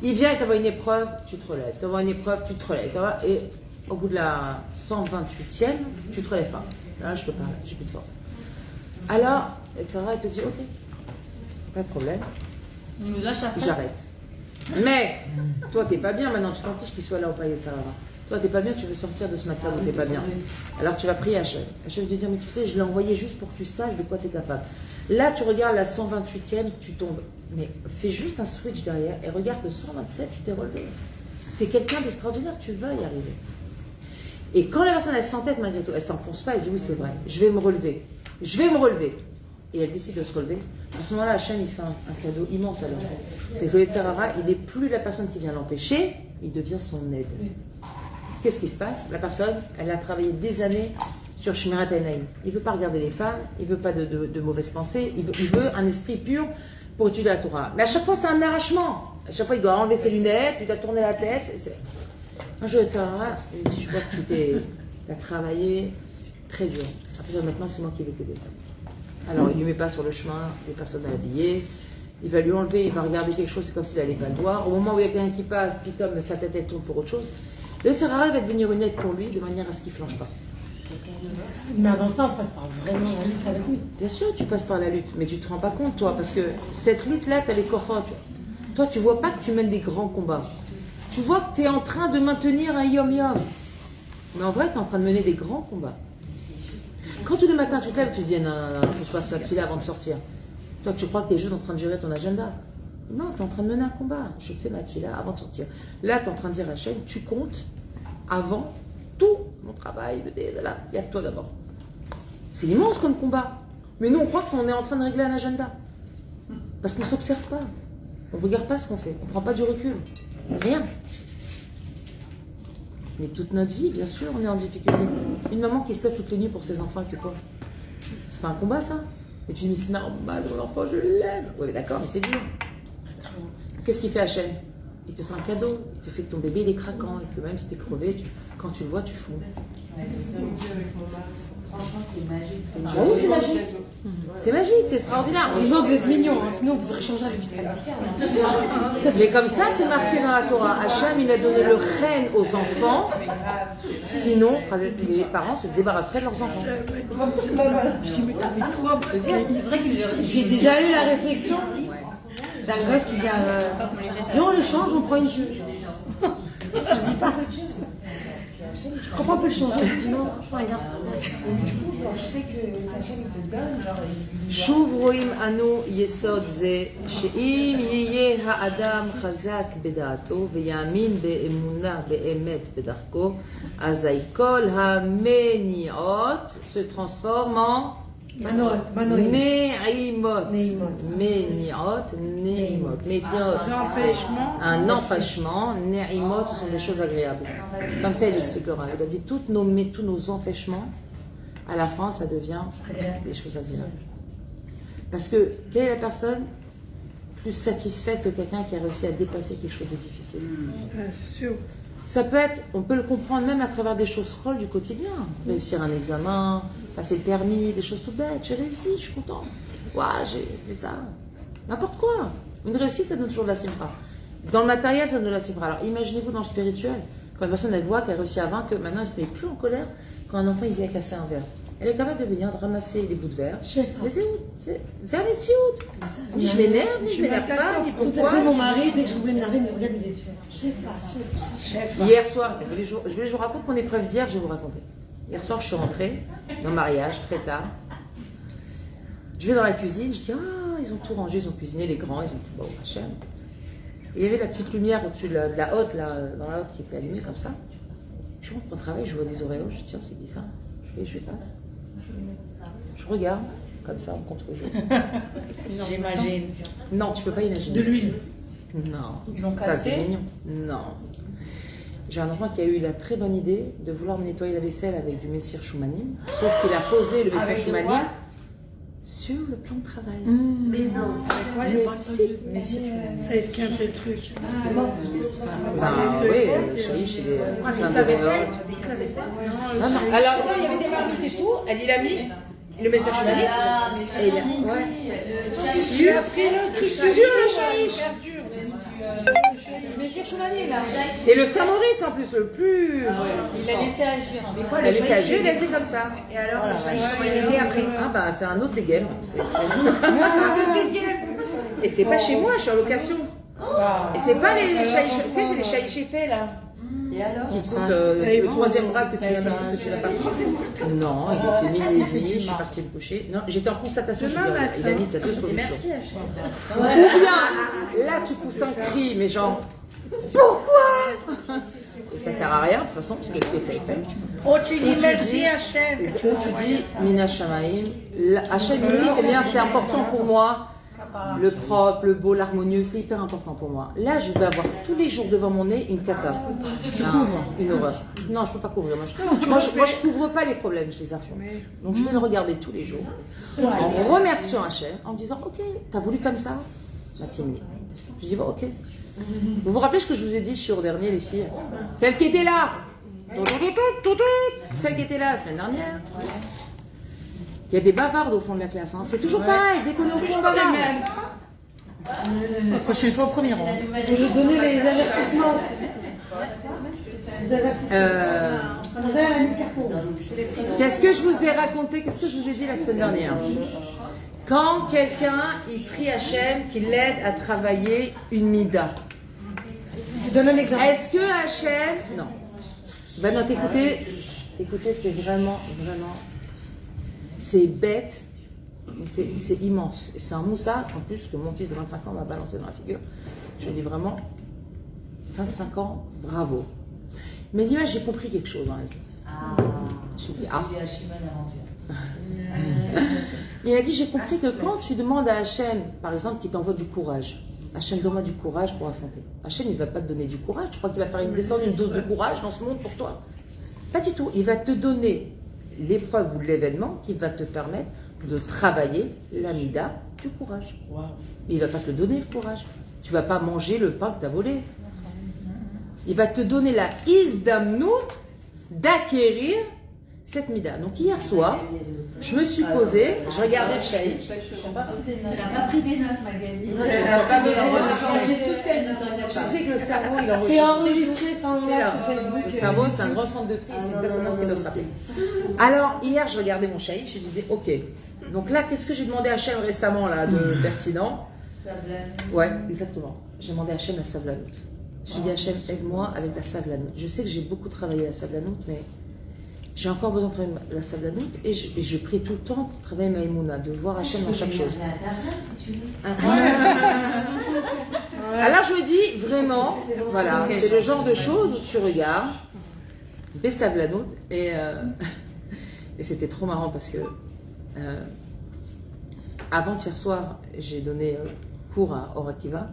Il vient et t'envoie une épreuve, tu te relèves. T'envoie une épreuve, tu te relèves. Et au bout de la 128e, tu te relèves pas. Là, je peux pas, j'ai plus de force. Alors, Yetzirara, il te dit, ok, pas de problème. Il nous lâche après. J'arrête. Mais, toi, t'es pas bien maintenant, tu t'en fiches qu'il soit là ou pas, Yetzirara. Toi, t'es pas bien, tu veux sortir de ce match où t'es pas bien. Alors, tu vas prier Hachem. Hachem va te dire, mais tu sais, je l'ai envoyé juste pour que tu saches de quoi t'es capable. Là, tu regardes la 128e, tu tombes. Mais fais juste un switch derrière et regarde le 127, tu t'es relevé. T'es quelqu'un d'extraordinaire, tu vas y arriver. Et quand la personne, elle s'entête malgré tout, elle s'enfonce pas, elle se dit, oui, c'est vrai, je vais me relever. Je vais me relever. Et elle décide de se relever. À ce moment-là, Hachem, il fait un cadeau immense à l'enfant. C'est que le Yetzirara, il n'est plus la personne qui vient l'empêcher, il devient son aide. Qu'est-ce qui se passe? La personne, elle a travaillé des années sur Shmirat Einaim. Il ne veut pas regarder les femmes, il ne veut pas de mauvaises pensées, il veut un esprit pur pour étudier la Torah. Mais à chaque fois, c'est un arrachement. À chaque fois, il doit enlever ses lunettes, il doit tourner la tête. Un jour, Yetzirara, il dit, je vois que tu as travaillé très dur. Après, maintenant, c'est moi qui vais t'aider. Alors, il ne lui met pas sur le chemin des personnes à habiller. Il va lui enlever, il va regarder quelque chose, c'est comme s'il n'allait pas le voir. Au moment où il y a quelqu'un qui passe, puis comme sa tête elle tourne pour autre chose, le Yetzirara va devenir une aide pour lui de manière à ce qu'il ne flanche pas. Mais avant ça, on passe par vraiment la lutte avec lui. Bien sûr, tu passes par la lutte, mais tu ne te rends pas compte, toi, parce que cette lutte-là, tu as les cohortes. Toi, tu ne vois pas que tu mènes des grands combats. Tu vois que tu es en train de maintenir un yom-yom. Mais en vrai, tu es en train de mener des grands combats. Quand tous les matins, tu te lèves, tu te dis, non, il faut que je fasse la file avant de sortir. Toi, tu crois que tu es juste en train de gérer ton agenda. Non, tu es en train de mener un combat. Je fais ma fila avant de sortir. Là, tu es en train de dire à Hachem, tu comptes avant tout mon travail. Là, il y a que toi d'abord. C'est immense comme combat. Mais nous, on croit qu'on est en train de régler un agenda. Parce qu'on ne s'observe pas. On ne regarde pas ce qu'on fait. On ne prend pas du recul. Rien. Mais toute notre vie, bien sûr, on est en difficulté. Une maman qui se lève toutes les nuits pour ses enfants, elle fait quoi? C'est pas un combat, ça? Mais tu dis, mais c'est normal, mon enfant, je l'aime. Oui, d'accord, mais c'est dur. Qu'est-ce qu'il fait Hachem? Il te fait un cadeau. Il te fait que ton bébé, il est craquant. Et que même si t'es crevé, quand tu le vois, tu fous. C'est ce que je dis avec mon mari. Franchement, c'est magique. Ah oui, c'est magique. C'est magique, c'est extraordinaire. Vivement, vous êtes mignons, hein, sinon vous aurez changé depuis très longtemps. Mais comme ça, c'est marqué dans la Torah. Hachem, il a donné le reine aux enfants. Sinon, les parents se débarrasseraient de leurs enfants. J'ai déjà eu la réflexion d'un gosse qui dit viens, on le change, on prend une fille. Je dis pas. Je comprends un peu le changer. Je dis non, ça regarde ça. Du coup, quand je sais que Hachem il te donne, genre. שוב רואים אנו יסוד זה, שאם יהיה האדם חזק בדעתו ויאמין באמונה באמת בדרכו, אזי כל המניעות se transforment en Ne'imot. Meniot, Ne'imot. Un empêchement. Ne'imot, ce sont des choses agréables. Comme ça, il expliquera. Il a dit tous nos empêchements, à la fin, ça devient des choses agréables. Parce que, quelle est la personne plus satisfaite que quelqu'un qui a réussi à dépasser quelque chose de difficile? C'est sûr. Ça peut être, on peut le comprendre même à travers des choses folles du quotidien. Réussir un examen, passer le permis, des choses tout bêtes. J'ai réussi, je suis content. Waouh, j'ai fait ça. N'importe quoi. Une réussite, ça donne toujours de la simra. Dans le matériel, ça donne de la simra. Alors imaginez-vous dans le spirituel, quand une personne elle voit qu'elle réussit à vaincre, que maintenant elle ne se met plus en colère quand un enfant il vient casser un verre. Elle est capable de venir de ramasser les bouts de verre. Mais c'est où? C'est un métier où? Ni je m'énerve, ni je m'énerve pas, ni pourquoi. Mon mari, dès que je voulais m'énerver, il me regarde et me disait chef. Hier soir, je vous raconte mon épreuve d'hier, je vais vous raconter. Hier soir, je suis rentrée dans le mariage, très tard. Je vais dans la cuisine, je dis, ah, ils ont tout rangé, ils ont cuisiné, les grands, ils ont tout, bon, machin. Et il y avait la petite lumière au-dessus de la hotte, là, dans la hotte qui était allumée comme ça. Je rentre au travail, je vois des oreos, je dis, tiens, c'est bizarre. Je passe. Je regarde, comme ça, en contre-jour. J'imagine. Non, tu peux pas imaginer. De l'huile. Non. Ça, c'est mignon. Non. J'ai un enfant qui a eu la très bonne idée de vouloir me nettoyer la vaisselle avec du Messire Choumanim, sauf qu'il a posé le Messire Choumanim sur le plan de travail. Mais non. Mais si. Ça esquinte le truc. C'est bon. Oui, Chaïch, il est plein d'auréoles. Alors, il y avait des marmites et tout, il a mis le Messire Choumanim. Et il a pris le truc sur le Chaïch. Messire Choumanim, là. Et le Samoritz, en plus, le plus. Il a laissé agir. Il a laissé agir, il a laissé comme ça. Et alors, il était après. Ah bah c'est un autre dégaine. Et c'est pas chez moi, je suis en location. Et c'est pas les chaïches, c'est les chaïches épais là. Et alors Qui coûtent le troisième bras que tu n'as pas pris. Non, il était minuit, je suis partie me coucher. Non, j'étais en constatation, je dis, il a mis ta deux solutions. Merci Hachem. Ou bien, là tu pousses un cri, mais genre, pourquoi? Et ça sert à rien de toute façon, parce que je t'ai fait. Oh, tu dis merci Hachem. Ou tu dis, Mina Shamaim, Hachem ici, c'est important pour moi. Le propre, le beau, l'harmonieux, c'est hyper important pour moi. Là, je vais avoir tous les jours devant mon nez une cata. Tu couvres une horreur. Non, je peux pas couvrir. Moi, je couvre pas les problèmes, je les affronte. Donc, je vais le regarder tous les jours en remerciant Hachem, en me disant, ok, t'as voulu comme ça, ma team. Je dis, bon, ok. Vous vous rappelez ce que je vous ai dit sur dernier, les filles? Celle qui était là, celle qui était là la semaine dernière. Il y a des bavardes au fond de la classe. Hein. C'est toujours pareil, dès qu'on est au fond, la prochaine fois au premier rang. Je vais donner les avertissements. Qu'est-ce que je vous ai raconté? Qu'est-ce que je vous ai dit la semaine dernière? Quand quelqu'un il prie Hachem qu'il l'aide à travailler une mida. Tu donnes un exemple. Est-ce que Hachem... Non. Ben non, écoutez, c'est vraiment... C'est bête, mais c'est immense. Et c'est un moussard, en plus, que mon fils de 25 ans m'a balancé dans la figure. Je dis vraiment, 25 ans, bravo. Il m'a dit, ouais, j'ai compris quelque chose dans la vie. J'ai dit, ah. Il m'a dit, j'ai compris que quand tu demandes à Hachem, par exemple, qu'il t'envoie du courage, Hachem, donne-moi du courage pour affronter. Hachem, il ne va pas te donner du courage. Tu crois qu'il va faire descendre une dose de courage dans ce monde pour toi? Pas du tout. Il va te donner l'épreuve ou l'événement qui va te permettre de travailler l'amida du courage. Wow. Mais il ne va pas te le donner, le courage. Tu ne vas pas manger le pain que tu as volé. Il va te donner la isdamnout d'acquérir cette mida. Donc hier soir, je me suis posée, je regardais le shahid. Elle n'a pas pris des notes, Magali. Je sais que le cerveau, il enregistre. C'est enregistré, c'est C'est là. Le cerveau, c'est un grand centre de tri, c'est exactement ce qu'il doit se rappeler. Alors, hier, je regardais mon shahid, je disais, ok, donc là, qu'est-ce que j'ai demandé à Hachem récemment, là, de pertinent? Ouais, exactement. J'ai demandé à Hachem la sablanout. J'ai dit, Hachem, aide-moi avec la sablanout. Je sais que j'ai beaucoup travaillé la sablanout, mais j'ai encore besoin de travailler la sablanout et je prie tout le temps pour travailler ma émouna, de voir Hachem dans chaque chose. Alors je me dis, vraiment, voilà, c'est le genre de choses où tu regardes, Bessavlanout, et c'était trop marrant parce que avant-hier soir, j'ai donné cours à Orakiva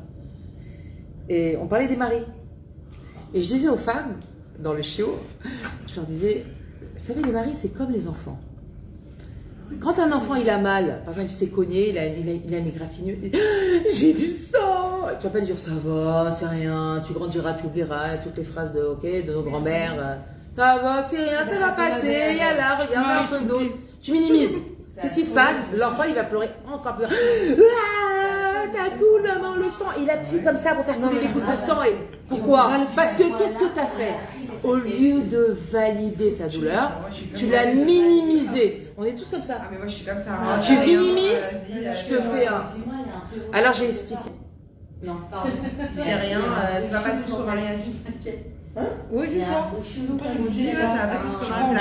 et on parlait des maris. Et je disais aux femmes, dans le chiot, je leur disais, vous savez, les maris, c'est comme les enfants. Quand un enfant, il a mal, par exemple, il s'est cogné, il a une égratignure, il dit, j'ai du sang. Tu vas pas lui dire, ça va, c'est rien, tu grandiras, tu oublieras, toutes les phrases de nos grands-mères. Ça va, c'est rien, ça va passer, il y a là, regarde un peu d'eau. Tu minimises. Qu'est-ce qui se passe? L'enfant, il va pleurer encore plus. T'as tout le sang. Il appuie comme ça pour faire couler des gouttes de sang. Et pourquoi? Parce que qu'est-ce que tu as fait? Au lieu de valider sa douleur, tu l'as minimisée. On est tous comme ça. Ah, mais moi je suis comme ça. Tu minimises, je te fais un. Alors j'ai expliqué. Non. C'est rien, c'est pas passé jusqu'au mariage. Oui, c'est ça. Je me dis, ça va passer jusqu'au mariage.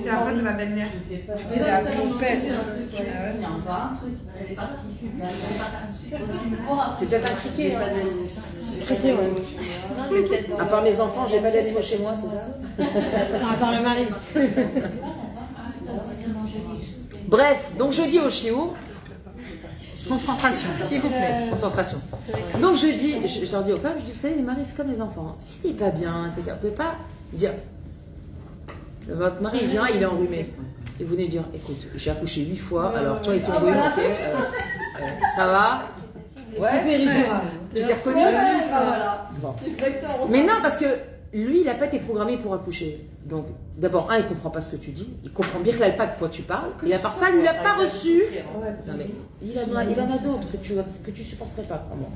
C'est la phrase de ma belle-mère. C'est mon père. C'est déjà pas criqué. Criqué, ouais. À part mes enfants, j'ai pas d'animaux chez moi, c'est ça? À part le mari. Bref, donc je dis au chiot, concentration, s'il vous plaît, concentration. Donc je leur dis aux femmes, je dis, vous savez, les maris c'est comme les enfants. S'il n'est pas bien, etc., vous ne pouvez pas dire, votre mari il vient, il est enrhumé. Et vous venez lui dire, écoute, j'ai accouché 8 fois, alors toi et ton rhume, ok, ça va? Ouais, tu t'es reconnu? Bon. Mais non, parce que lui, il n'a pas été programmé pour accoucher. Donc, d'abord, il ne comprend pas ce que tu dis. Il comprend bien que là, pas de quoi tu parles. Et à part ça, lui, il n'a pas reçu. Non, mais il en a d'autres que tu supporterais pas, vraiment.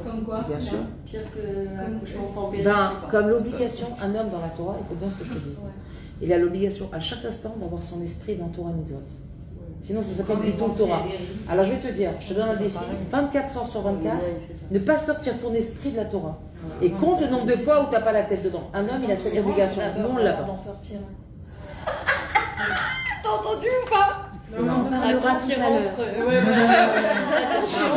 Comme quoi? Bien sûr. Pire que l'accouchement sans péri. Comme l'obligation, un homme dans la Torah, écoute bien ce que je te dis. Il a l'obligation à chaque instant d'avoir son esprit dans Torah Mitzvot. Sinon, ça s'appelle Biton Torah. Alors, je vais te dire, je te donne un défi. 24 heures sur 24, ne pas sortir ton esprit de la Torah. Et compte le nombre de fois où tu n'as pas la tête dedans. Un homme, il a cette obligation. Nous, on ne l'a pas. T'as entendu ou pas? On parlera tout à l'heure.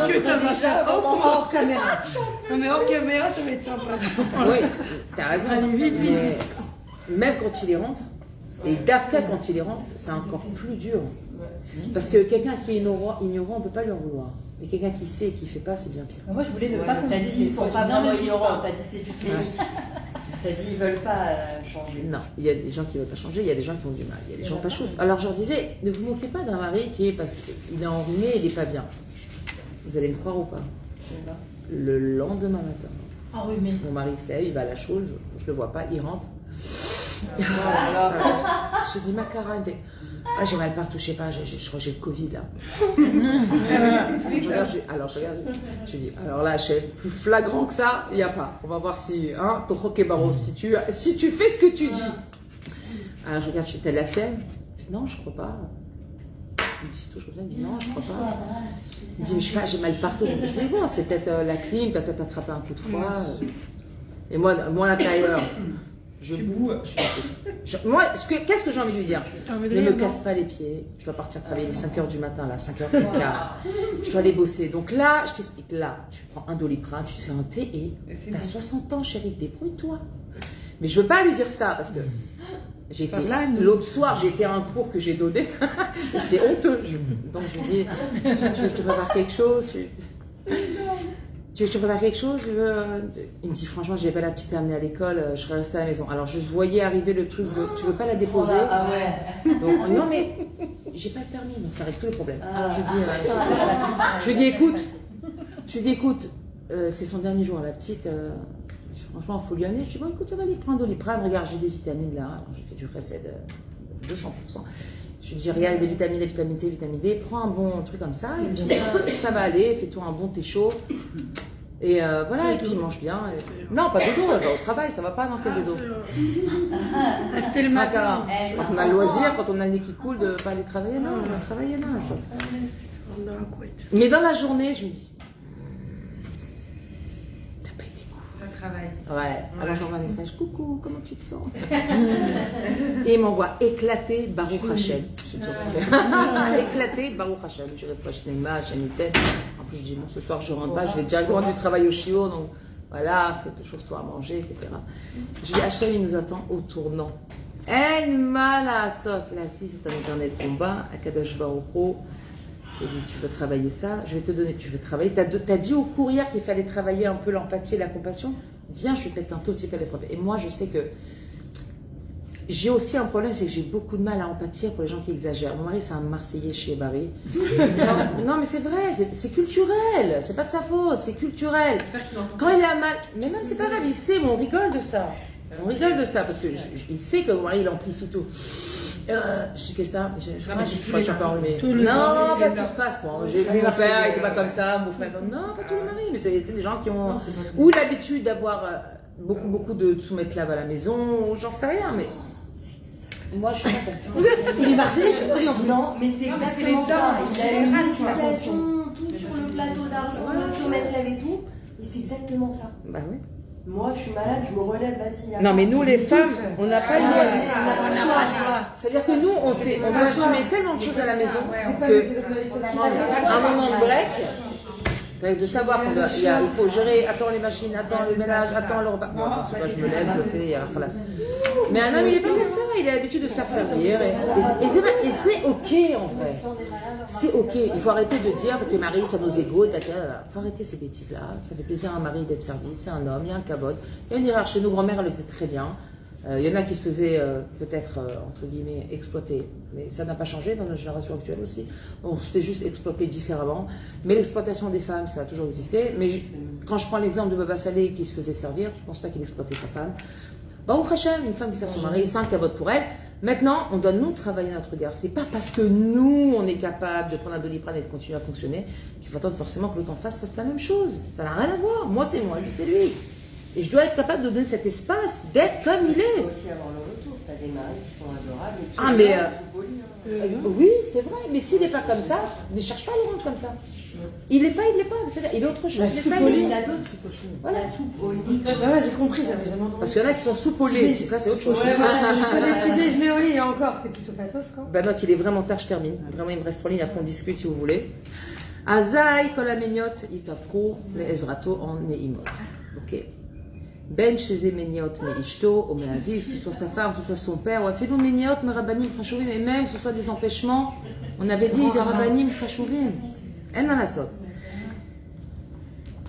Que ça va faire Hors caméra. Non mais hors caméra, ça va être sympa. Oui, t'as raison. Allez, vite, vite. Mais même quand il y rentre, et Dafka quand il y rentre, c'est encore plus dur. Parce que quelqu'un qui est ignorant, on ne peut pas lui en vouloir. Et quelqu'un qui sait et qui ne fait pas, c'est bien pire. Moi, je voulais ne pas qu'on T'as dit qu'ils sont pas vraiment ignorants, t'as dit c'est du Ouais. pays. T'as dit ils veulent pas changer. Non, il y a des gens qui ne veulent pas changer, il y a des gens qui ont du mal, il y a des gens pas chauds. Alors je leur disais, ne vous moquez pas d'un mari qui est parce qu'il est enrhumé, il n'est pas bien. Vous allez me croire ou pas? Le lendemain matin, Enrhumé. mon mari se lève, il va à la chaude, je ne le vois pas, il rentre. Je dis, Macara, il me fait, ah, j'ai mal partout, je sais pas, je crois que j'ai le Covid là. Alors je regarde, je dis, alors là, plus flagrant que ça, il n'y a pas. On va voir si, hein, ton roquebaro, si tu fais ce que tu dis. Alors je regarde, je suis telle la fièvre. Non, je crois pas. Il me dit, tout, je regarde, il me dit, non, je crois pas. Il me dit, mais je sais pas, j'ai mal partout. Je dis, bon, c'est peut-être la clim, t'as peut-être attrapé un coup de froid. Et moi à l'intérieur, je boue. Moi, qu'est-ce que j'ai envie de lui dire? Ne me casse pas les pieds. Je dois partir travailler les 5h du matin, là, 5h15. Je dois aller bosser. Donc là, je t'explique, là, tu prends un Doliprane, tu te fais un thé et t'as 60 ans, chérie, débrouille-toi. Mais je veux pas lui dire ça parce que l'autre soir, j'ai été à un cours que j'ai donné et c'est honteux. Donc je lui dis, tu veux que je te prépare quelque chose? tu veux que je te prépare quelque chose? Il me dit franchement, je n'avais pas la petite à amener à l'école, je serais restée à la maison. Alors je voyais arriver le truc de tu veux pas la déposer? Ah ouais. Donc non mais j'ai pas le permis, donc ça règle tous les problèmes. Alors je lui dis écoute, c'est son dernier jour, la petite. Franchement, il faut lui amener. Je dis bon écoute, ça va aller, prends un Doliprane, regarde, j'ai des vitamines là. Alors j'ai fait du recette de 200%. Je lui dis regarde, des vitamines, la vitamine C, vitamine D, prends un bon truc comme ça, et puis ça va aller, fais-toi un bon thé chaud. Et voilà, et puis il mange bien. Non, pas de dos, elle va au travail, ça va pas dans quel dos. C'était le matin. Quand on a le loisir, quand on a le nez qui coule, de pas aller travailler, non, on va travailler, non, ça. Dans la couette. Mais dans la journée, je me dis, t'as pas été cool. Ça travaille. Ouais, alors j'envoie un message, coucou, comment tu te sens? Et il m'envoie éclater Baruch Hashem. Éclater Baruch Hashem. Je réfléchis les matchs, en plus je dis, bon, ce soir je rentre pas, je vais déjà loin du travail au chiot, donc voilà, chauffe-toi à manger, etc. Je dis, Hashem, il nous attend au tournant. En malasot, la fille, c'est un éternel combat. Akadosh Baruch Hu te dit, tu veux travailler ça, je vais te donner, tu veux travailler. T'as dit au courrier qu'il fallait travailler un peu l'empathie et la compassion. Viens, je vais peut-être un tout petit peu à l'épreuve. Et moi, je sais que j'ai aussi un problème, c'est que j'ai beaucoup de mal à empathir pour les gens qui exagèrent. Mon mari, c'est un Marseillais chez Barry. Non, mais c'est vrai, c'est culturel. C'est pas de sa faute, c'est culturel. Quand il est à mal, mais même c'est pas grave, il sait, mais on rigole de ça. On rigole de ça parce que il sait que mon mari, il amplifie tout. Je dis qu'est-ce que t'as? Je crois que je suis pas enrhumée. Non, pas tout se passe quoi. J'ai vu mon père, il était pas comme ça, mon frère. Non, pas tous les maris, mais c'est des gens qui ont ou l'habitude d'avoir beaucoup de sous-métlaves à la maison, ou j'en sais rien, mais moi je suis pas comme ça. Il est marseillais, non, mais c'est exactement ça. Il a une éducation, tout sur le plateau d'argent, le kilomètre lavé et tout. Et c'est exactement ça. Bah oui. Moi, je suis malade, je me relève, vas-y. Non, mais nous, les femmes, on n'a pas le choix. C'est-à-dire que nous, on doit assumer tellement de choses à la maison qu'à un moment de break, de savoir qu'il faut gérer, attends les machines, attends le ménage, attends le repas. Bon, attends, c'est pas, je me lève, je le fais, il y a la khalass. Mais un homme, il est pas comme ça, il a l'habitude de se faire servir. Et c'est ok, en vrai. C'est ok. Il faut arrêter de dire que les maris soient nos égaux. Il faut arrêter ces bêtises-là. Ça fait plaisir à un mari d'être servi. C'est un homme, il y a un cabot. Il y a une hiérarchie. Nos grand-mères, elles le faisaient très bien. Il y en a qui se faisaient peut-être, entre guillemets, exploiter. Mais ça n'a pas changé dans notre génération actuelle aussi. On se fait juste exploiter différemment. Mais l'exploitation des femmes, ça a toujours existé. Mais quand je prends l'exemple de Baba Saleh qui se faisait servir, je ne pense pas qu'il exploitait sa femme. Baruch Hashem, une femme qui sert son mari, c'est un cabot pour elle. Maintenant, on doit nous travailler notre regard. C'est pas parce que nous, on est capable de prendre un Doliprane et de continuer à fonctionner qu'il faut attendre forcément que l'autre en face fasse la même chose. Ça n'a rien à voir. Moi, c'est moi, lui, c'est lui. Et je dois être capable de donner cet espace, d'être comme il est. Il faut aussi avoir le retour. Tu as des maris qui sont adorables. Oui, c'est vrai. Mais s'il n'est pas comme ça, ne cherche pas à le rendre comme ça. Il n'est pas. Il est autre chose. La soupe au lit, il a d'autres soupes au lit. Voilà, soupe au lit. Ouais, j'ai compris, j'avais jamais entendu. Parce qu'il y en a qui sont soupes au lait. Ça, c'est autre chose. Ouais, je connais le petit déjeuner au lit et encore, c'est plutôt pathos, quoi. Ben non, il est vraiment tard, je termine. Vraiment, il me reste 3 lignes, après on discute si vous voulez. Azaï, kol ameniot, itapro, le ezrato en neimot. Ok. Ben chez meniot, me ishto, o me aviv, que ce soit sa femme, que ce soit son père, ou afilou meniot, me rabanim chashuvim, et même que ce soit des empêchements, on avait dit des rabanim chashuvim. En manasot.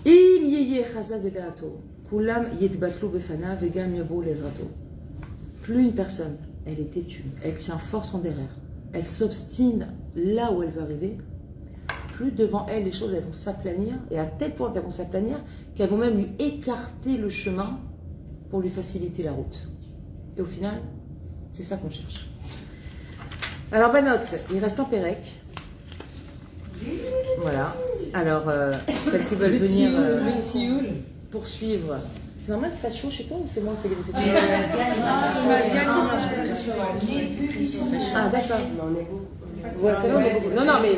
Im yeye chazak bedato, kulam yitbatlu befana, vegam yabo lezrato. Plus une personne, elle est têtue, elle tient fort son derrière, elle s'obstine là où elle veut arriver, plus devant elle les choses elles vont s'aplanir, et à tel point qu'elles vont s'aplanir qu'elles vont même lui écarter le chemin pour lui faciliter la route. Et au final, c'est ça qu'on cherche. Alors Banot, il reste en Pérec. Voilà. Alors, celles qui veulent venir poursuivre. C'est normal qu'il fasse chaud chez toi ou c'est moi qui fais les Ah, d'accord. Ouais, c'est vrai, on est beaucoup. Non, mais